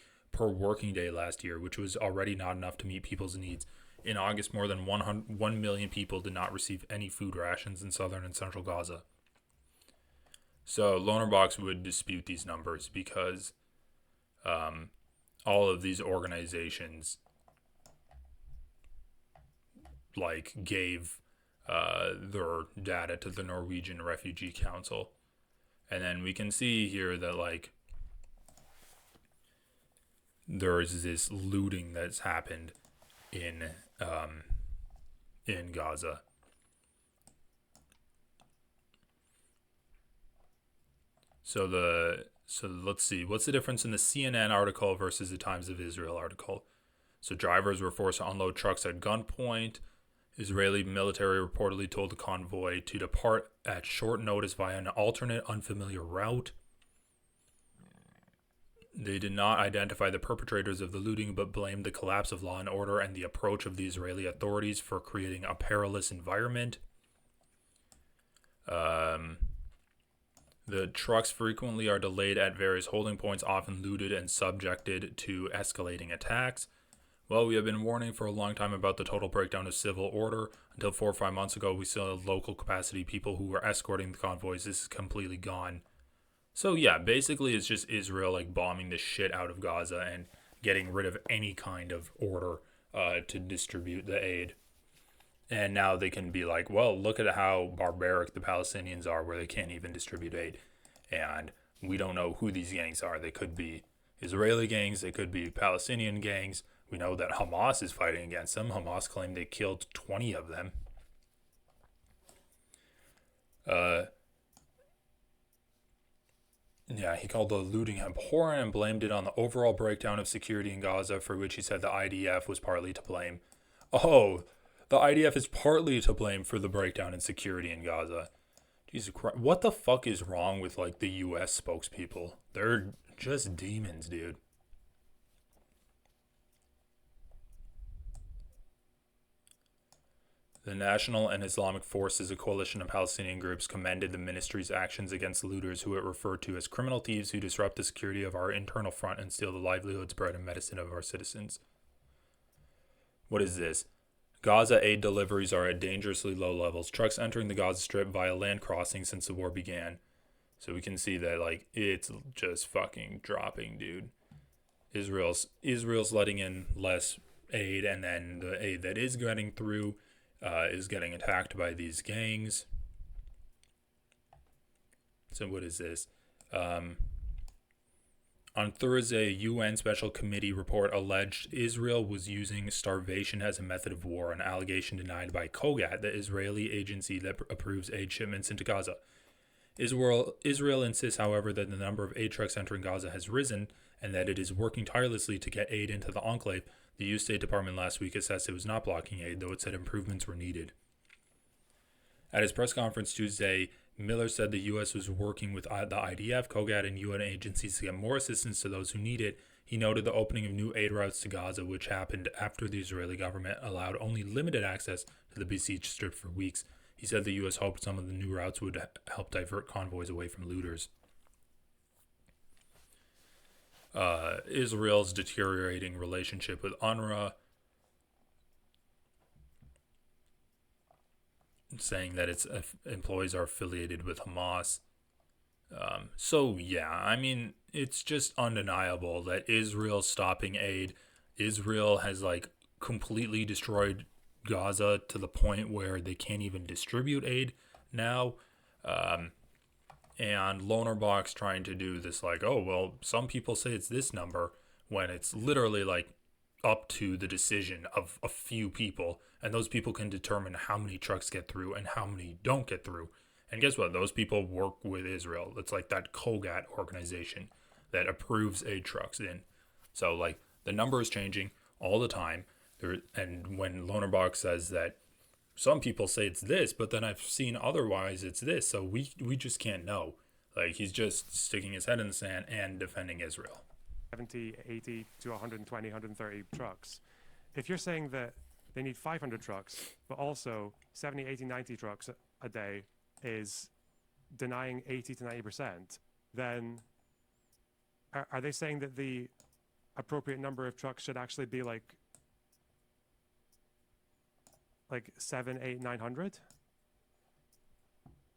day last year, which was already not enough to meet people's needs. In August, more than 1 million people did not receive any food rations in southern and central Gaza. So Lonerbox would dispute these numbers because all of these organizations gave their data to the Norwegian Refugee Council. And then we can see here that there's this looting that's happened in Gaza. So let's see, what's the difference in the CNN article versus the Times of Israel article? So drivers were forced to unload trucks at gunpoint. Israeli military reportedly told the convoy to depart at short notice via an alternate unfamiliar route. They did not identify the perpetrators of the looting, but blamed the collapse of law and order and the approach of the Israeli authorities for creating a perilous environment. The trucks frequently are delayed at various holding points, often looted and subjected to escalating attacks. Well, we have been warning for a long time about the total breakdown of civil order. Until 4 or 5 months ago, we still had local capacity people who were escorting the convoys. This is completely gone. So yeah, basically it's just Israel bombing the shit out of Gaza and getting rid of any kind of order to distribute the aid. And now they can be like, well, look at how barbaric the Palestinians are where they can't even distribute aid. And we don't know who these gangs are. They could be Israeli gangs. They could be Palestinian gangs. We know that Hamas is fighting against them. Hamas claimed they killed 20 of them. Yeah, he called the looting abhorrent and blamed it on the overall breakdown of security in Gaza, for which he said the IDF was partly to blame. Oh, the IDF is partly to blame for the breakdown in security in Gaza. Jesus Christ. What the fuck is wrong with the US spokespeople? They're just demons, dude. The National and Islamic Forces, a coalition of Palestinian groups, commended the ministry's actions against looters who it referred to as criminal thieves who disrupt the security of our internal front and steal the livelihoods, bread, and medicine of our citizens. What is this? Gaza aid deliveries are at dangerously low levels. Trucks entering the Gaza Strip via land crossing since the war began. So we can see that it's just fucking dropping, dude. Israel's letting in less aid, and then the aid that is getting through is getting attacked by these gangs. So what is this? On Thursday, UN Special Committee report alleged Israel was using starvation as a method of war, an allegation denied by COGAT, the Israeli agency that approves aid shipments into Gaza. Israel insists, however, that the number of aid trucks entering Gaza has risen and that it is working tirelessly to get aid into the enclave. The U.S. State Department last week assessed it was not blocking aid, though it said improvements were needed. At his press conference Tuesday, Miller said the U.S. was working with the IDF, COGAT, and UN agencies to get more assistance to those who need it. He noted the opening of new aid routes to Gaza, which happened after the Israeli government allowed only limited access to the besieged strip for weeks. He said the U.S. hoped some of the new routes would help divert convoys away from looters. Israel's deteriorating relationship with UNRWA, saying that its employees are affiliated with Hamas. So yeah, I mean, it's just undeniable that Israel's stopping aid. Israel has like completely destroyed Gaza to the point where they can't even distribute aid now. And Lonerbox trying to do this like, oh, well, some people say it's this number when it's literally like up to the decision of a few people, and those people can determine how many trucks get through and how many don't get through. And guess what? Those people work with Israel. It's like that COGAT organization that approves aid trucks in. So like the number is changing all the time. And when Lonerbox says that some people say it's this, but then I've seen otherwise it's this, so we just can't know. Like he's just sticking his head in the sand and defending Israel. 70, 80 to 120, 130 trucks. If you're saying that they need 500 trucks, but also 70, 80, 90 trucks a day is denying 80 to 90%, then are they saying that the appropriate number of trucks should actually be like 7, 8, 900?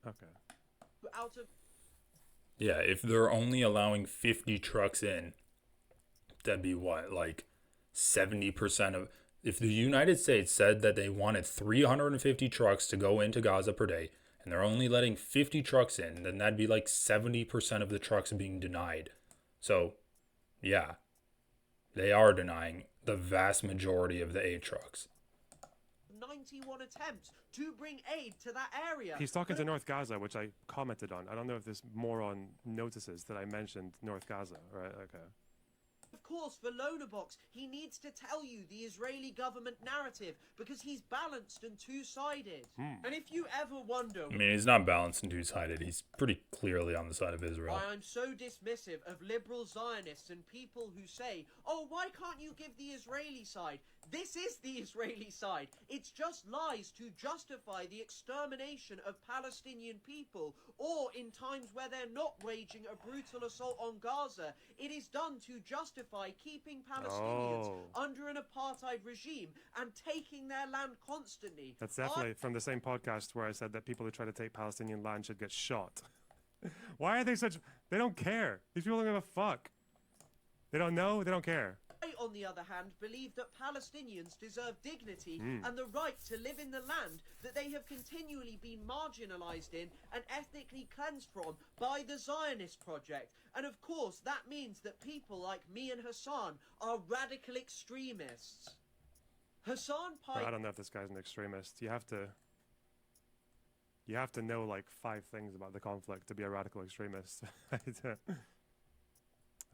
Okay. Out of Yeah, if they're only allowing 50 trucks in, that'd be what, like 70% of... If the United States said that they wanted 350 trucks to go into Gaza per day, and they're only letting 50 trucks in, then that'd be like 70% of the trucks being denied. So, yeah, they are denying the vast majority of the aid trucks. 91 attempts to bring aid to that area. He's talking to North Gaza, which I commented on. I don't know if this moron notices that I mentioned North Gaza. Right, okay. Of course, for Lonerbox, he needs to tell you the Israeli government narrative because he's balanced and two-sided. And if you ever wonder... I mean, he's not balanced and two-sided. He's pretty clearly on the side of Israel. why I'm so dismissive of liberal Zionists and people who say, oh, why can't you give the Israeli side? This is the Israeli side. It's just lies to justify the extermination of Palestinian people, or in times where they're not waging a brutal assault on Gaza, it is done to justify keeping Palestinians under an apartheid regime and taking their land constantly. That's definitely from the same podcast where I said that people who try to take Palestinian land should get shot. Why are they such... They don't care. These people don't give a fuck. They don't know. They don't care. I, on the other hand, believe that Palestinians deserve dignity and the right to live in the land that they have continually been marginalized in and ethnically cleansed from by the Zionist project. And of course, that means that people like me and Hasan are radical extremists. Hasan I don't know if this guy's an extremist. You have to know like 5 things about the conflict to be a radical extremist.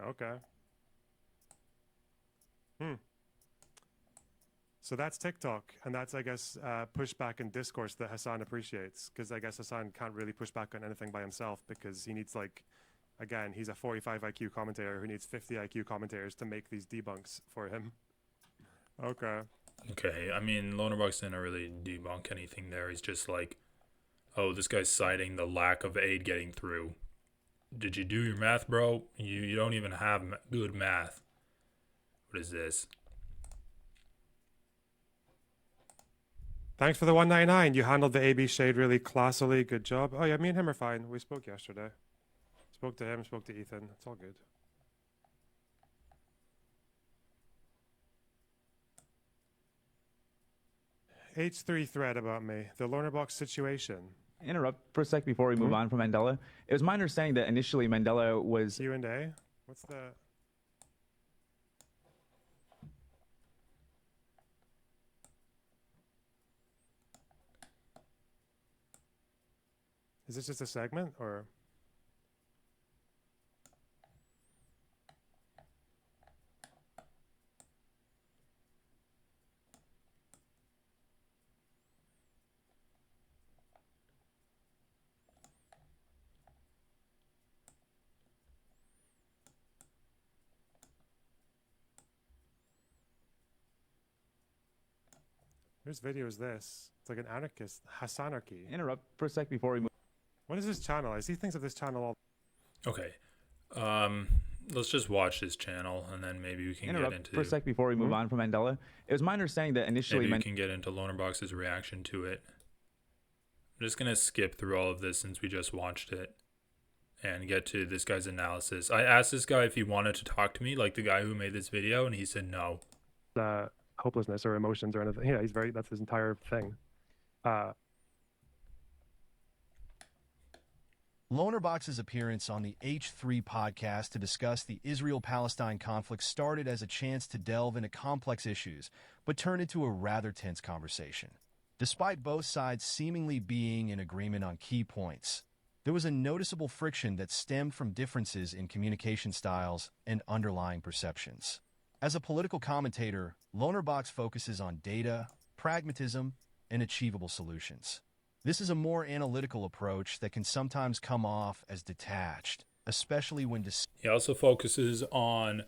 Okay. So that's TikTok, and that's, I guess, pushback and discourse that Hasan appreciates, because I guess Hasan can't really push back on anything by himself, because he needs, like, again, he's a 45 IQ commentator who needs 50 IQ commentators to make these debunks for him. Okay. Okay, I mean, Lonerbox didn't really debunk anything there. He's just like, oh, this guy's citing the lack of aid getting through. Did you do your math, bro? You don't even have good math. What is this? Thanks for the 199. You handled the AB shade really classily. Good job. Oh yeah, me and him are fine. We spoke yesterday. Spoke to him, spoke to Ethan. It's all good. H3 thread about me, the Lonerbox situation. Interrupt for a sec before we move on from Mandela. It was my understanding that initially Mandela was Q&A? What's the... Is this just a segment, or... Whose video is this? It's like an anarchist, Hasanarchy. interrupt for a sec before we move. What is this channel? I see things of this channel all... Okay. Let's just watch this channel, and then maybe we can Interrupt get into... for a sec before we move on from Mandela. It was my understanding that initially Maybe we can get into Lonerbox's reaction to it. I'm just going to skip through all of this since we just watched it and get to this guy's analysis. I asked this guy if he wanted to talk to me, like the guy who made this video, and he said no. Hopelessness or emotions or anything. Yeah, that's his entire thing. Lonerbox's appearance on the H3 podcast to discuss the Israel-Palestine conflict started as a chance to delve into complex issues, but turned into a rather tense conversation. Despite both sides seemingly being in agreement on key points, there was a noticeable friction that stemmed from differences in communication styles and underlying perceptions. As a political commentator, Lonerbox focuses on data, pragmatism, and achievable solutions. This is a more analytical approach that can sometimes come off as detached, especially when he also focuses on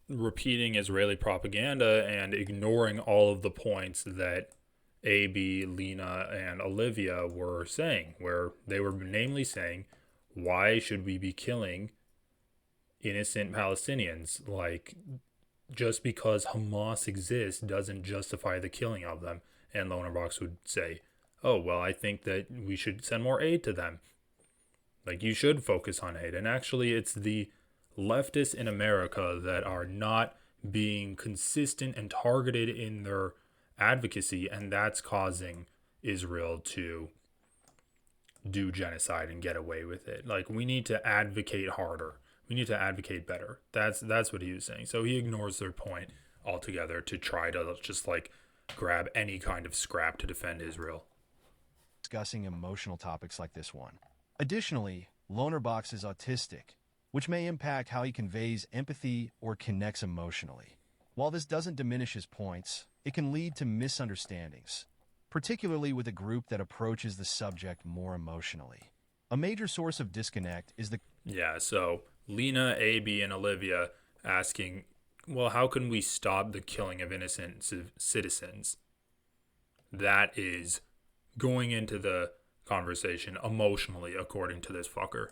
repeating Israeli propaganda and ignoring all of the points that AB, Lena, and Olivia were saying, where they were namely saying, why should we be killing innocent Palestinians? Like, just because Hamas exists doesn't justify the killing of them. And Lonerbox would say, oh, well, I think that we should send more aid to them. Like, you should focus on aid. And actually, it's the leftists in America that are not being consistent and targeted in their advocacy, and that's causing Israel to do genocide and get away with it. Like, we need to advocate harder. We need to advocate better. That's what he was saying. So he ignores their point altogether to try to just like grab any kind of scrap to defend Israel. Discussing emotional topics like this one. Additionally, Lonerbox is autistic, which may impact how he conveys empathy or connects emotionally. While this doesn't diminish his points, it can lead to misunderstandings, particularly with a group that approaches the subject more emotionally. A major source of disconnect is the... Yeah, so Lena, AB, and Olivia asking, well, how can we stop the killing of innocent citizens? That is going into the conversation emotionally, according to this fucker.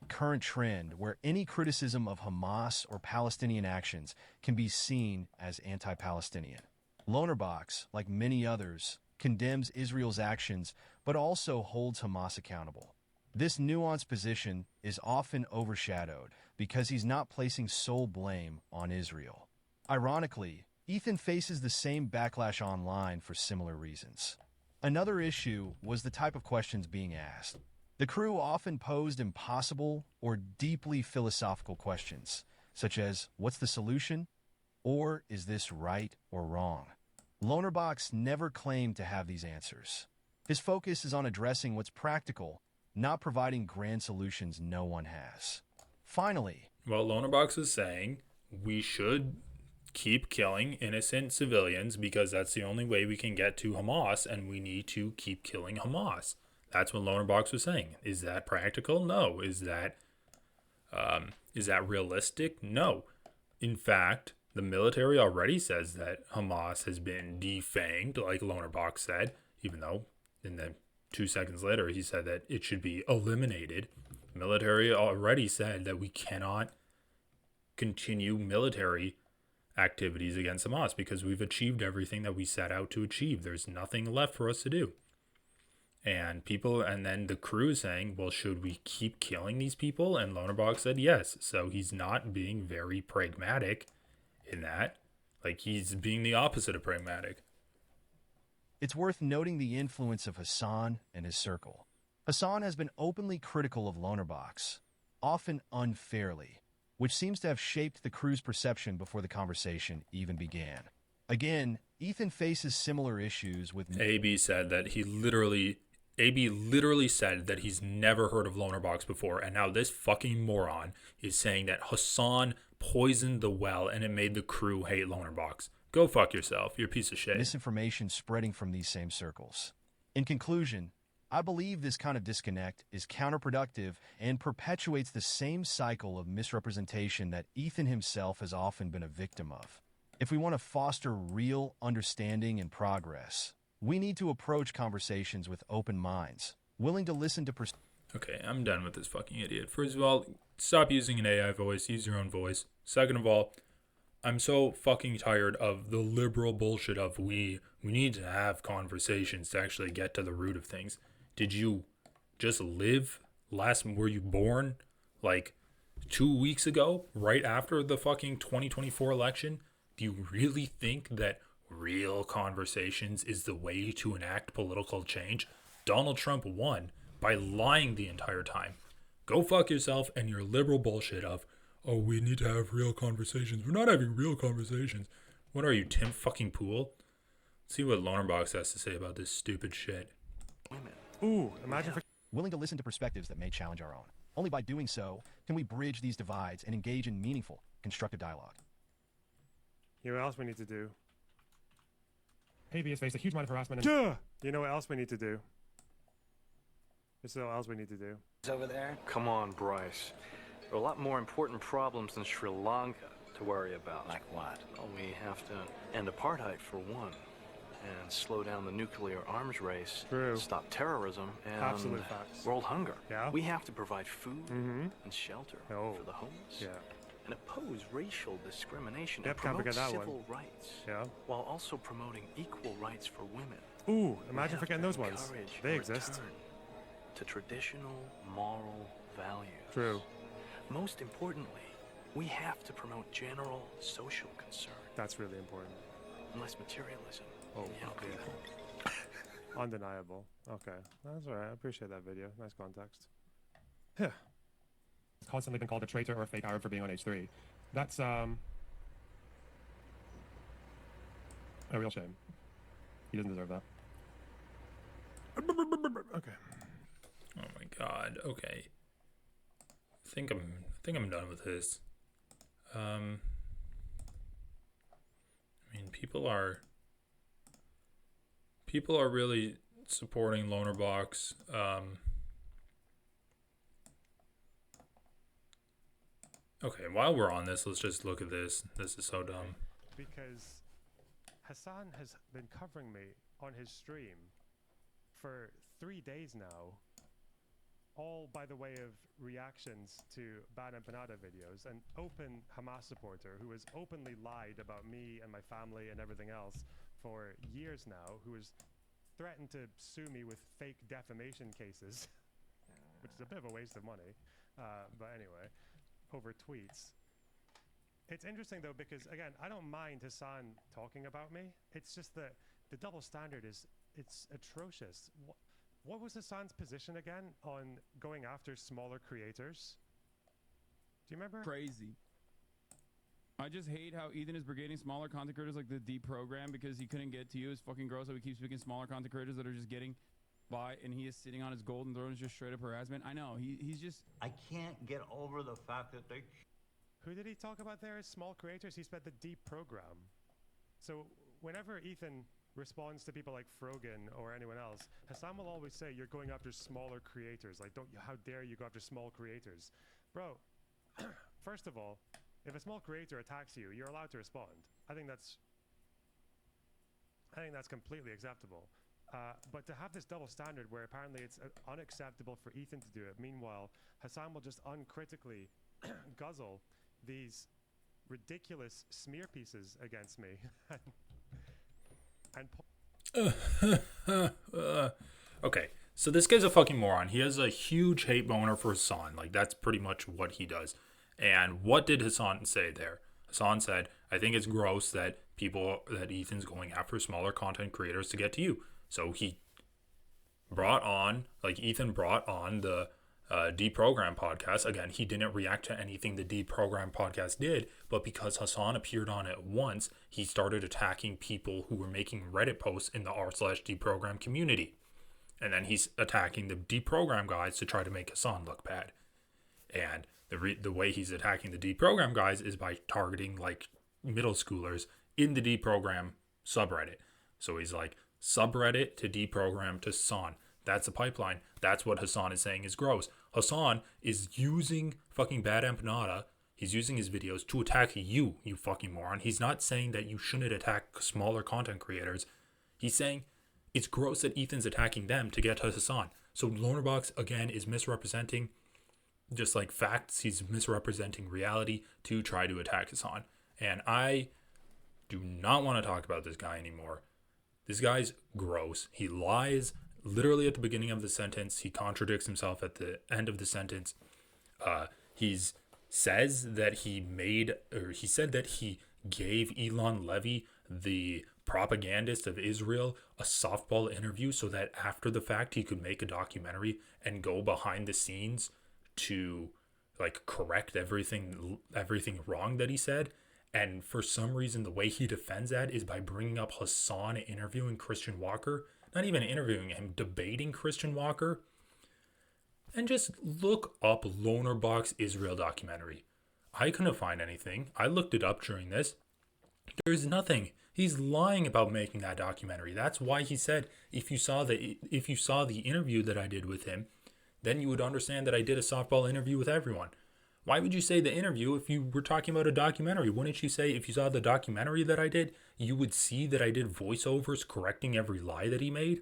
Current trend where any criticism of Hamas or Palestinian actions can be seen as anti-Palestinian. Lonerbox, like many others, condemns Israel's actions, but also holds Hamas accountable. This nuanced position is often overshadowed because he's not placing sole blame on Israel. Ironically, Ethan faces the same backlash online for similar reasons. Another issue was the type of questions being asked. The crew often posed impossible or deeply philosophical questions, such as, what's the solution? Or is this right or wrong? Lonerbox never claimed to have these answers. His focus is on addressing what's practical, not providing grand solutions no one has. Finally, well, Lonerbox is saying we should keep killing innocent civilians because that's the only way we can get to Hamas, and we need to keep killing Hamas. That's what Lonerbox was saying. Is that practical? No. Is that realistic? No. In fact, the military already says that Hamas has been defanged, like Lonerbox said, even though in the 2 seconds later he said that it should be eliminated. The military already said that we cannot continue military activities against Hamas because we've achieved everything that we set out to achieve. There's nothing left for us to do. And then the crew is saying, well, should we keep killing these people? And Lonerbox said yes. So he's not being very pragmatic in that. Like, he's being the opposite of pragmatic. It's worth noting the influence of Hasan and his circle. Hasan has been openly critical of Lonerbox, often unfairly, which seems to have shaped the crew's perception before the conversation even began. Again, Ethan faces similar issues with... AB literally said that he's never heard of Lonerbox before, and now this fucking moron is saying that Hasan poisoned the well and it made the crew hate Lonerbox. Go fuck yourself. You're a piece of shit. misinformation spreading from these same circles. In conclusion, I believe this kind of disconnect is counterproductive and perpetuates the same cycle of misrepresentation that Ethan himself has often been a victim of. If we want to foster real understanding and progress, we need to approach conversations with open minds, willing to listen to... Okay, I'm done with this fucking idiot. First of all, stop using an AI voice. Use your own voice. Second of all, I'm so fucking tired of the liberal bullshit of we need to have conversations to actually get to the root of things. Did you just live? Were you born like 2 weeks ago, right after the fucking 2024 election? Do you really think that real conversations is the way to enact political change? Donald Trump won by lying the entire time. Go fuck yourself and your liberal bullshit of, oh, we need to have real conversations. We're not having real conversations. What are you, Tim fucking Pool? Let's see what Lonerbox has to say about this stupid shit. Ooh, imagine for... Willing to listen to perspectives that may challenge our own. Only by doing so can we bridge these divides and engage in meaningful, constructive dialogue. You know what else we need to do? AB has faced a huge amount of harassment. You know what else we need to do? There's what else we need to do. Over there? Come on, Bryce. There are a lot more important problems than Sri Lanka to worry about. Like what? Well, we have to end apartheid for one, and slow down the nuclear arms race. True. Stop terrorism and Absolute facts. world hunger. Yeah. We have to provide food and shelter Oh. for the homeless. Yeah. And oppose racial discrimination Yep, and can't promote forget that one. civil rights. Yeah. While also promoting equal rights for women. Ooh, We imagine have forgetting to those ones. encourage They a exist. return to traditional moral values. True. Most importantly, we have to promote general social concern. That's really important. And less materialism. Oh, in young yeah. people. Undeniable. Okay, that's all right. I appreciate that video. Nice context. Yeah. He's constantly been called a traitor or a fake Arab for being on H3. That's a real shame. He doesn't deserve that. Okay. Oh my god. Okay. I think I'm done with this. I mean, people are really supporting Lonerbox. Okay, while we're on this, let's just look at this. This is so dumb. Because Hasan has been covering me on his stream for 3 days now, all by the way of reactions to Bad Empanada videos. An open Hamas supporter who has openly lied about me and my family and everything else for years now, who has threatened to sue me with fake defamation cases, which is a bit of a waste of money. But anyway, over tweets. It's interesting though, because again, I don't mind Hasan talking about me. It's just that the double standard it's atrocious. What was Hasan's position again on going after smaller creators? Do you remember? Crazy. I just hate how Ethan is brigading smaller content creators like the deprogram because he couldn't get to you. It's fucking gross how he keeps picking smaller content creators that are just getting by, and he is sitting on his golden throne. Is just straight up harassment. I know he's just. I can't get over the fact that they. Who did he talk about there as small creators? He said the deprogram. So whenever Ethan responds to people like Frogan or anyone else, Hasan will always say, you're going after smaller creators. Like, how dare you go after small creators? Bro, first of all, if a small creator attacks you, you're allowed to respond. I think that's completely acceptable. But to have this double standard where apparently it's unacceptable for Ethan to do it, meanwhile, Hasan will just uncritically guzzle these ridiculous smear pieces against me. Okay, so this guy's a fucking moron. He has a huge hate boner for Hasan. Like, that's pretty much what he does. And what did Hasan say there? Hasan said, I think it's gross that Ethan's going after smaller content creators to get to you. So Ethan brought on the Deprogram podcast. Again, he didn't react to anything the Deprogram podcast did, but because Hasan appeared on it once, he started attacking people who were making Reddit posts in the r/Deprogram community. And then he's attacking the Deprogram guys to try to make Hasan look bad. And the way he's attacking the Deprogram guys is by targeting like middle schoolers in the Deprogram subreddit. So he's like, subreddit to Deprogram to Hasan. That's a pipeline. That's what Hasan is saying is gross. Hasan is using fucking Bad Empanada. He's using his videos to attack you, you fucking moron. He's not saying that you shouldn't attack smaller content creators. He's saying it's gross that Ethan's attacking them to get to Hasan. So Lonerbox, again, is misrepresenting just like facts. He's misrepresenting reality to try to attack Hasan. And I do not want to talk about this guy anymore. This guy's gross. He lies literally at the beginning of the sentence. He contradicts himself at the end of the sentence. He said that he gave Elon Levy, the propagandist of Israel, a softball interview so that after the fact he could make a documentary and go behind the scenes to like correct everything wrong that he said. And for some reason, the way he defends that is by bringing up Hasan interviewing Christian Walker. Not even interviewing him, debating Christian Walker. And just look up Lonerbox Israel documentary. I couldn't find anything. I looked it up during this. There's nothing. He's lying about making that documentary. That's why he said, if you saw the interview that I did with him, then you would understand that I did a softball interview with everyone. Why would you say the interview if you were talking about a documentary? Wouldn't you say if you saw the documentary that I did, you would see that I did voiceovers correcting every lie that he made?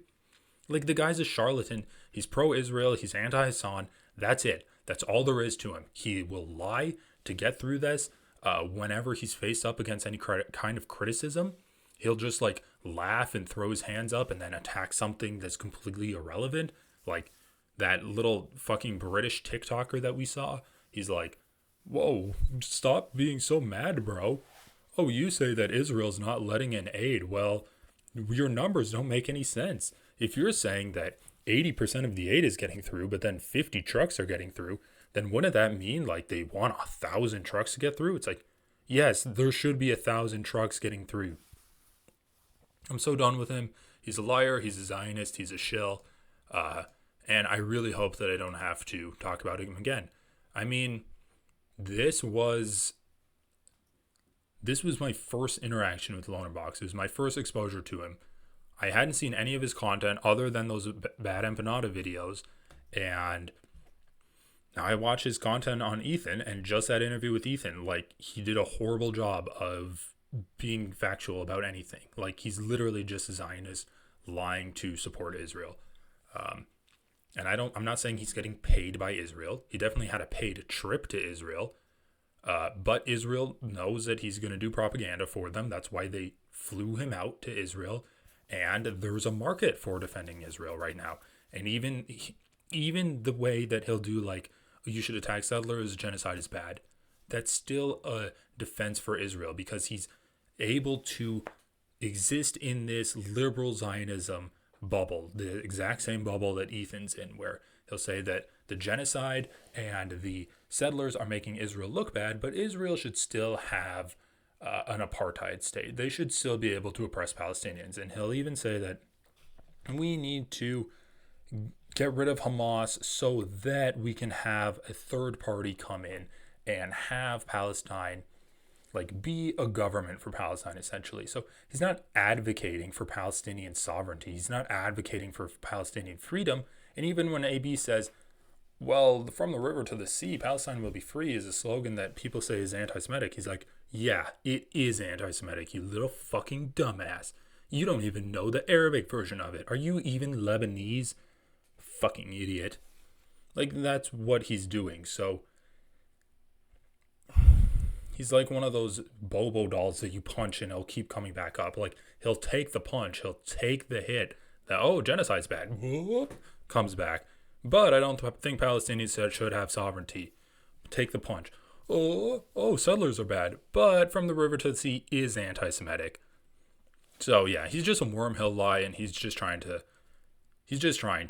Like, the guy's a charlatan. He's pro-Israel. He's anti-Hasan. That's it. That's all there is to him. He will lie to get through this. Whenever he's faced up against any kind of criticism, he'll just like laugh and throw his hands up and then attack something that's completely irrelevant. Like that little fucking British TikToker that we saw. He's like, whoa, stop being so mad, bro. Oh, you say that Israel's not letting in aid. Well, your numbers don't make any sense. If you're saying that 80% of the aid is getting through, but then 50 trucks are getting through, then wouldn't that mean like they want 1,000 trucks to get through? It's like, yes, there should be 1,000 trucks getting through. I'm so done with him. He's a liar. He's a Zionist. He's a shill. And I really hope that I don't have to talk about him again. I mean, this was my first interaction with Lonerbox. It was my first exposure to him. I hadn't seen any of his content other than those Bad Empanada videos. And now I watch his content on Ethan, and just that interview with Ethan, like, he did a horrible job of being factual about anything. Like, he's literally just a Zionist lying to support Israel. And I'm not saying he's getting paid by Israel. He definitely had a paid trip to Israel. But Israel knows that he's going to do propaganda for them. That's why they flew him out to Israel. And there's a market for defending Israel right now. And even the way that he'll do, like, you should attack settlers, genocide is bad. That's still a defense for Israel because he's able to exist in this liberal Zionism bubble, the exact same bubble that Ethan's in, where he'll say that the genocide and the settlers are making Israel look bad, but Israel should still have an apartheid state. They should still be able to oppress Palestinians. And he'll even say that we need to get rid of Hamas so that we can have a third party come in and have Palestine like be a government for Palestine, essentially. So he's not advocating for Palestinian sovereignty. He's not advocating for Palestinian freedom. And even when AB says, well, from the river to the sea, Palestine will be free is a slogan that people say is anti-Semitic. He's like, yeah, it is anti-Semitic, you little fucking dumbass. You don't even know the Arabic version of it. Are you even Lebanese? Fucking idiot. Like, that's what he's doing. So he's like one of those Bobo dolls that you punch and he'll keep coming back up. Like, he'll take the punch, he'll take the hit. That, oh, genocide's bad. Whoop, comes back. But I don't think Palestinians should have sovereignty. Take the punch. oh, settlers are bad, but from the river to the sea is anti-Semitic. So yeah, he's just a wormhole lie, and he's just trying to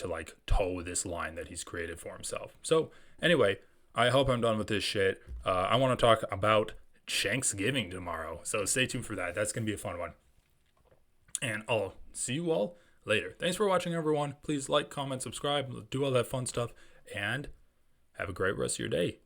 like toe this line that he's created for himself. So anyway, I hope I'm done with this shit. I want to talk about Thanksgiving tomorrow, so stay tuned for that. That's gonna be a fun one. And I'll see you all later. Thanks for watching, everyone. Please like, comment, subscribe, do all that fun stuff, and have a great rest of your day.